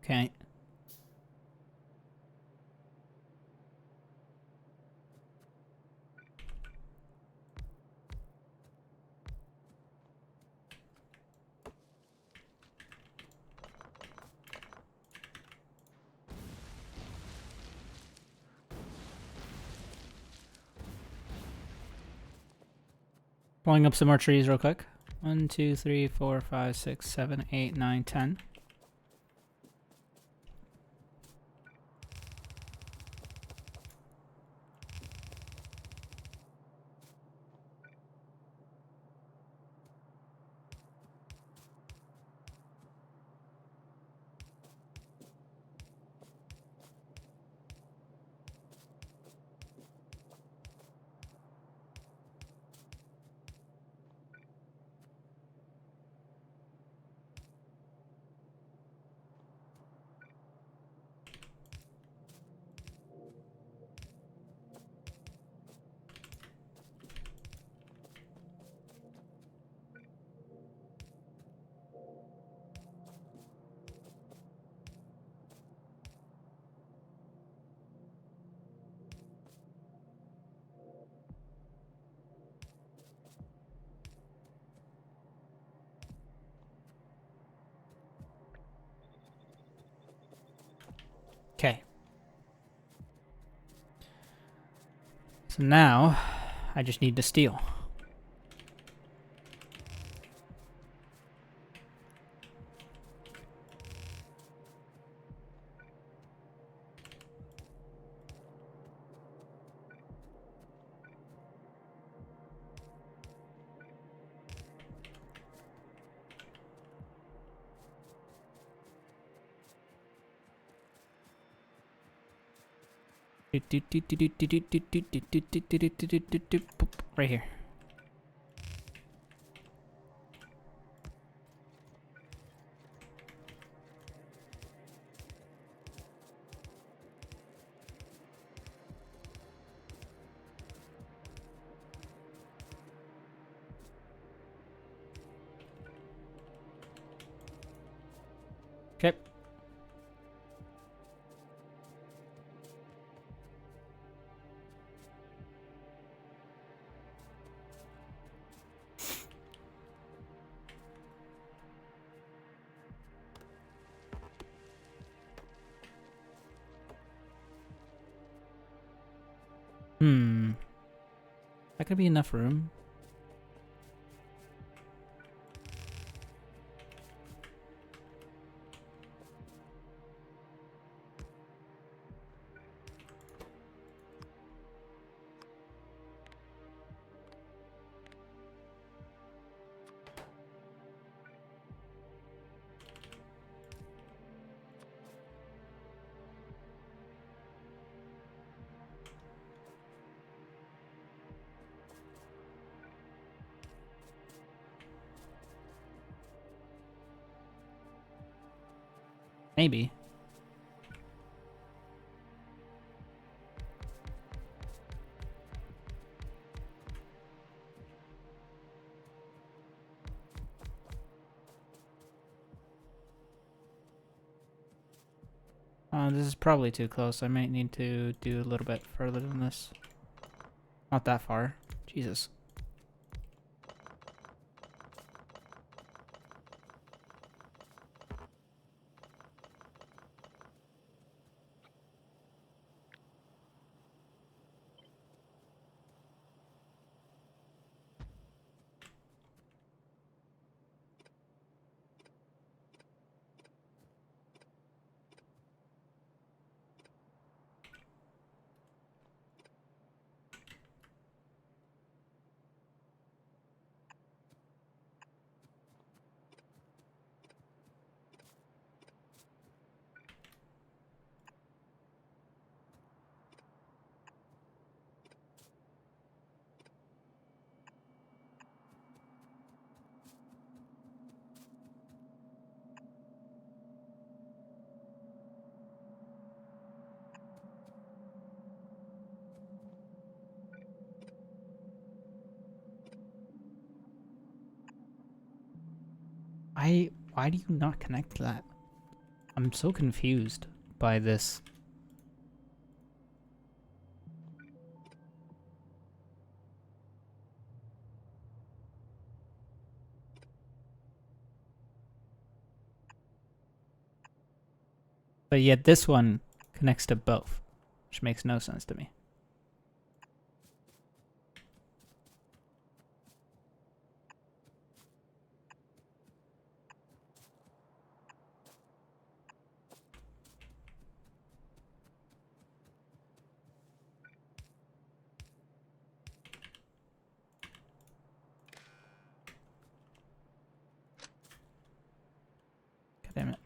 Okay. Pulling up some more trees real quick. 1, 2, 3, 4, 5, 6, 7, 8, 9, 10. Okay. So now, I just need the steel. Right here. Okay. That could be enough room. Maybe. This is probably too close. I might need to do a little bit further than this. Not that far. Jesus. Why do you not connect that? I'm so confused by this. But yet this one connects to both, which makes no sense to me. God damn it.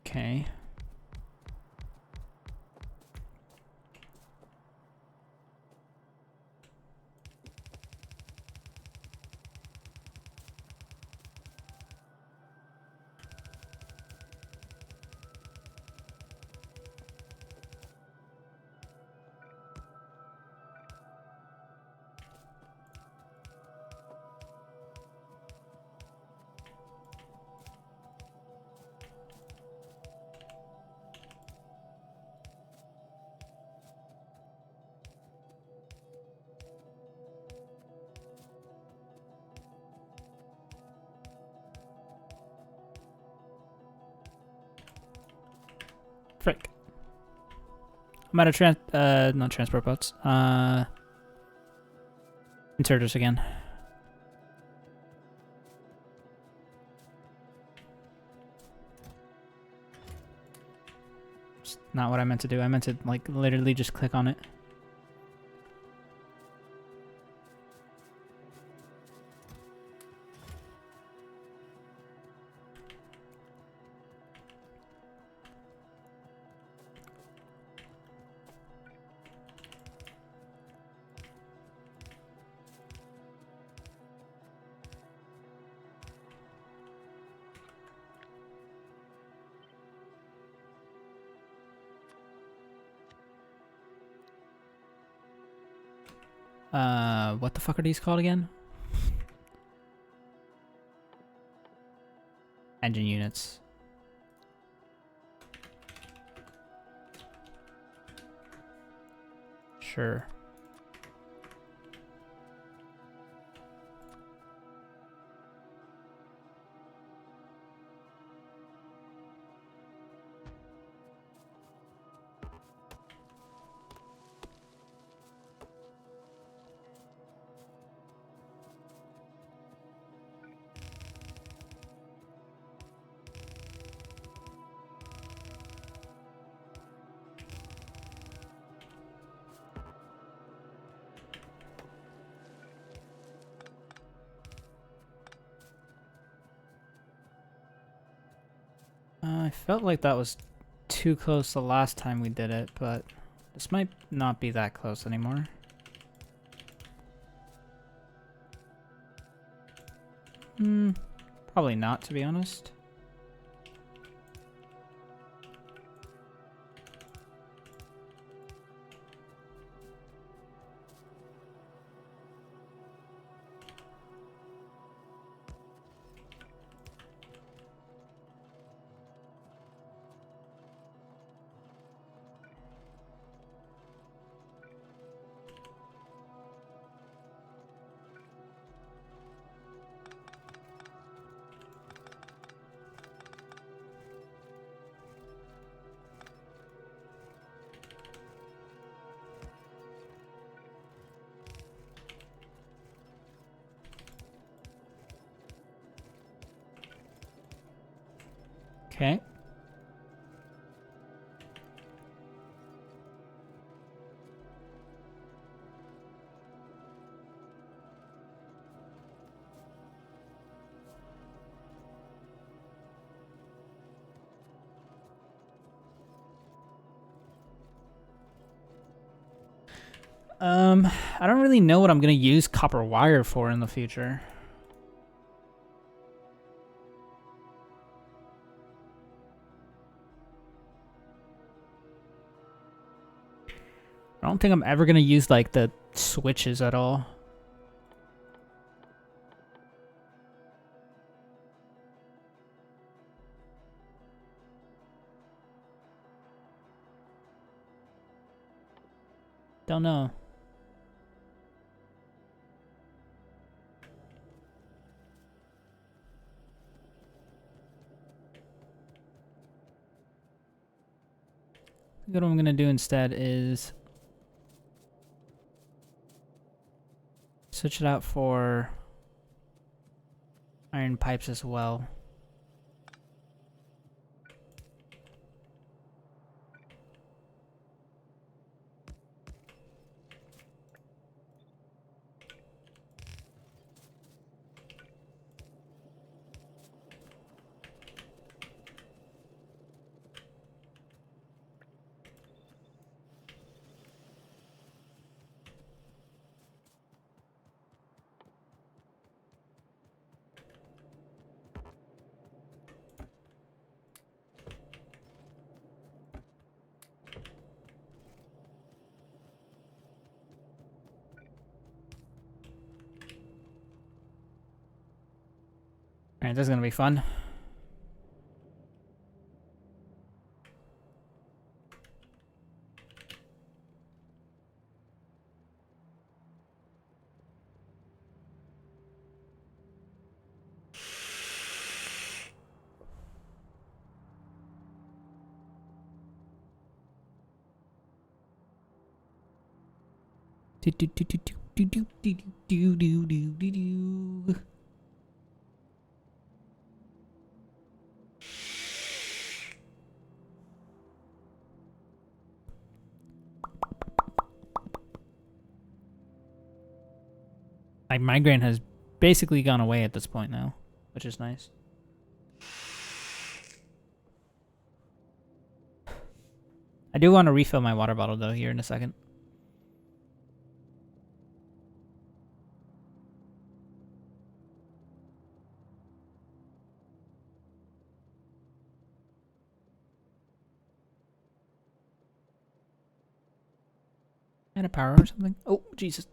Okay. Frick. I'm out of not transport boats. Inserters again. It's not what I meant to do. I meant to, like, literally just click on it. What the fuck are these called again? Engine units. Sure. I felt like that was too close the last time we did it, but this might not be that close anymore. Probably not, to be honest. Okay. I don't really know what I'm gonna use copper wire for in the future. I don't think I'm ever gonna use like the switches at all. Don't know. I think what I'm gonna do instead is switch it out for iron pipes as well. Alright, this is gonna be fun. Do do do do do do do do do do do do. My migraine has basically gone away at this point now, which is nice. I do want to refill my water bottle though here in a second. And a power or something. Oh, Jesus.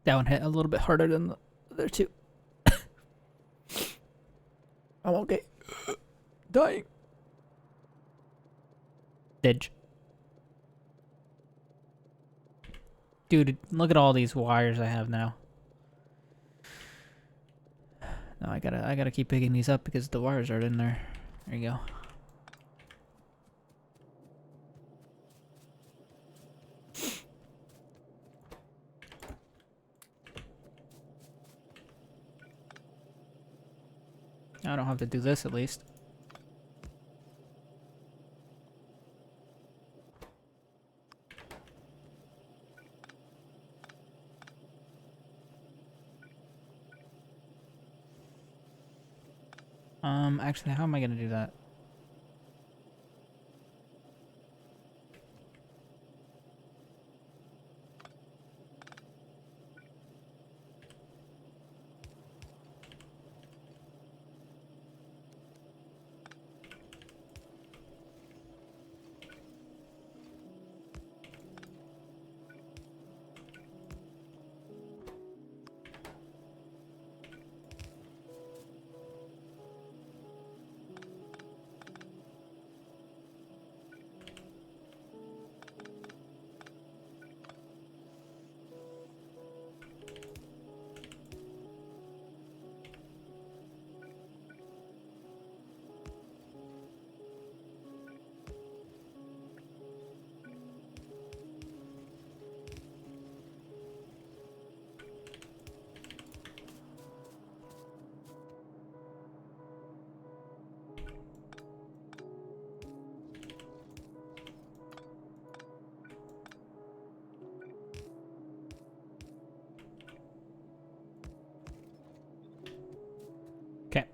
That one hit a little bit harder than the other two. I'm okay. Dying. Didge. Dude, look at all these wires I have now. No, I gotta keep picking these up because the wires are in there. There you go. I don't have to do this at least. Actually, how am I gonna do that? Okay.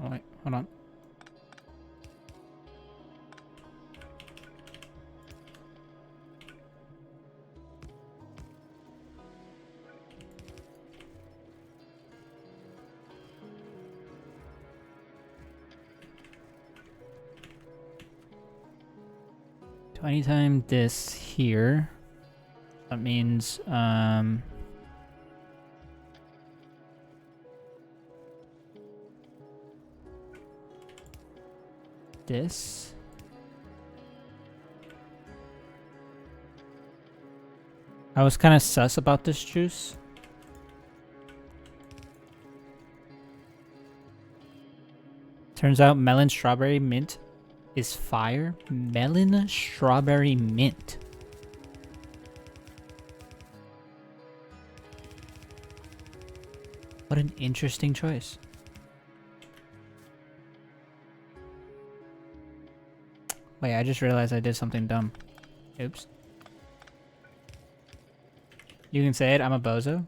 Oh, wait, hold on. So anytime this here, that means this. I was kind of sus about this juice. Turns out melon strawberry mint is fire. Melon strawberry mint. What an interesting choice. Wait, I just realized I did something dumb. Oops. You can say it, I'm a bozo.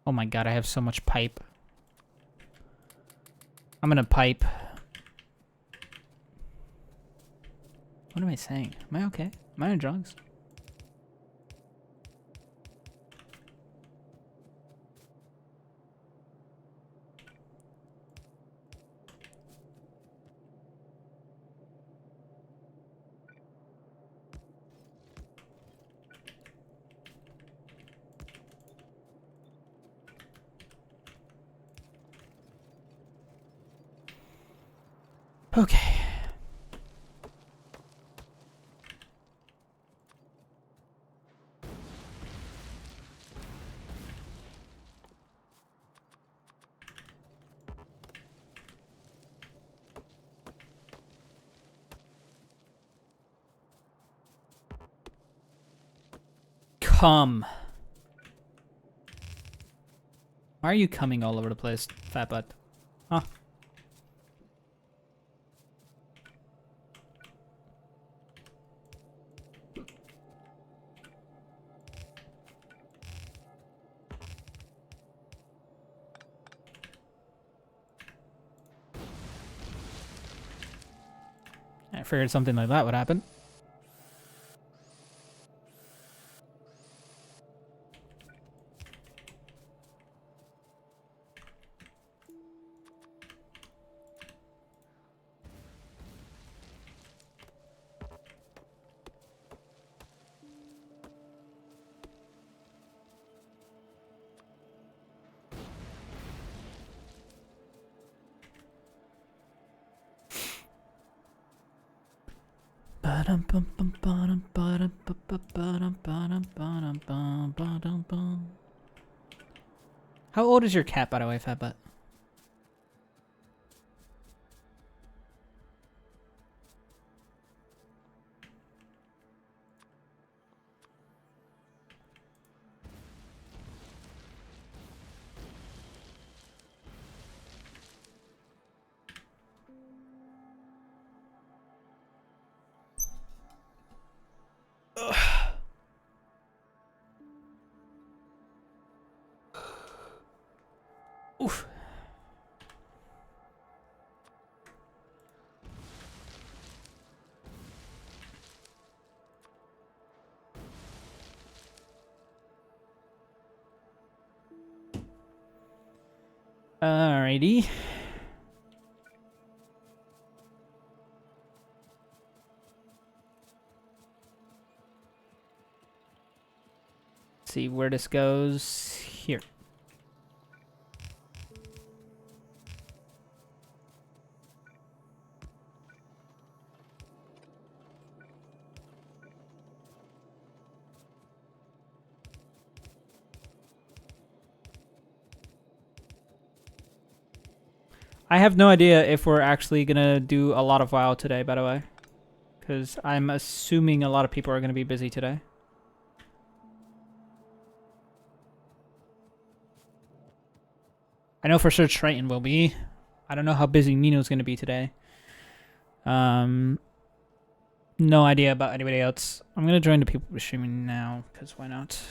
Oh my god, I have so much pipe. I'm gonna pipe. What am I saying? Am I okay? Am I on drugs? Okay. Come. Why are you coming all over the place, fat butt? Huh? I figured something like that would happen. How old is your cat, by the way, fat butt? Oof. Alrighty. See where this goes. Here. I have no idea if we're actually gonna do a lot of WoW today, by the way. Because I'm assuming a lot of people are gonna be busy today. I know for sure Triton will be. I don't know how busy Nino's gonna be today. No idea about anybody else. I'm gonna join the people streaming now, because why not?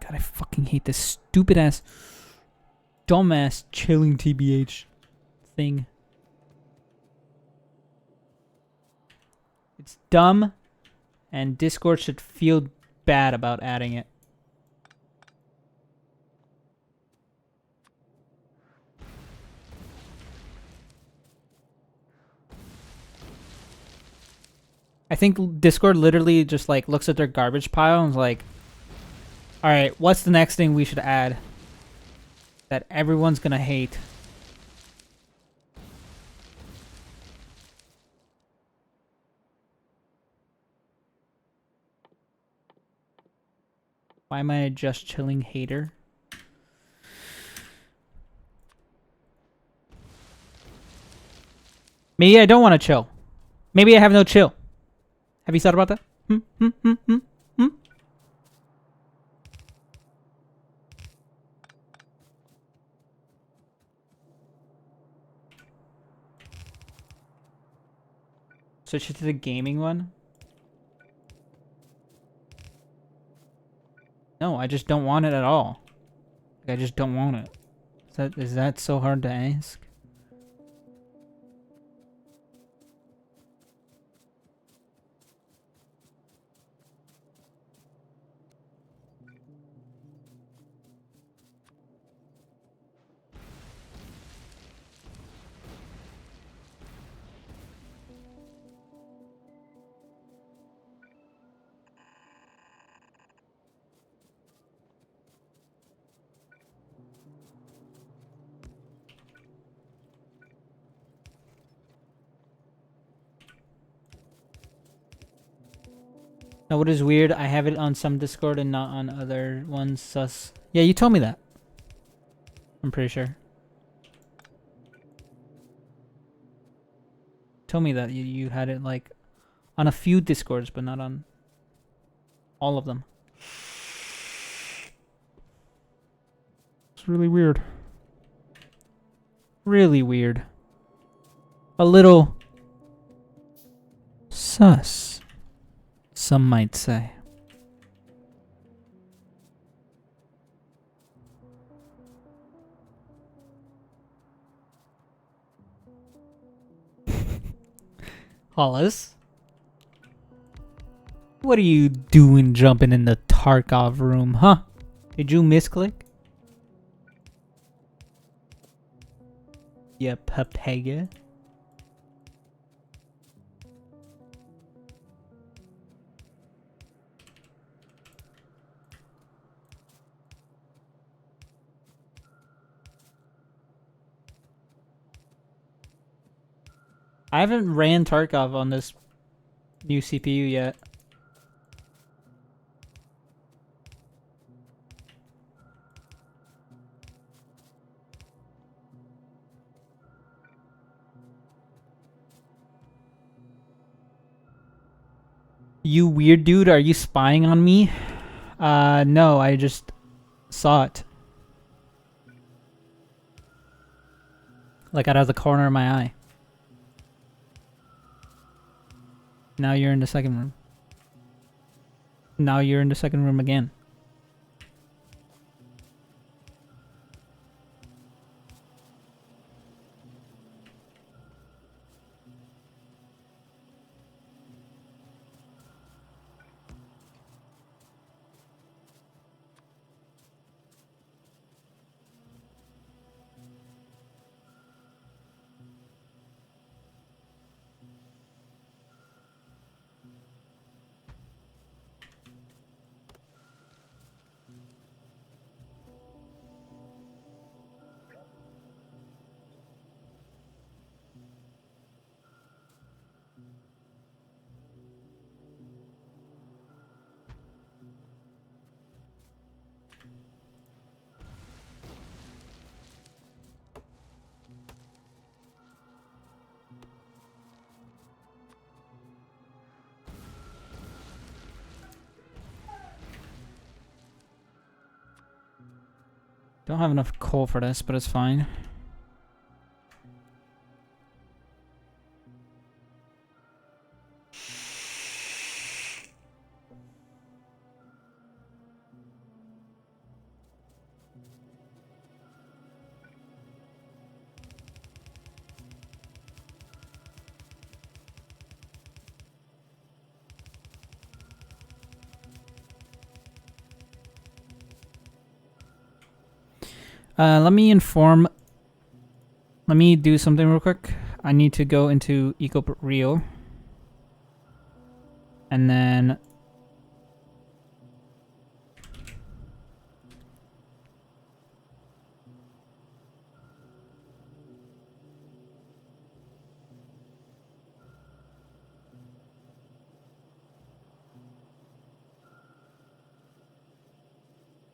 God, I fucking hate this stupid ass, dumbass chilling TBH thing. It's dumb, and Discord should feel bad about adding it. I think Discord literally just like looks at their garbage pile and is like, all right, what's the next thing we should add that everyone's gonna hate? Why am I a just chilling hater? Maybe I don't want to chill. Maybe I have no chill. Have you thought about that? Switch it to the gaming one? No, I just don't want it at all. I just don't want it. Is that so hard to ask? Now, what is weird, I have it on some Discord and not on other ones, sus. Yeah, you told me that. I'm pretty sure. Told me that you had it, like, on a few Discords, but not on all of them. really weird. Really weird. A little sus, some might say. Hollis? What are you doing jumping in the Tarkov room, huh? Did you misclick? Yeah, papaya. I haven't ran Tarkov on this new CPU yet. You weird dude, are you spying on me? No, I just saw it. Like out of the corner of my eye. Now you're in the second room. Now you're in the second room again. Don't have enough coal for this, but it's fine. Let me do something real quick. I need to go into Eco Rio. And then...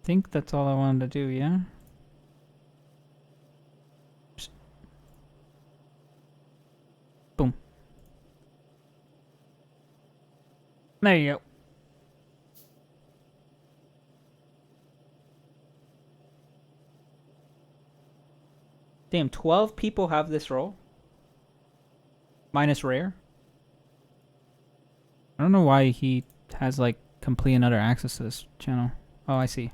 I think that's all I wanted to do, yeah? Boom. There you go. Damn, 12 people have this role? Minus rare? I don't know why he has, like, complete and utter access to this channel. Oh, I see.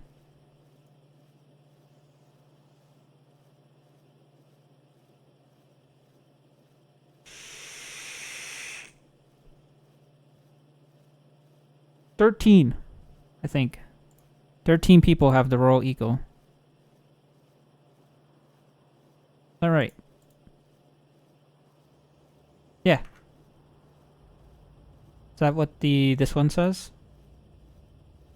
$13, I think. 13 people have the Royal Eagle. All right. Yeah. Is that what this one says?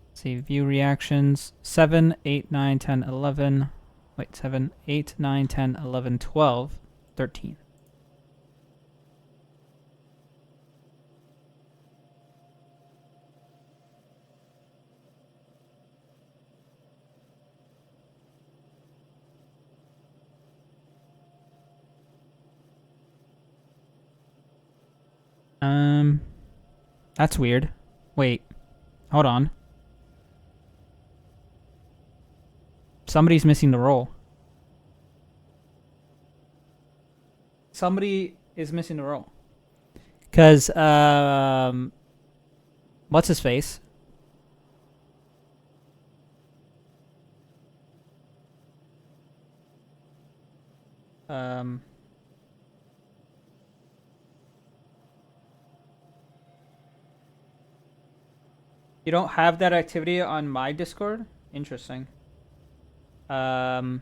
Let's see, view reactions. 7, 8, 9, 10, 11. Wait, 7, 8, 9, 10, 11, 12, 13. That's weird. Wait, hold on. Somebody's missing the roll. somebody is missing the role. Because, what's his face? Um, you don't have that activity on my Discord? Interesting. Hackett.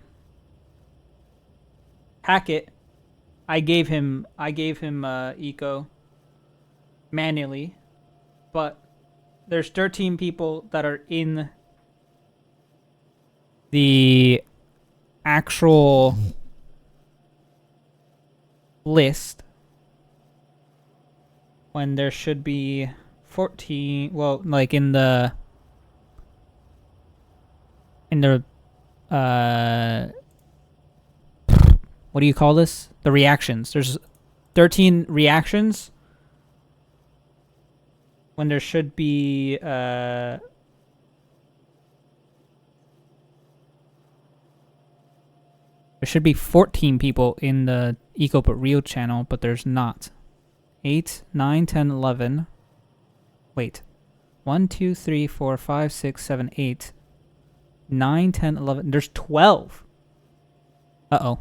I gave him eco manually, but there's 13 people that are in the actual list when there should be 14. Well, like in the what do you call this? The reactions. There's 13 reactions when there should be there should be 14 people in the Eco But Real channel, but there's not. 8, 9, 10, 11. Wait. 1, 2, 3, 4, 5, 6, 7, 8. 9, 10, 11. There's 12. Uh-oh.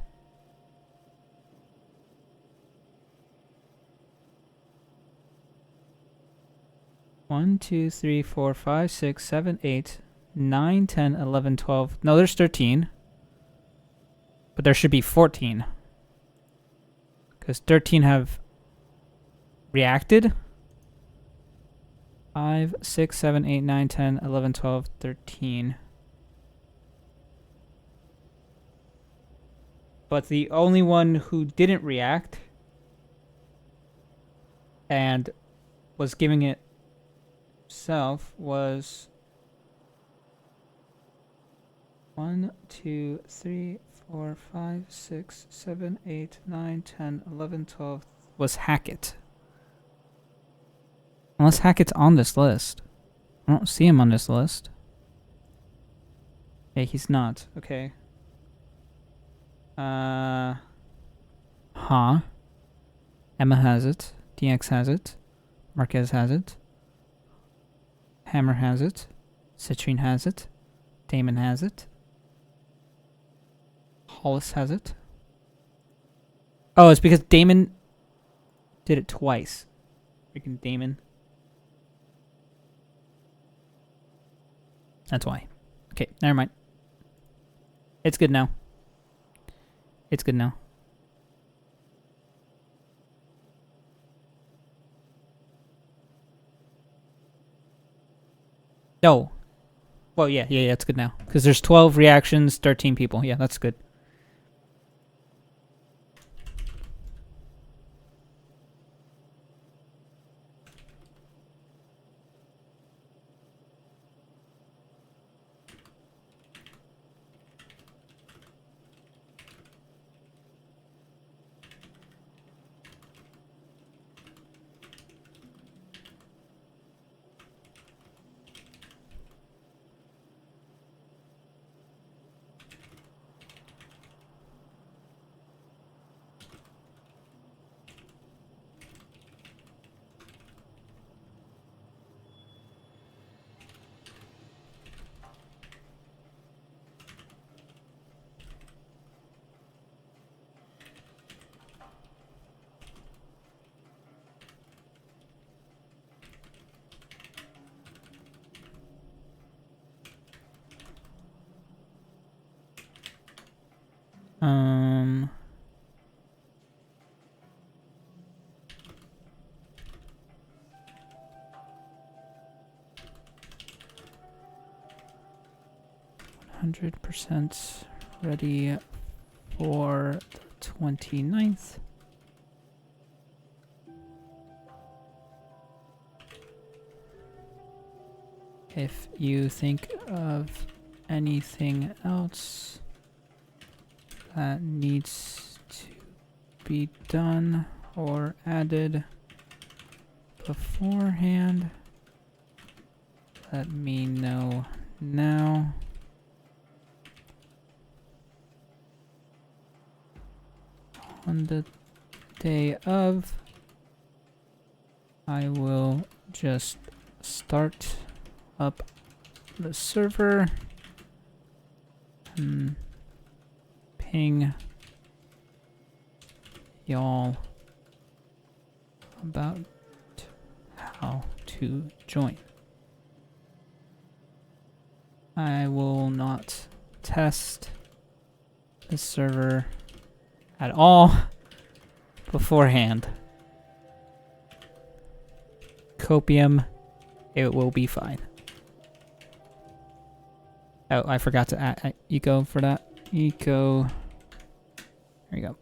One, 2, 3, 4, 5, 6, 7, 8, 9, 10, 11, 12. No, there's 13. But there should be 14. Because 13 have reacted. 5, 6, 7, 8, 9, 10, 11, 12, 13. But the only one who didn't react and was giving it himself was 1, 2, 3, 4, 5, 6, 7, 8, 9, 10, 11, 12 was Hackett. Unless Hackett's on this list. I don't see him on this list. Yeah, he's not. Okay. Huh. Emma has it. DX has it. Marquez has it. Hammer has it. Citrine has it. Damon has it. Hollis has it. Oh, it's because Damon did it twice. Freaking Damon. That's why. Okay, never mind. It's good now. It's good now. No. Well, yeah, it's good now. Because there's 12 reactions, 13 people. Yeah, that's good. Um... 100% ready for the 29th. If you think of anything else that needs to be done or added beforehand, let me know now. On the day of, I will just start up the server and ping y'all about how to join. I will not test the server at all beforehand. Copium, it will be fine. Oh, I forgot to add eco for that. Eco. There you go.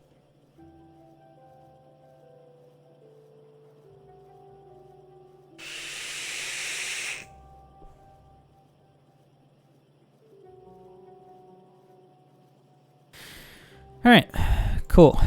All right, cool.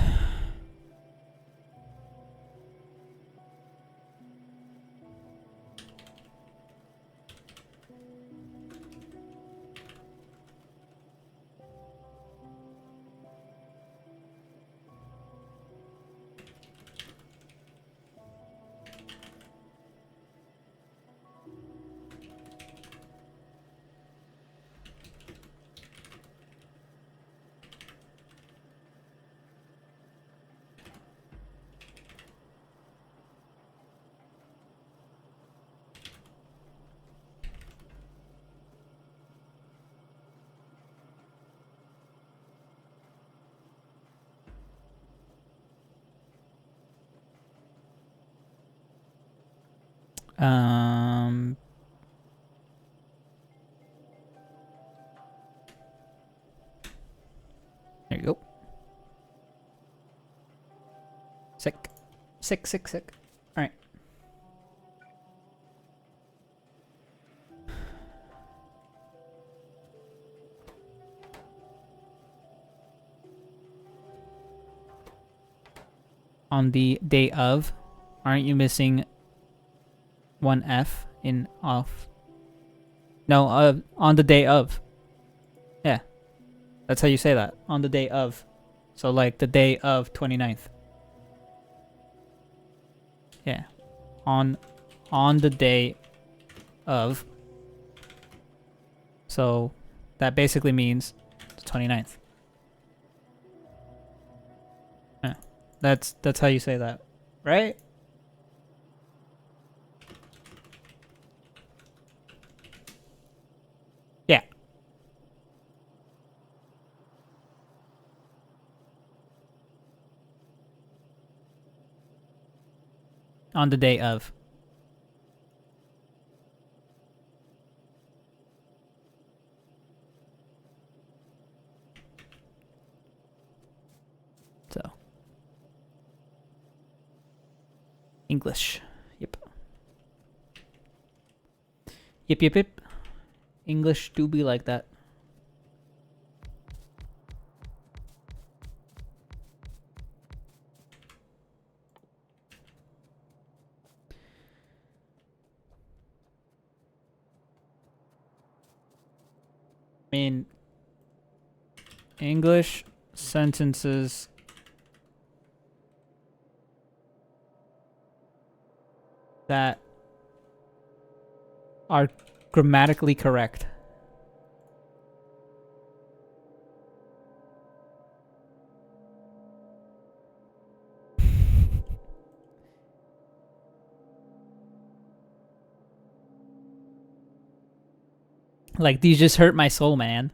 There you go. Sick. Sick, sick, sick. All right. On the day of, aren't you missing one F in off? No, on the day of. Yeah. That's how you say that. On the day of. So like the day of 29th. Yeah. On the day of. So that basically means the 29th. Yeah. That's how you say that. Right? Yeah. On the day of. So. English. Yep. Yep, yep, yep. English do be like that. I mean, English sentences that are grammatically correct. Like, these just hurt my soul, man.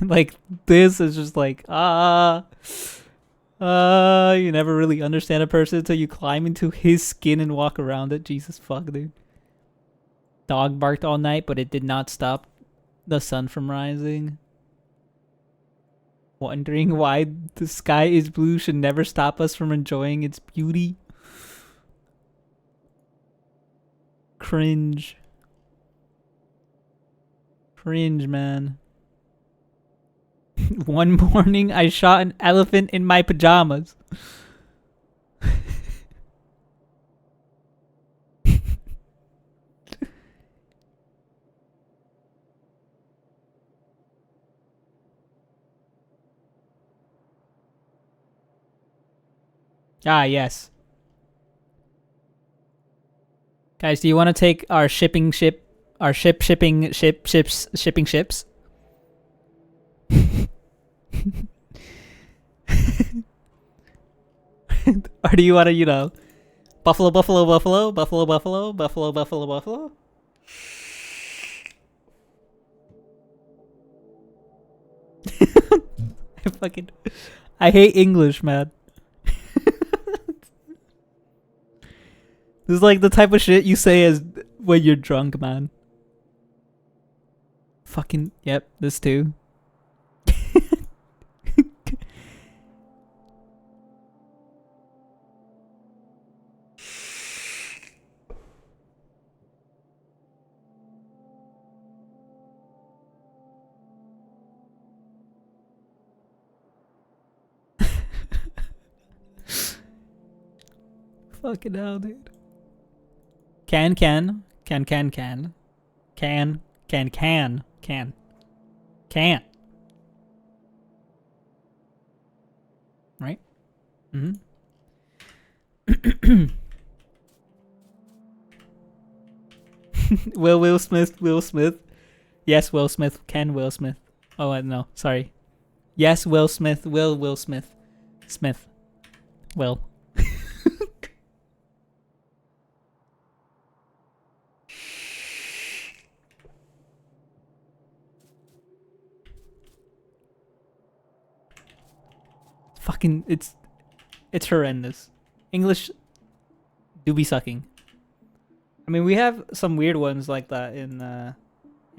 Like, this is just like, you never really understand a person until you climb into his skin and walk around it. Jesus fuck, dude. Dog barked all night, but it did not stop the sun from rising. Wondering why the sky is blue should never stop us from enjoying its beauty. Cringe. Cringe, man. One morning, I shot an elephant in my pajamas. Ah, yes. Guys, do you want to take our shipping ship, our shipping ships? Or do you want to, buffalo, buffalo, buffalo, buffalo, buffalo, buffalo, buffalo, buffalo? I fucking, I hate English, man. This is like the type of shit you say as when you're drunk, man. Fucking, yep, this too. Fucking hell, dude. Can, can, can, can, can, can, can, can, can, can. Right? Mm-hmm. Will Smith, Will Smith. Yes, Will Smith, Ken Will Smith. Oh, no, sorry. Yes, Will Smith, Will Smith. Smith. Will. Fucking, it's horrendous. English do be sucking. I mean, we have some weird ones like that in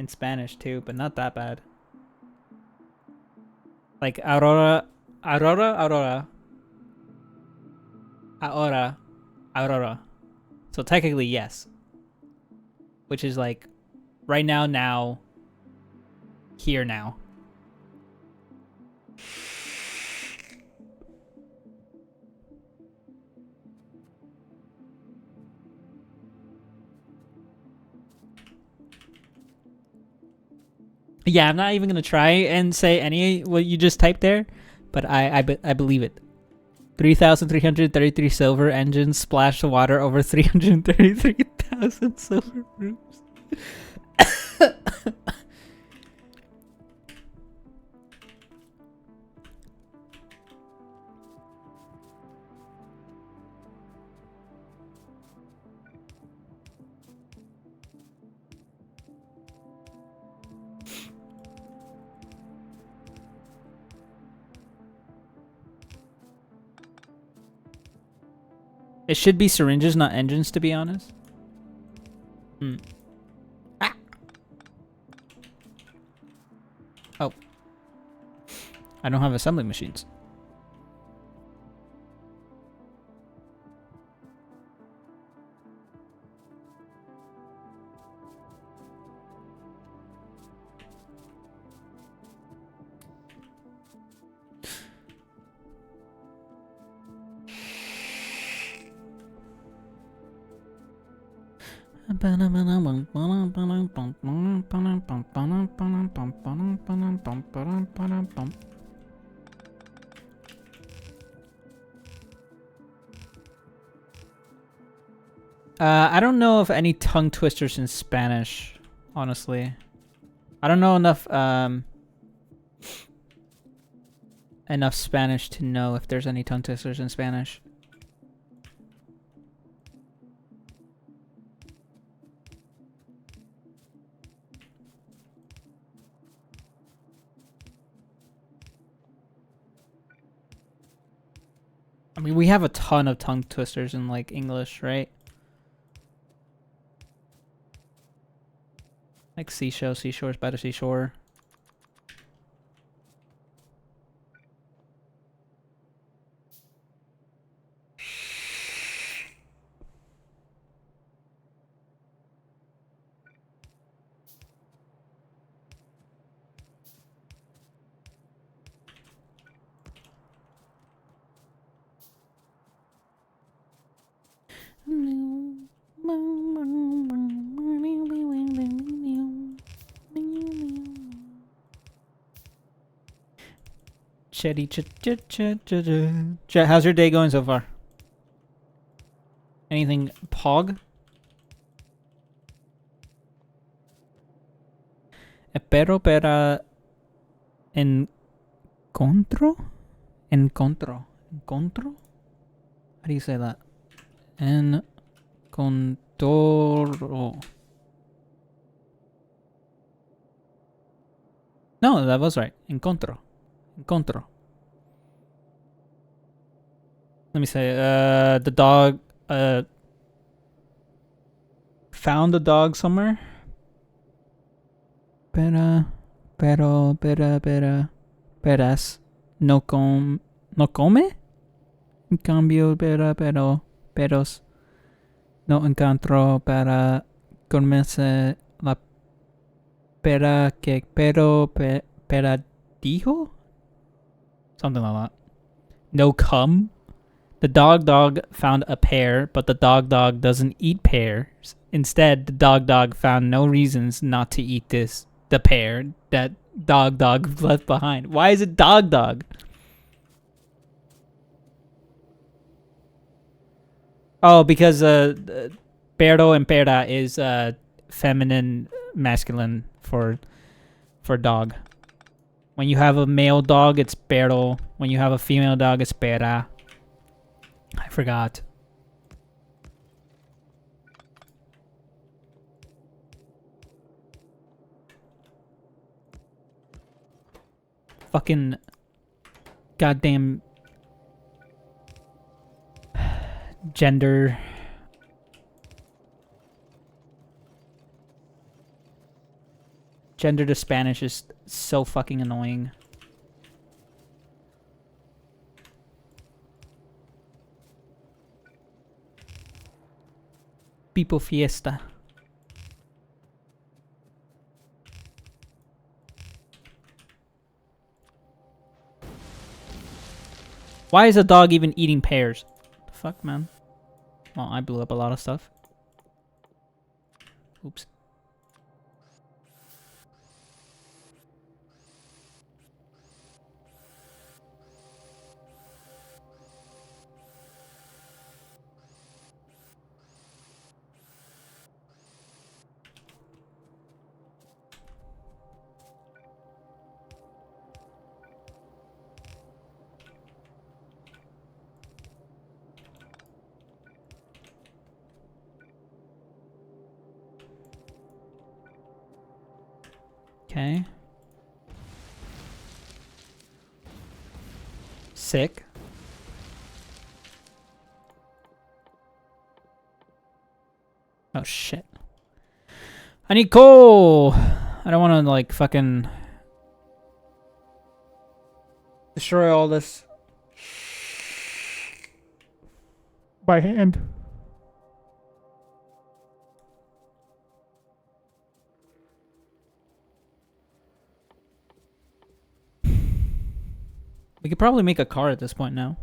Spanish too, but not that bad. Like Aurora, Aurora, Aurora, Aurora, Aurora. So technically, yes. Which is like right now, now, here now. Yeah, I'm not even gonna try and say any what you just typed there, but I believe it. 3,333 silver engines splash the water over 333,000 silver roofs. It should be syringes, not engines, to be honest. Ah. Oh. I don't have assembly machines. I don't know of any tongue twisters in Spanish, honestly. I don't know enough Spanish to know if there's any tongue twisters in Spanish. I mean, we have a ton of tongue twisters in like English, right? Like seashell, seashore is by the seashore. Chetty Chet, how's your day going so far? Anything pog? Espero para encontro? Encontro. Encontro? How do you say that? Encontro. No, that was right. Encontro. Encontro. Let me say, the dog, found the dog somewhere. Peras. No come? En cambio, peros. No encuentro para comerse la pera que pera dijo? Something like that. No cum. The dog found a pear, but the dog doesn't eat pears. Instead, the dog found no reasons not to eat the pear that dog left behind. Why is it dog? Oh, because perro and pera is feminine, masculine for dog. When you have a male dog, it's perro. When you have a female dog, it's pera. I forgot. Fucking goddamn gender. Gender to Spanish is so fucking annoying. People fiesta. Why is a dog even eating pears? The fuck, man? Well, I blew up a lot of stuff. Oops. Okay. Sick. Oh shit. I need coal! I don't want to like fucking destroy all this by hand. We could probably make a car at this point now.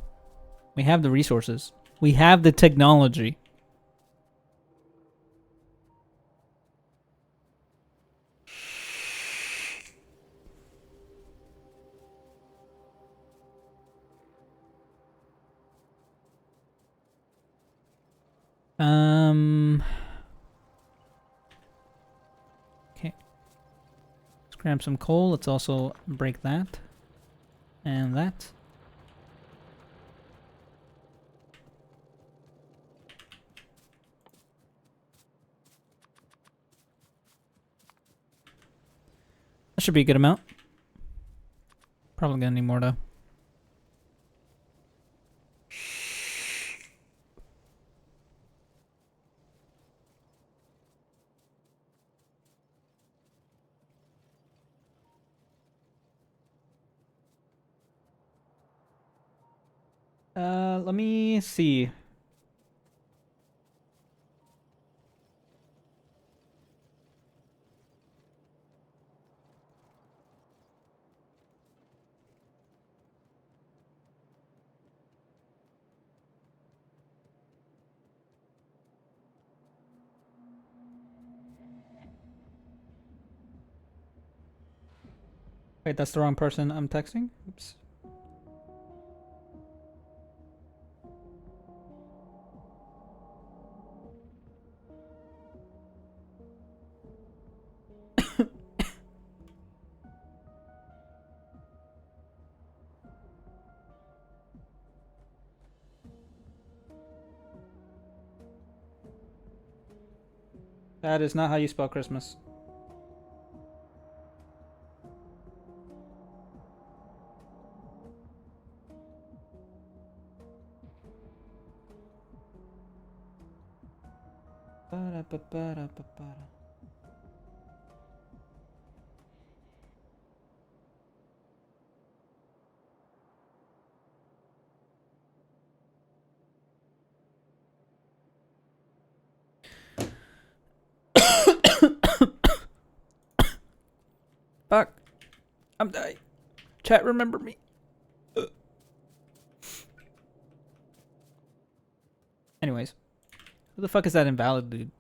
We have the resources. We have the technology. Okay. Let's grab some coal. Let's also break that. And that. That should be a good amount. Probably gonna need more though. Let me see. Wait, that's the wrong person I'm texting? Oops. That is not how you spell Christmas. Fuck. I'm dying. Chat, remember me. Anyways. Who the fuck is that invalid dude?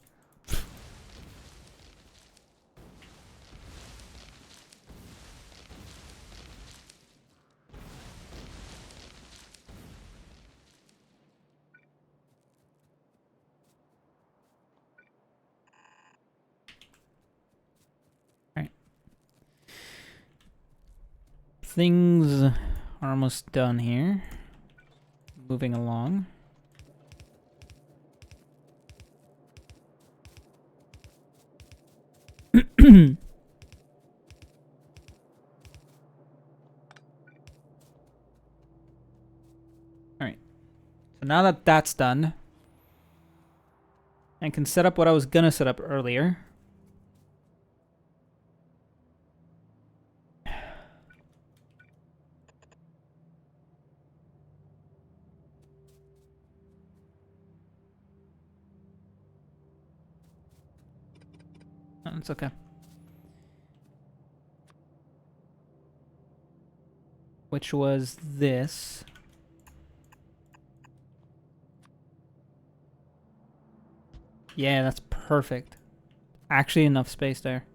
Alright. Things are almost done here. Moving along. Alright. So now that that's done, and can set up what I was gonna set up earlier. Oh, it's okay. Which was this. Yeah, that's perfect. Actually enough space there.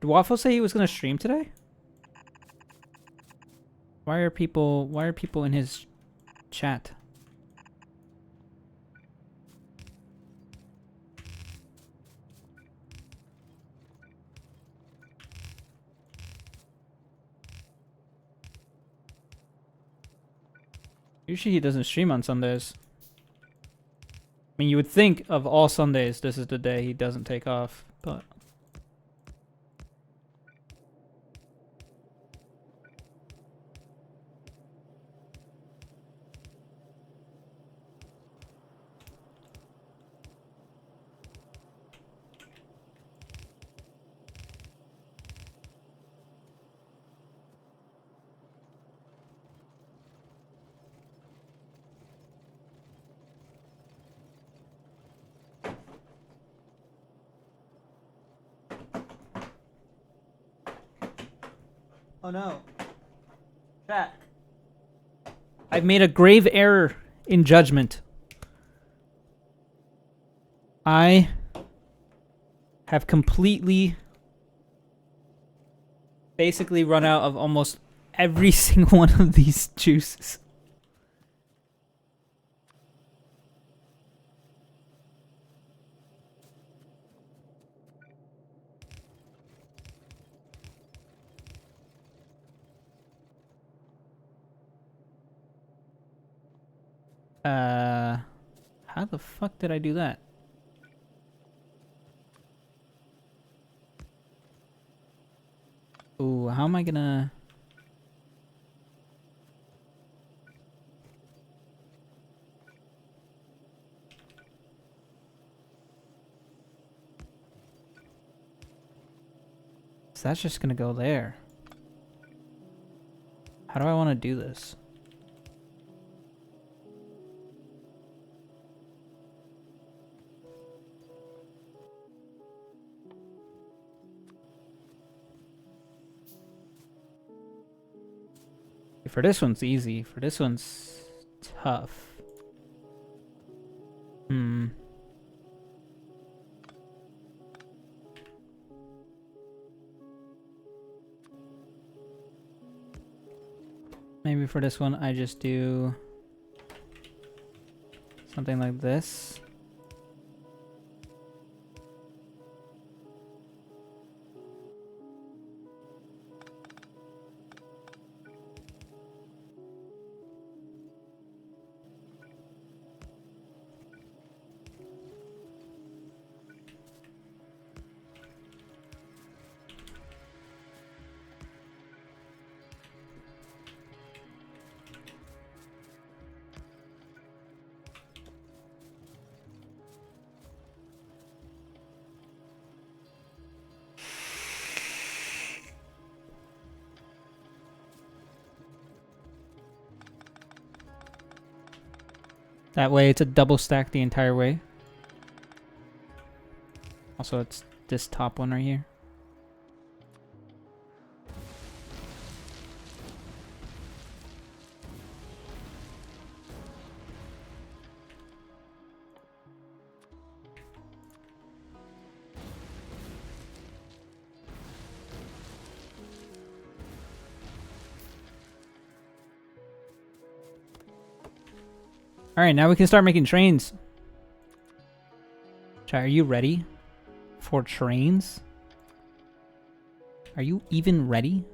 Did Waffle say he was gonna stream today? Why are people in his chat? Usually he doesn't stream on Sundays. I mean, you would think of all Sundays, this is the day he doesn't take off, but... Oh no. Chat. I've made a grave error in judgment. I have completely basically run out of almost every single one of these juices. How the fuck did I do that? Ooh, how am I gonna... So that's just gonna go there. How do I want to do this? for this one's easy. For this one's tough. Maybe for this one, I just do something like this. That way it's a double stack the entire way. Also, it's this top one right here. Alright, now we can start making trains. Chat, are you ready for trains? Are you even ready?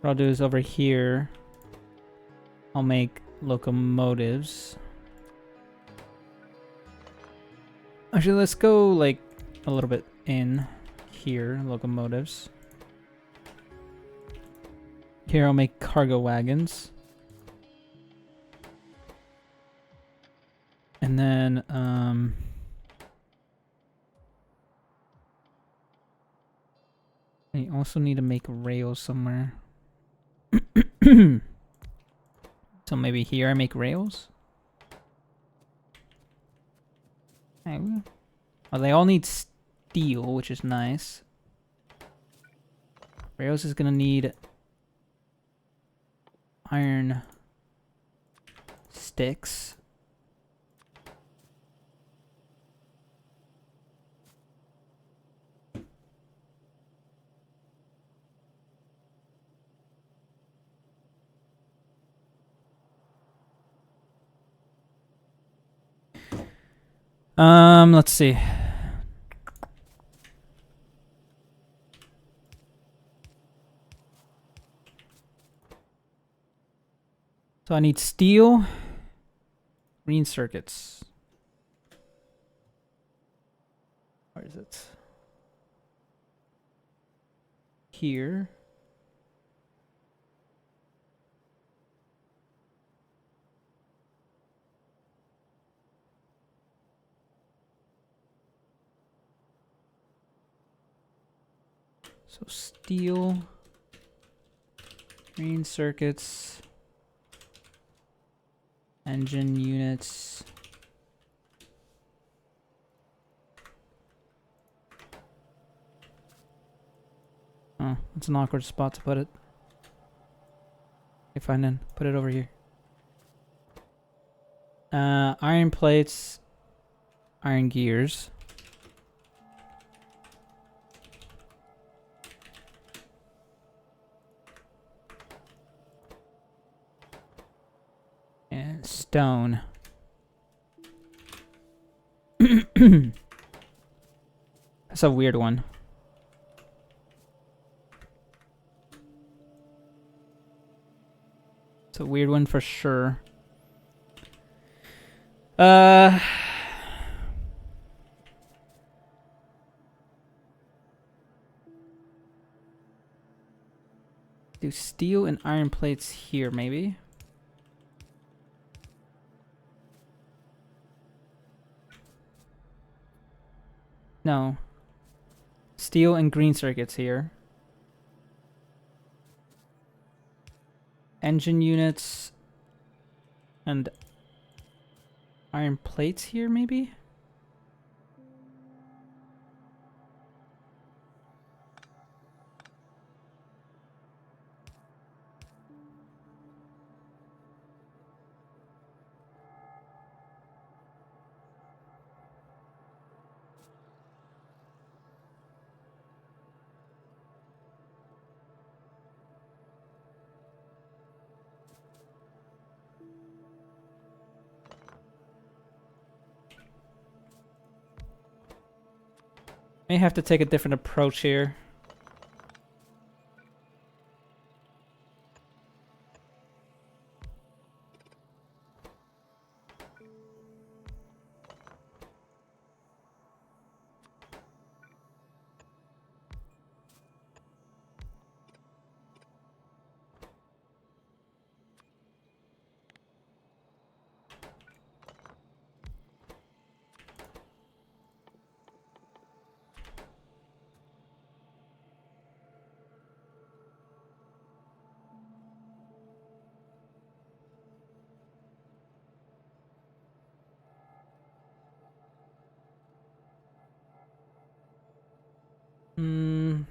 What I'll do is over here, I'll make locomotives. Actually, let's go like a little bit in here, locomotives. Here I'll make cargo wagons. And then, I also need to make rails somewhere. So maybe here I make rails? Well, they all need steel, which is nice. Rails is gonna need iron sticks. Let's see. So I need steel, green circuits. Where is it? Here. So steel, green circuits, engine units. Oh, it's an awkward spot to put it. Okay, fine then. Put it over here. Iron plates, iron gears. And stone. That's a weird one. It's a weird one for sure. Do steel and iron plates here, maybe? No. Steel and green circuits here. engine units and iron plates here, maybe? May have to take a different approach here. Hmm.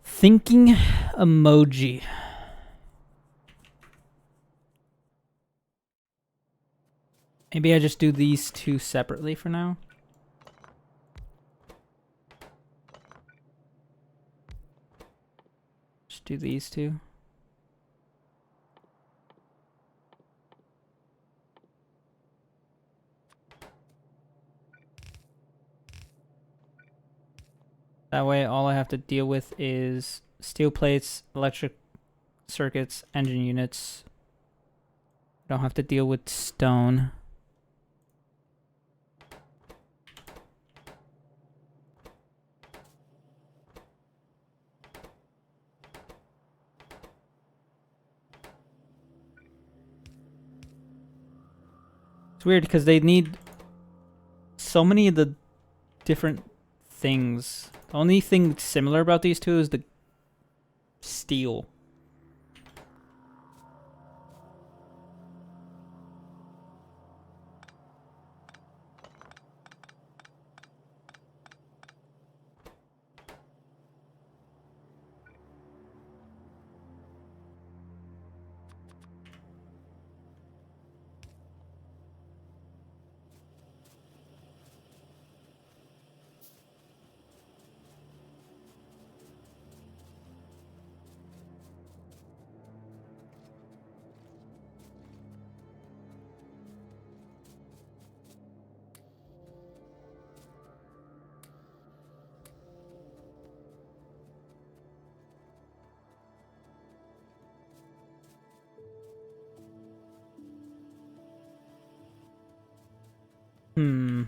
Thinking emoji. Maybe I just do these two separately for now. Just do these two. That way all I have to deal with is steel plates, electric circuits, engine units. Don't have to deal with stone. It's weird because they need so many of the different things. The only thing similar about these two is the steel. Hmm.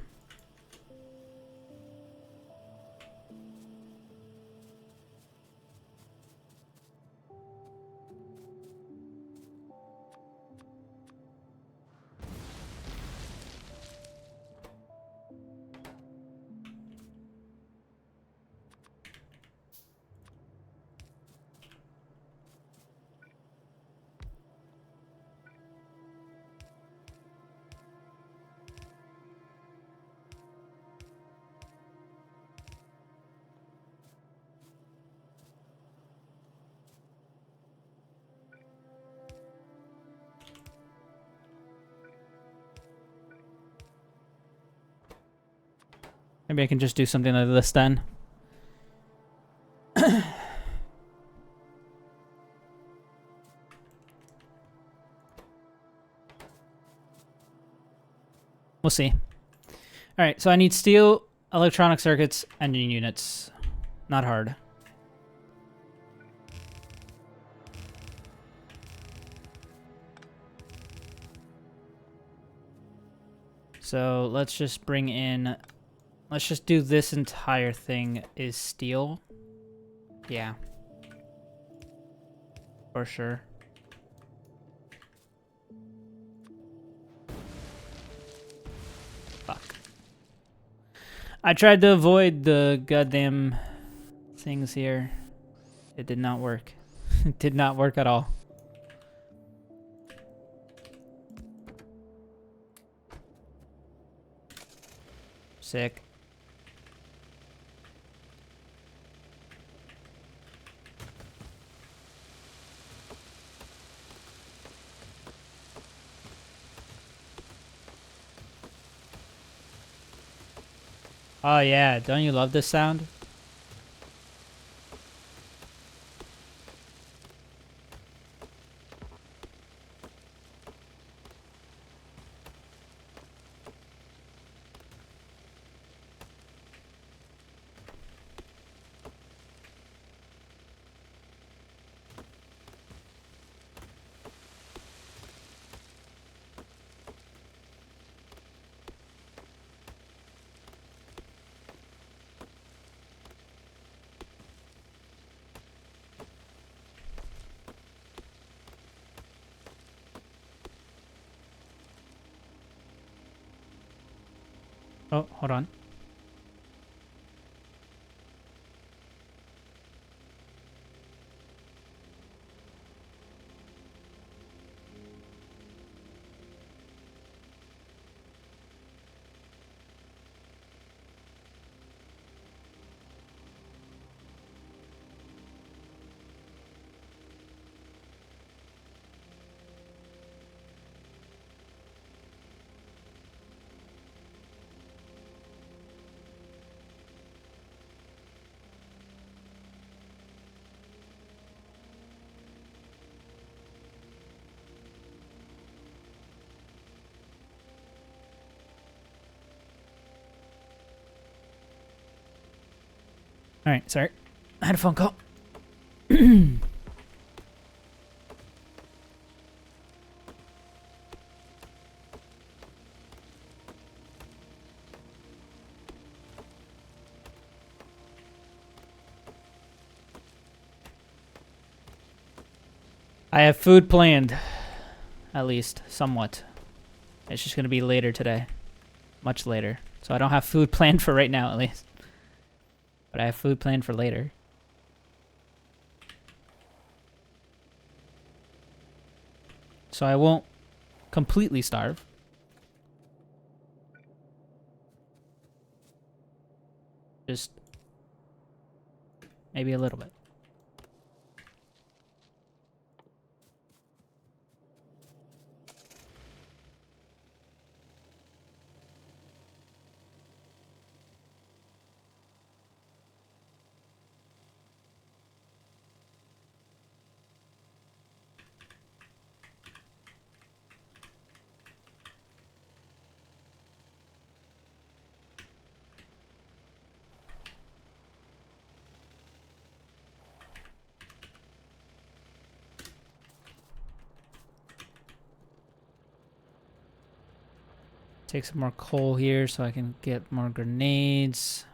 Maybe I can just do something like this then. We'll see. Alright, so I need steel, electronic circuits, engine units. Not hard. So let's just bring in... Let's just do this entire thing is steel. Yeah. For sure. Fuck. I tried to avoid the goddamn things here. It did not work. It did not work at all. Sick. Oh yeah, don't you love this sound? Oh, hold on. Alright, sorry. I had a phone call. I have food planned. At least, somewhat. It's just gonna be later today. Much later. So I don't have food planned for right now, at least. But I have food planned for later. So I won't completely starve. Just maybe a little bit. Take some more coal here so I can get more grenades.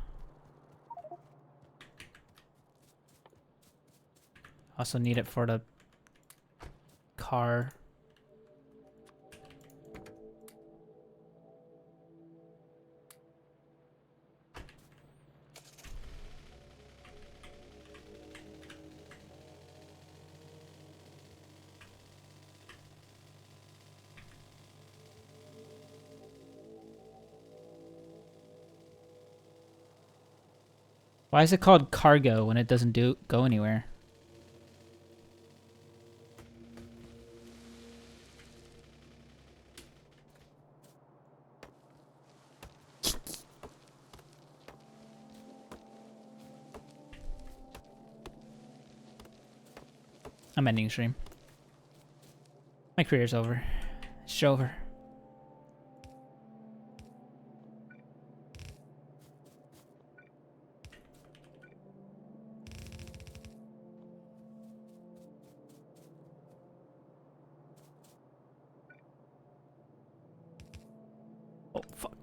Also need it for the car. Why is it called cargo when it doesn't go anywhere? I'm ending stream. My career's over. It's over. Oh, fuck.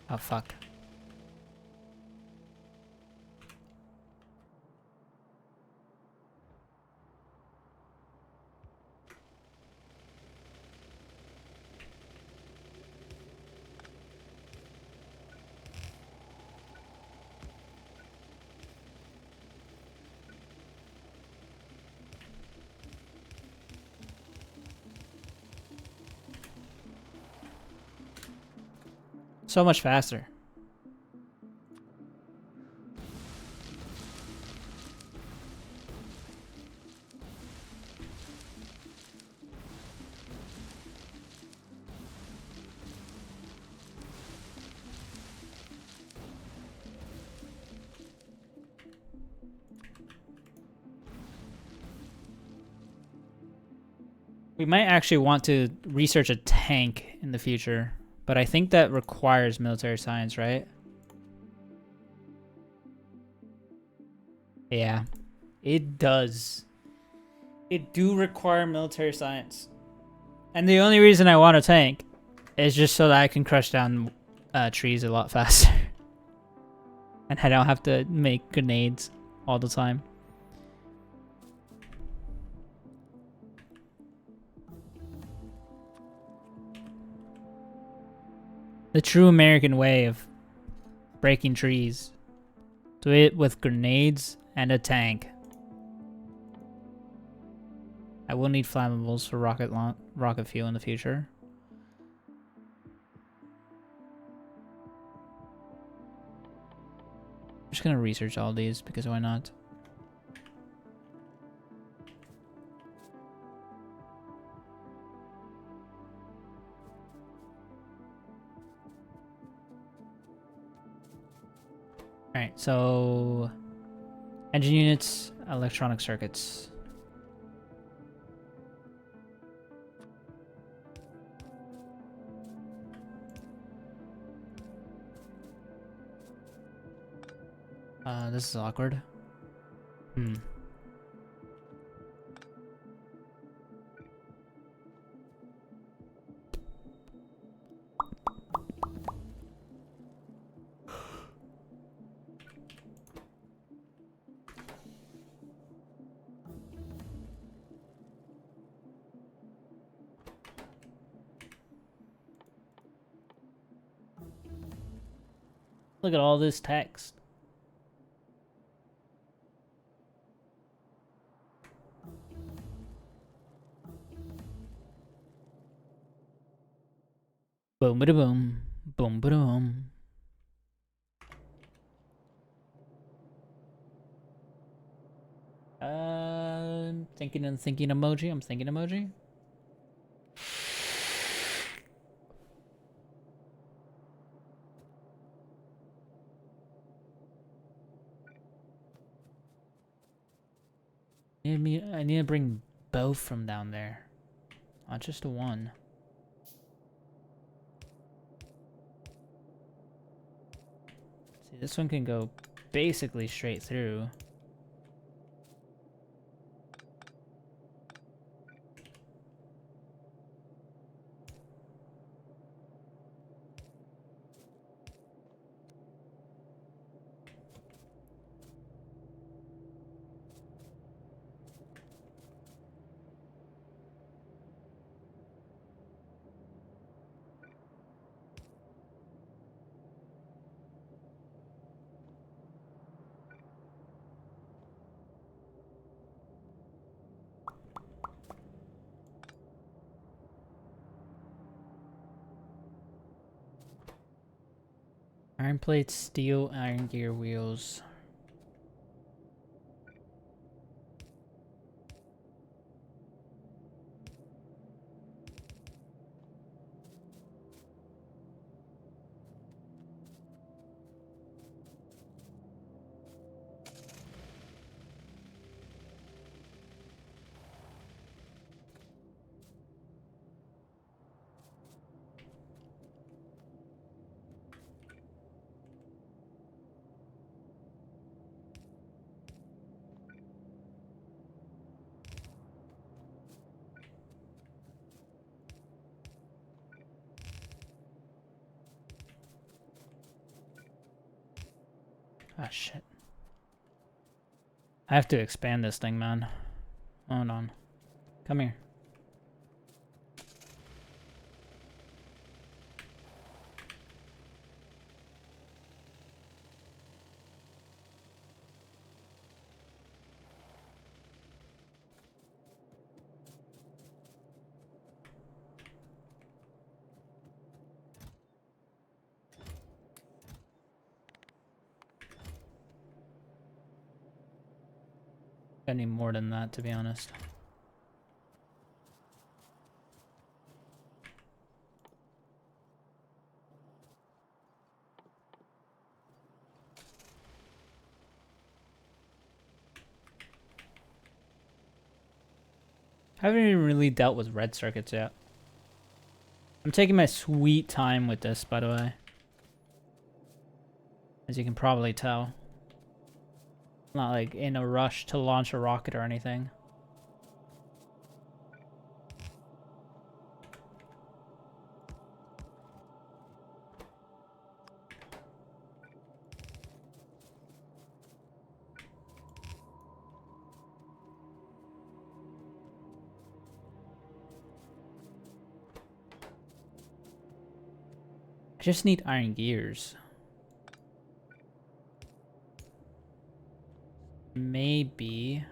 Oh, fuck. So much faster. We might actually want to research a tank in the future, but I think that requires military science, right? Yeah, it does. It do require military science. And the only reason I want a tank is just so that I can crush down trees a lot faster. And I don't have to make grenades all the time. The true American way of breaking trees. Do it with grenades and a tank. I will need flammables for rocket fuel in the future. I'm just gonna research all these because why not? Alright, so engine units, electronic circuits. This is awkward. Look at all this text. Boom, bada boom. Boom, bada boom. Thinking and thinking emoji. I'm thinking emoji. I need to bring both from down there. Not just one. See, this one can go basically straight through. Iron plates, steel, iron gear wheels. Ah, shit. I have to expand this thing, man. Hold on. Come here. I need more than that, to be honest. I haven't even really dealt with red circuits yet. I'm taking my sweet time with this, by the way. As you can probably tell. I'm not like in a rush to launch a rocket or anything. I just need iron gears. Maybe.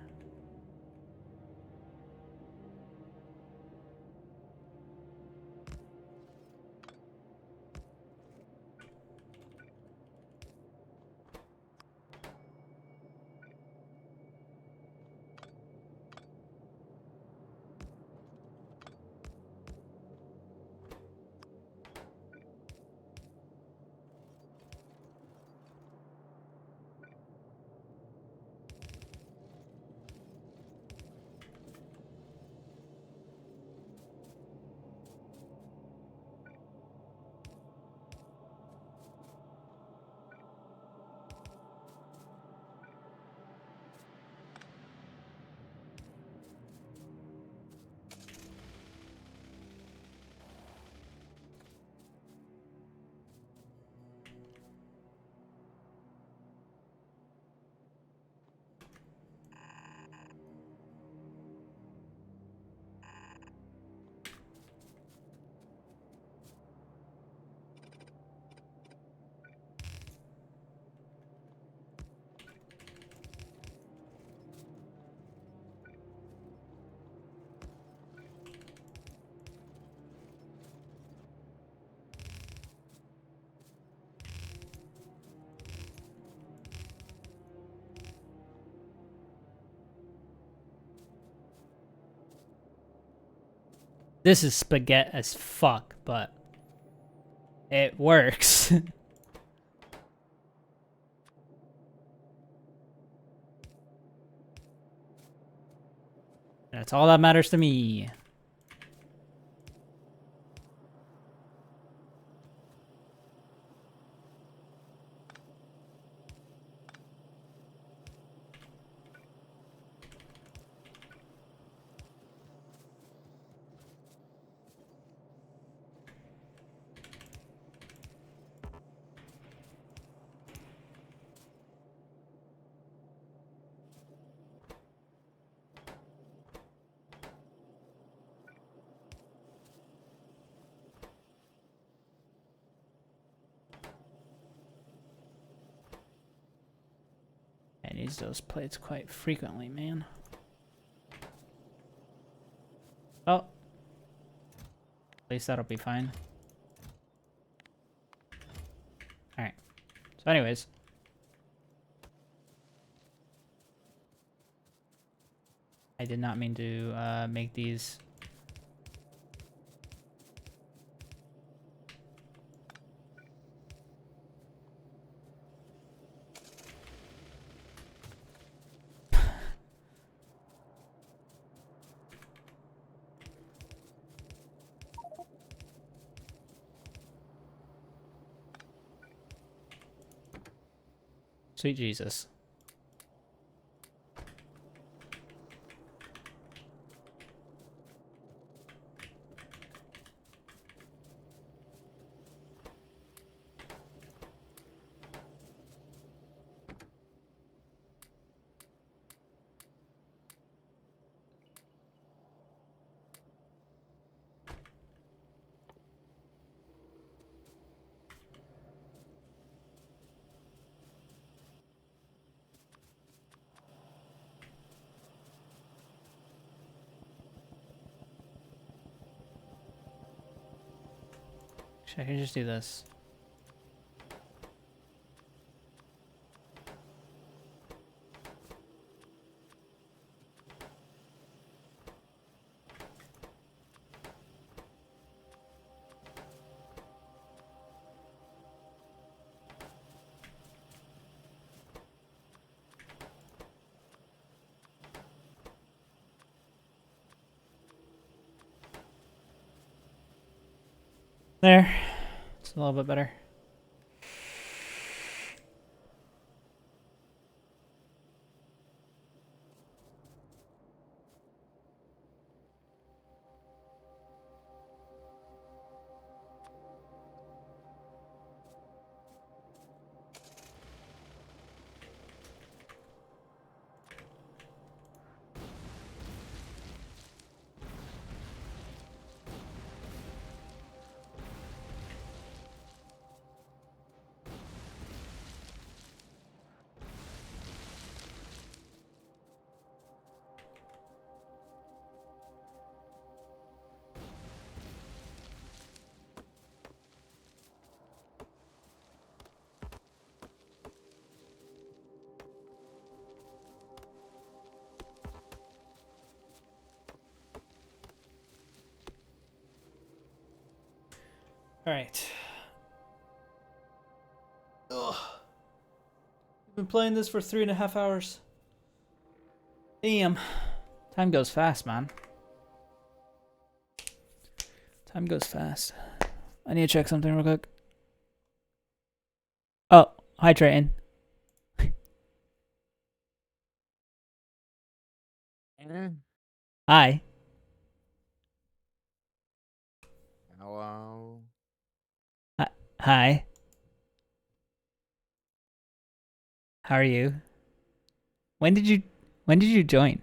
This is spaghetti as fuck, but it works. That's all that matters to me. I use those plates quite frequently, man. Oh. At least that'll be fine. Alright. So anyways. I did not mean to make these. Sweet Jesus. I can just do this. There. It's a little bit better. All right. Ugh. I've been playing this for 3.5 hours. Damn. Time goes fast, man. Time goes fast. I need to check something real quick. Oh, hi, Trayton. Hi. Hello. Hi. How are you? When did you when did you join?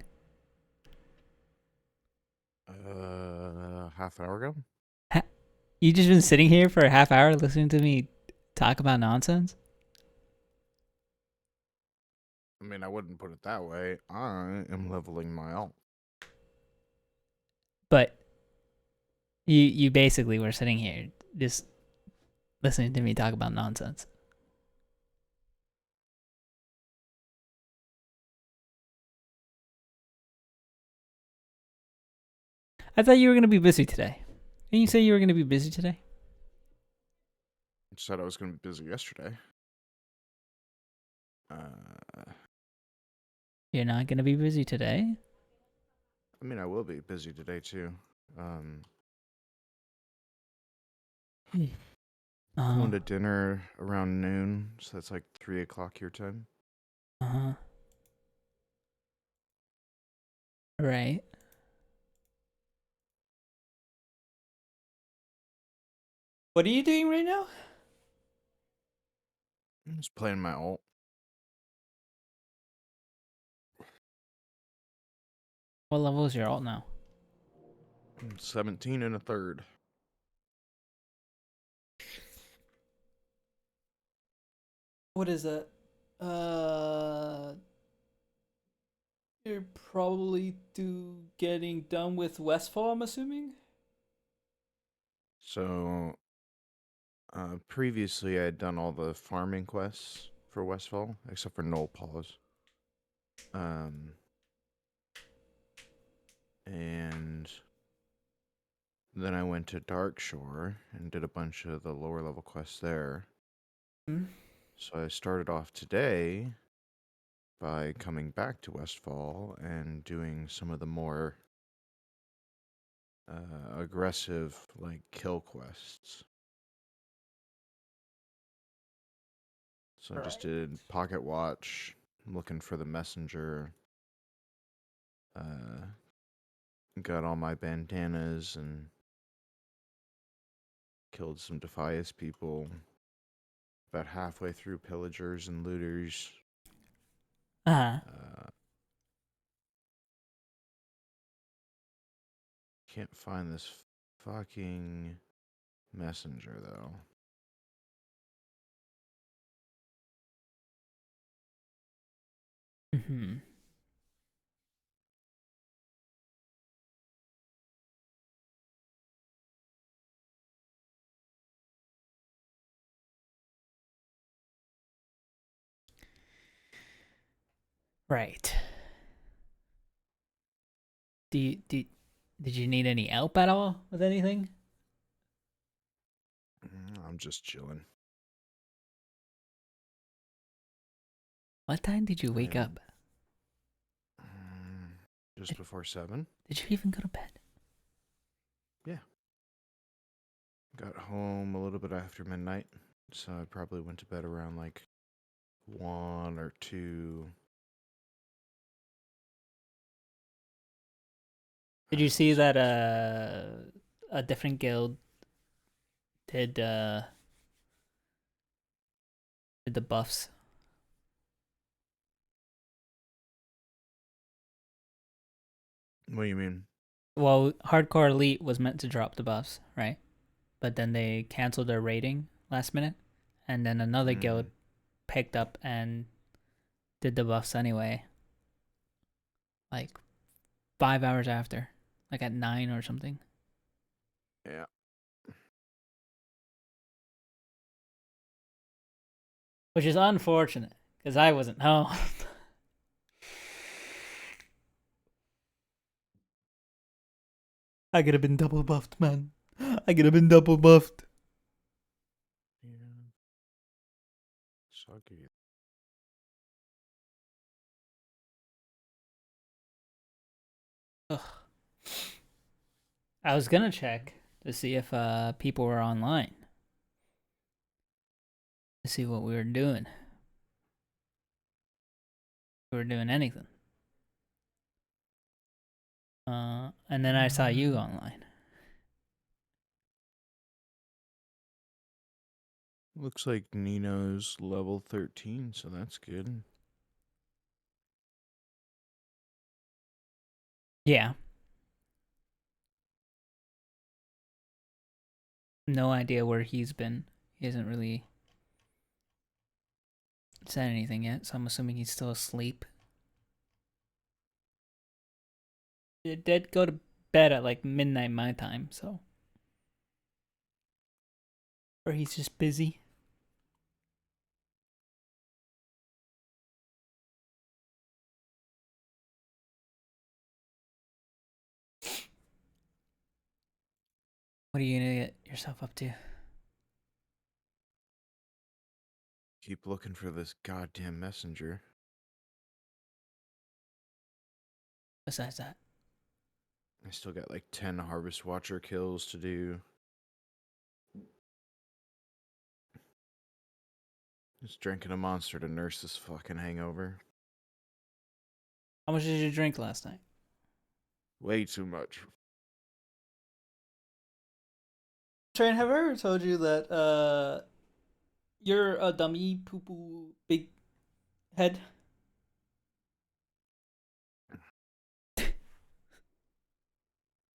Half an hour ago. Ha- You just been sitting here for a half hour listening to me talk about nonsense? I mean, I wouldn't put it that way. I am leveling my alt. But you basically were sitting here just listening to me talk about nonsense. I thought you were gonna be busy today. Didn't you say you were gonna be busy today? I said I was going to be busy yesterday. Uh, You're not gonna be busy today? I mean, I will be busy today too. Um, Uh Going to dinner around noon, so that's like 3 o'clock your time. huh. Right. What are you doing right now? I'm just playing my alt. What level is your alt now? 17 and a third. What is that? Uh, you're probably getting done with Westfall, I'm assuming. So, previously I had done all the farming quests for Westfall, except for Null Pause. Um, and Then I went to Darkshore and did a bunch of the lower level quests there. Hmm? So I started off today by coming back to Westfall and doing some of the more aggressive, like, kill quests. So I just Right. did Pocket Watch, looking for the messenger, uh, got all my bandanas and killed some Defias people. About halfway through pillagers and looters. Uh-huh. Uh, Can't find this fucking messenger though. Mm-hmm. Right. Do you, do did you need any help at all with anything? I'm just chilling. What time did you I wake am up? just Did, before 7. did you even go to bed? Yeah. Got home a little bit after midnight, so I probably went to bed around like 1 or 2. Did I you don't know, see something that stupid. a different guild did did the buffs? What do you mean? Well, Hardcore Elite was meant to drop the buffs, right? But then they canceled their rating last minute, and then another guild Mm, picked up and did the buffs anyway, like 5 hours after, like at 9 or something, yeah. which is unfortunate because I wasn't home. I could have been double buffed, man. I could have been double buffed. Yeah. Sucky. Ugh. I was gonna check to see if people were online to see what we were doing. If we were doing anything. And then I saw you online. Looks like Nino's level 13, so that's good. Yeah, no idea where he's been. He hasn't really said anything yet, so I'm assuming he's still asleep. He did go to bed at like midnight my time, so. Or he's just busy. What are you gonna get yourself up to Keep looking for this goddamn messenger. besides that? I still got like 10 Harvest Watcher kills to do. Just drinking a monster to nurse this fucking hangover. How much did you drink last night? Way too much. Train, have I ever told you that you're a dummy poo poo big head?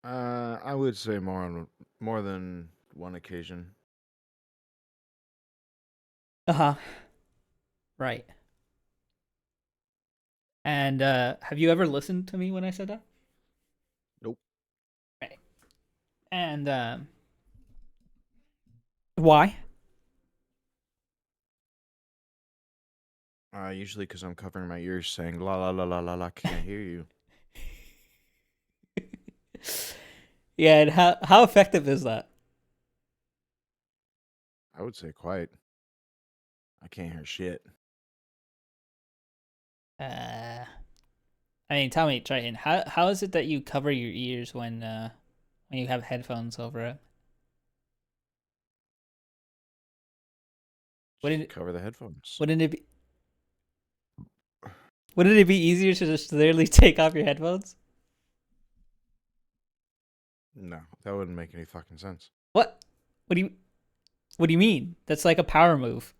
I would say more than one occasion. Uh-huh. Right. And have you ever listened to me when I said that? Nope. Right. And why? Usually because I'm covering my ears saying la la la la la la, can't hear you. Yeah, and how effective is that? I would say quiet. I can't hear shit. Uh I mean, tell me, Triton, how is it that you cover your ears when you have headphones over it? Just Wouldn't cover the headphones. wouldn't it be wouldn't it be easier to just literally take off your headphones? No, that wouldn't make any fucking sense. What? What do you what do you mean? That's like a power move.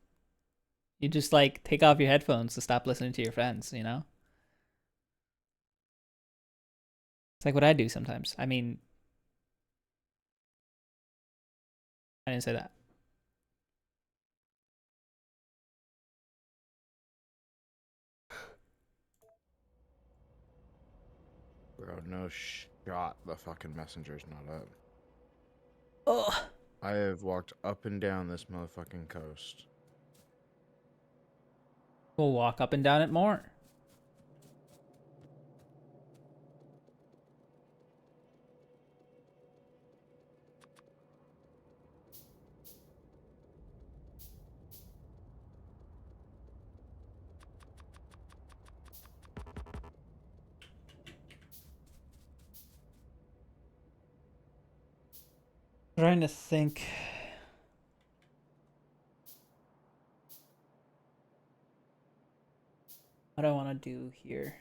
You just like take off your headphones to stop listening to your friends, you know? It's like what I do sometimes. I mean, I didn't say that. Bro, no shot the fucking messenger's not up. Oh, I have walked up and down this motherfucking coast. we'll walk up and down it more. Trying to think. What do I want to do here?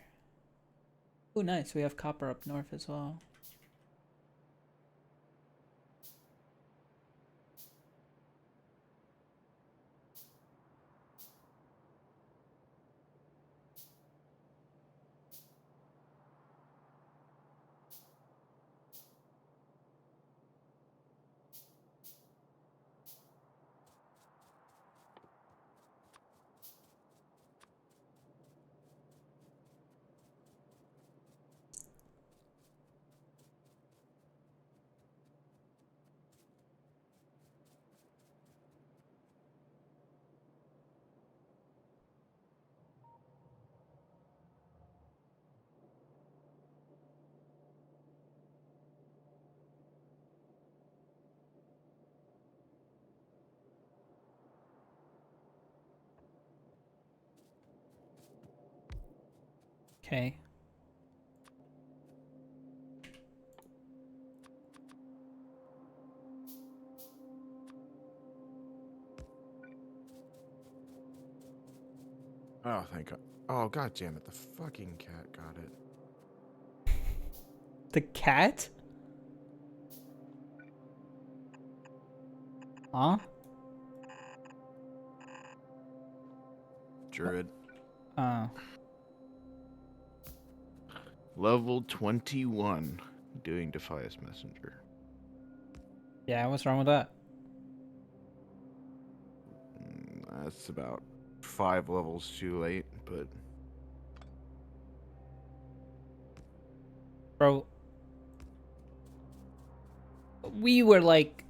Oh, nice. We have copper up north as well. Okay. Oh, thank God. Oh, God damn it. The fucking cat got it. The cat? Huh? Druid. Oh. Level 21. Doing Defias Messenger. Yeah, what's wrong with that? That's about 5 levels too late, but Bro, we were like...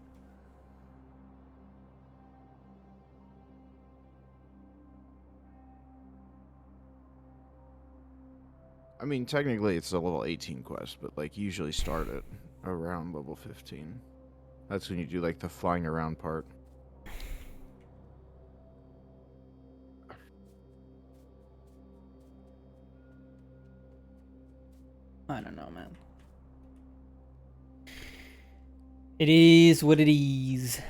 I mean, technically it's a level 18 quest, but like usually start at around level 15. That's when you do like the flying around part. I don't know, man. It is what it is.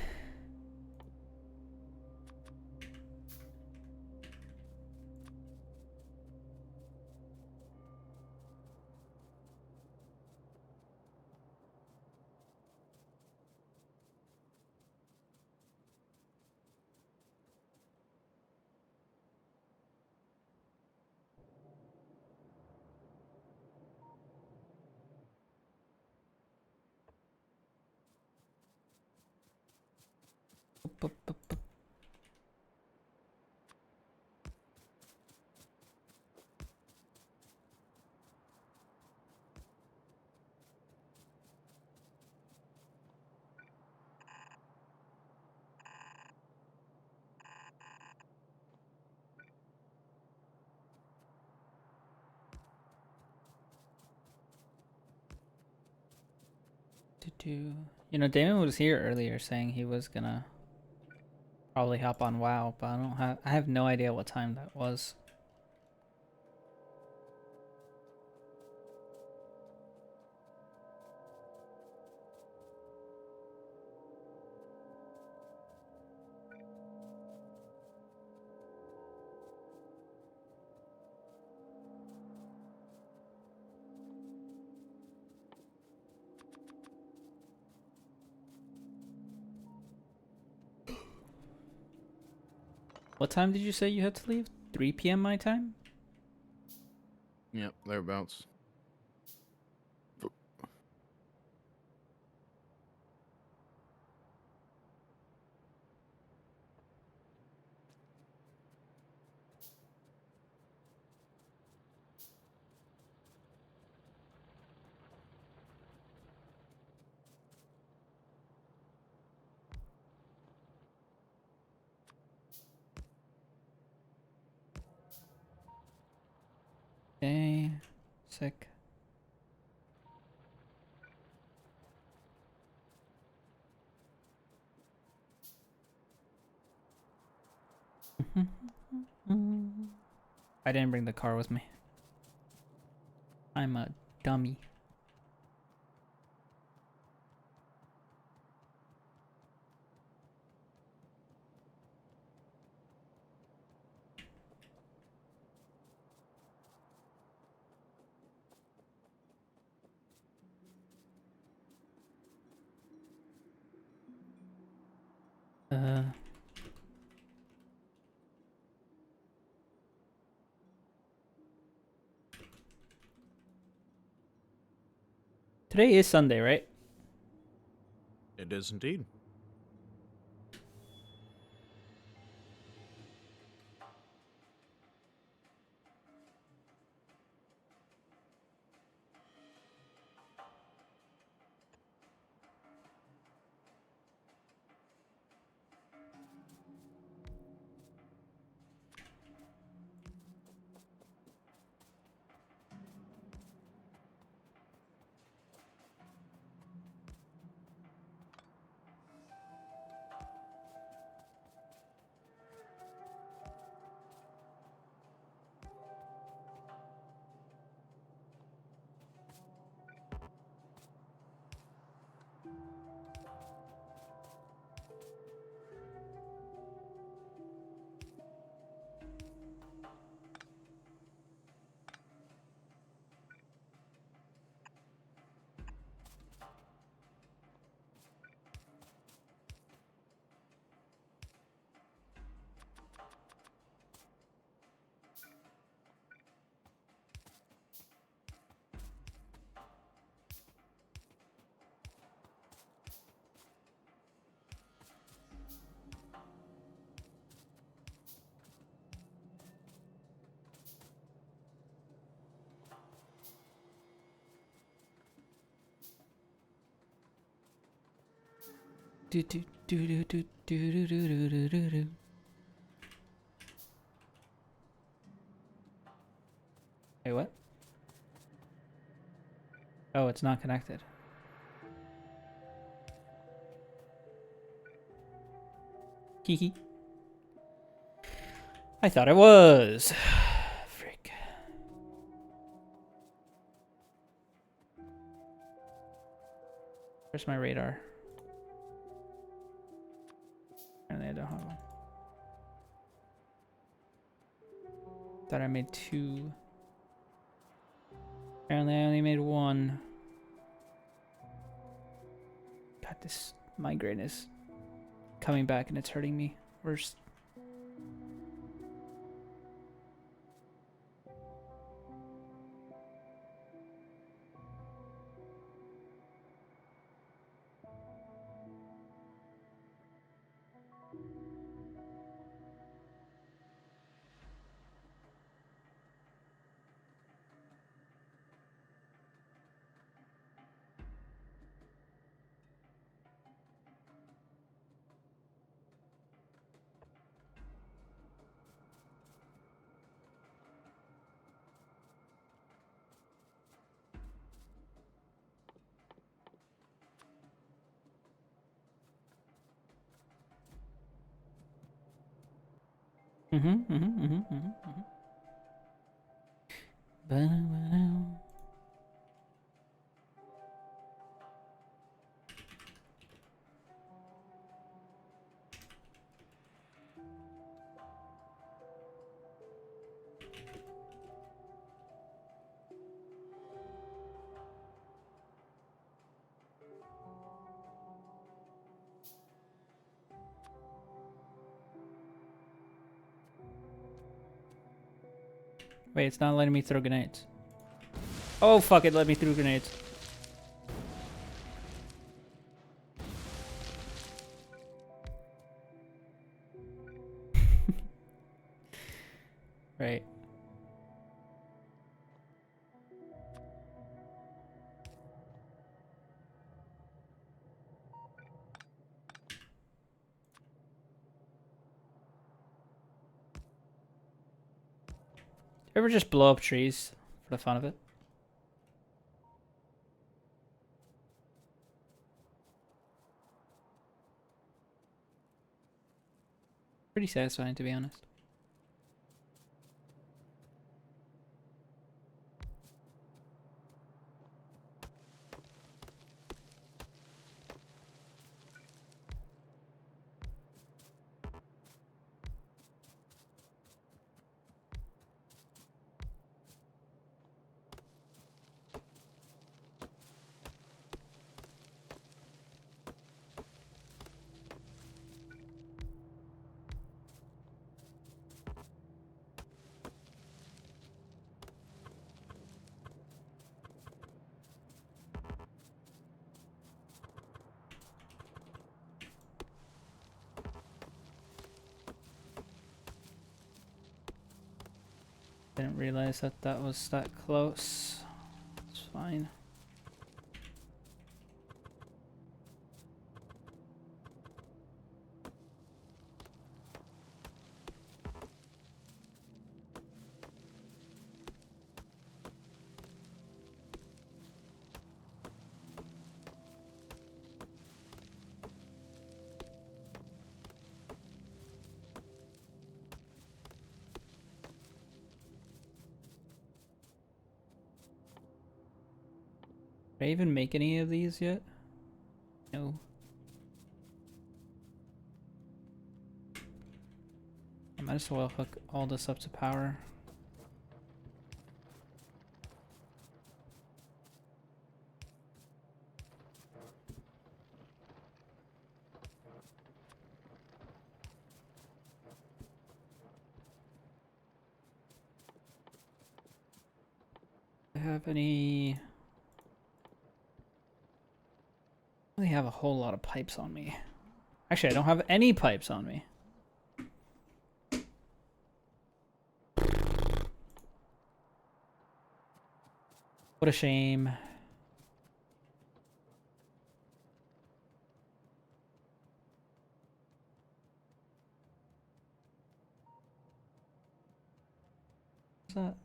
You know, Damon was here earlier saying he was gonna probably hop on WoW, but I have no idea what time that was. What time did you say you had to leave? 3 p.m. my time? Yep, thereabouts. Okay, sick. I didn't bring the car with me. I'm a dummy. Today is Sunday, right? It is indeed. Do do do do do do do do do do do. Wait, what? Oh, it's not connected. Hee. I thought it was. Frick. Where's my radar? Apparently I don't have one. Thought I made 2. Apparently I only made 1. God, this migraine is coming back and it's hurting me worse. Ba-da-ba-da. Wait, it's not letting me throw grenades. Oh, fuck, it let me throw grenades. Right. Ever just blow up trees for the fun of it? Pretty satisfying, to be honest. Didn't realize that that was that close. It's fine. Did I even make any of these yet? No. I might as well hook all this up to power. Do I have any... I really have a whole lot of pipes on me. Actually, I don't have any pipes on me. What a shame. What's that?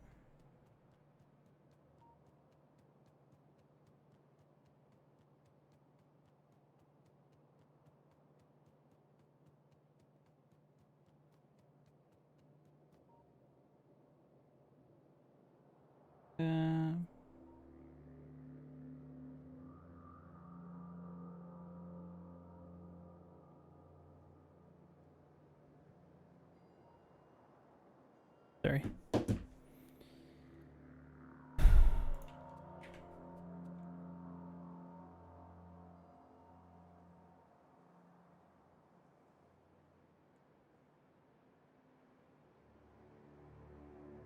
Uh, sorry.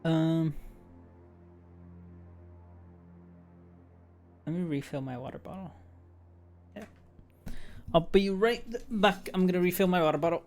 Um, let me refill my water bottle. Yeah. I'll be right back. I'm gonna refill my water bottle.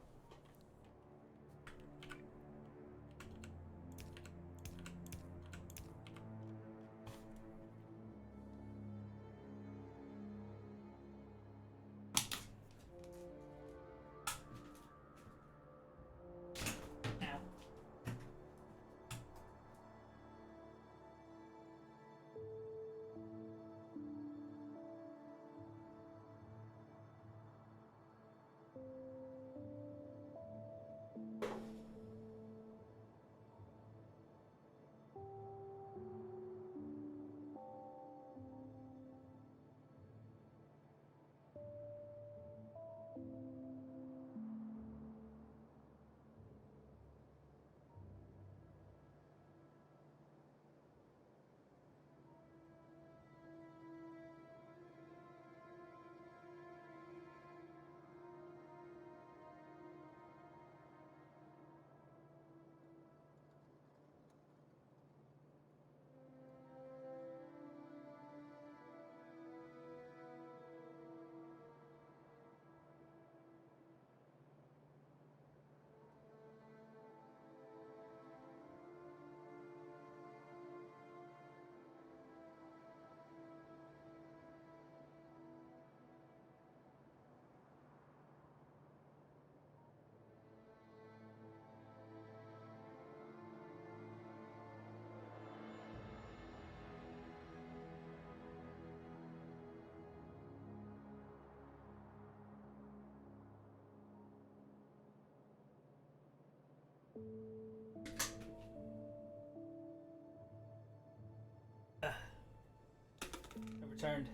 I returned.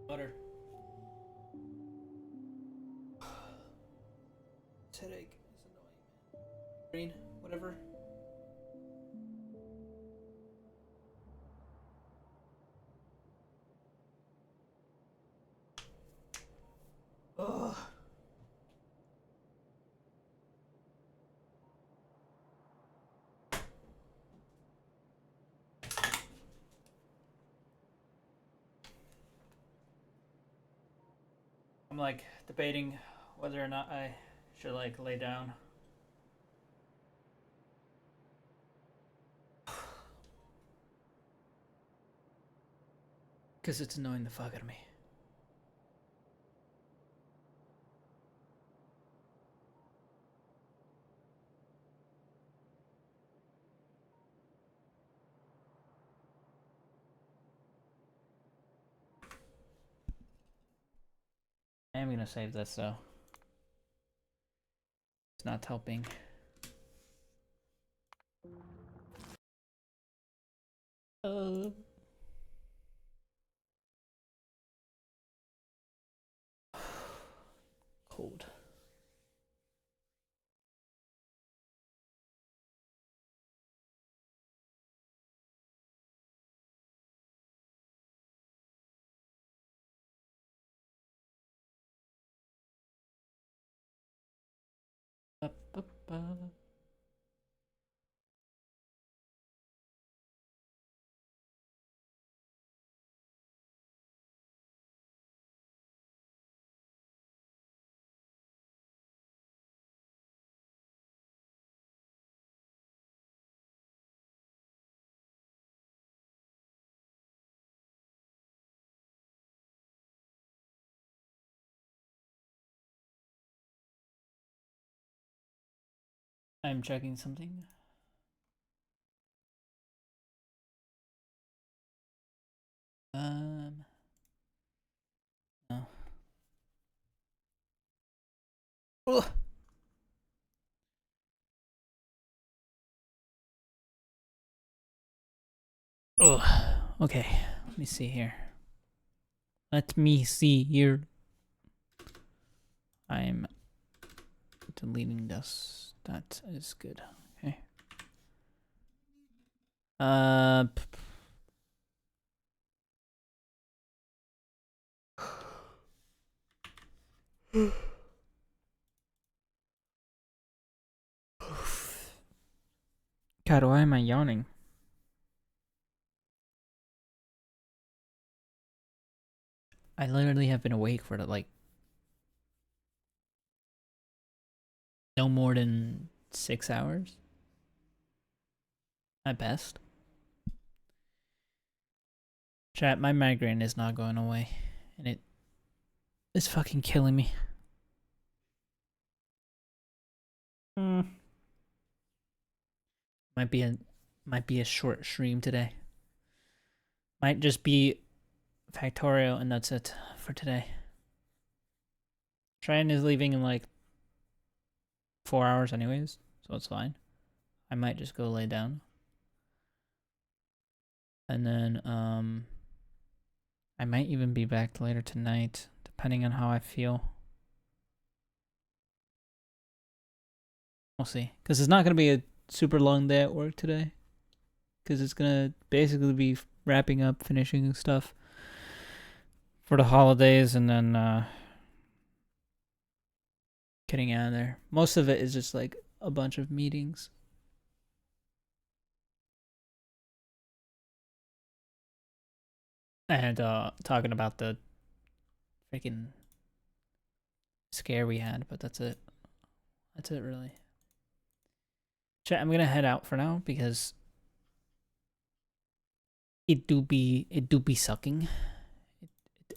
Butter. This headache is annoying. Green, whatever. Ugh. I'm like debating whether or not I Should like lay down. Because it's annoying the fuck out of me. I am gonna save this though. It's not helping. Cold. I'm checking something. No. Ugh. Ugh. Okay, let me see here. Let me see here. I'm deleting this. That is good. Okay. God, why am I yawning? I literally have been awake for like no more than 6 hours at best. Chat, my migraine is not going away, and it is fucking killing me. Might be a short stream today. Might just be Factorio, and that's it for today. Tryon is leaving in like 4 hours anyways, so it's fine. I might just go lay down. And then I might even be back later tonight, depending on how I feel. We'll see. Because it's not going to be a super long day at work today. Because it's going to basically be wrapping up, finishing stuff for the holidays, and then getting out of there. Most of it is just like a bunch of meetings. And talking about the freaking scare we had, but that's it. That's it, really. Chat, I'm gonna head out for now because it do be sucking.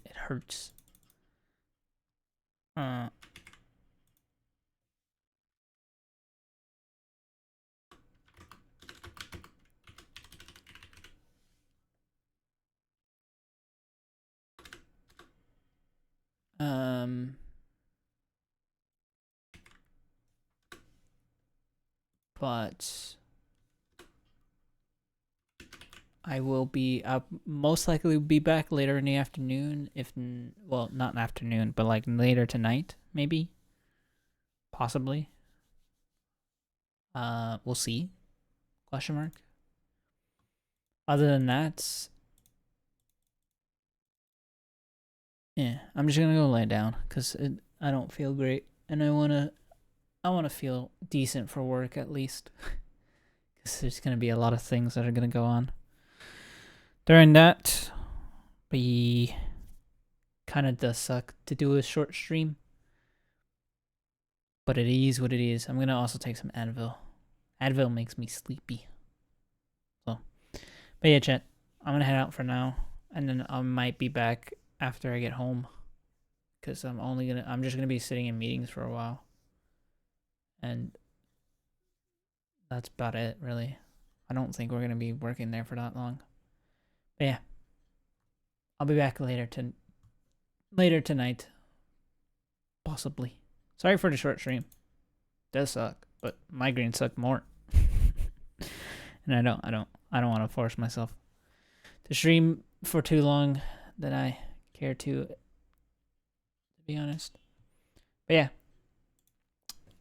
It hurts. But I will be. I'll most likely be back later in the afternoon. Well, not in the afternoon, but like later tonight, maybe, possibly. We'll see. Question mark. Other than that, yeah, I'm just gonna go lay down because I don't feel great, and I wanna feel decent for work at least, because there's gonna be a lot of things that are gonna go on during that. Be kind of does suck to do a short stream. But it is what it is. I'm gonna also take some Advil. Advil makes me sleepy. So, but yeah, chat. I'm gonna head out for now, and then I might be back after I get home, cause I'm just gonna be sitting in meetings for a while, and that's about it, really. I don't think we're gonna be working there for that long. But yeah, I'll be back later tonight, possibly. Sorry for the short stream. It does suck, but migraines suck more. And I don't want to force myself to stream for too long that I care to be honest. But yeah,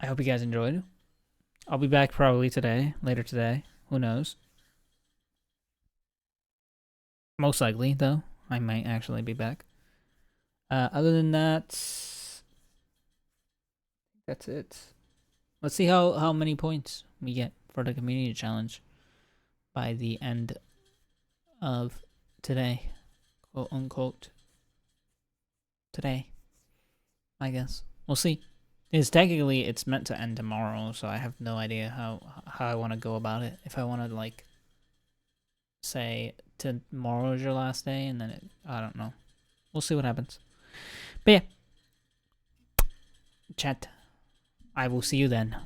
I hope you guys enjoyed. I'll be back probably later today. Who knows? Most likely, though, I might actually be back. Other than that, that's it. Let's see how many points we get for the community challenge by the end of today, quote unquote. Today, I guess we'll see. Because technically, it's meant to end tomorrow, so I have no idea how I want to go about it. If I want to like say tomorrow is your last day, and then I don't know. We'll see what happens. But yeah, chat. I will see you then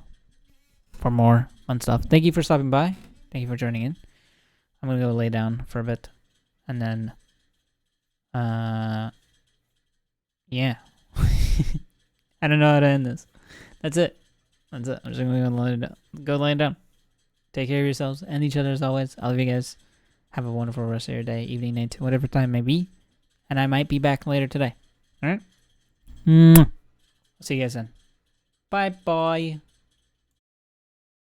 for more fun stuff. Thank you for stopping by. Thank you for joining in. I'm gonna go lay down for a bit, and then, yeah. I don't know how to end this. That's it. I'm just gonna go lay down. Take care of yourselves and each other as always. I love you guys. Have a wonderful rest of your day, evening, night, whatever time it may be. And I might be back later today. Alright? See you guys then. Bye bye.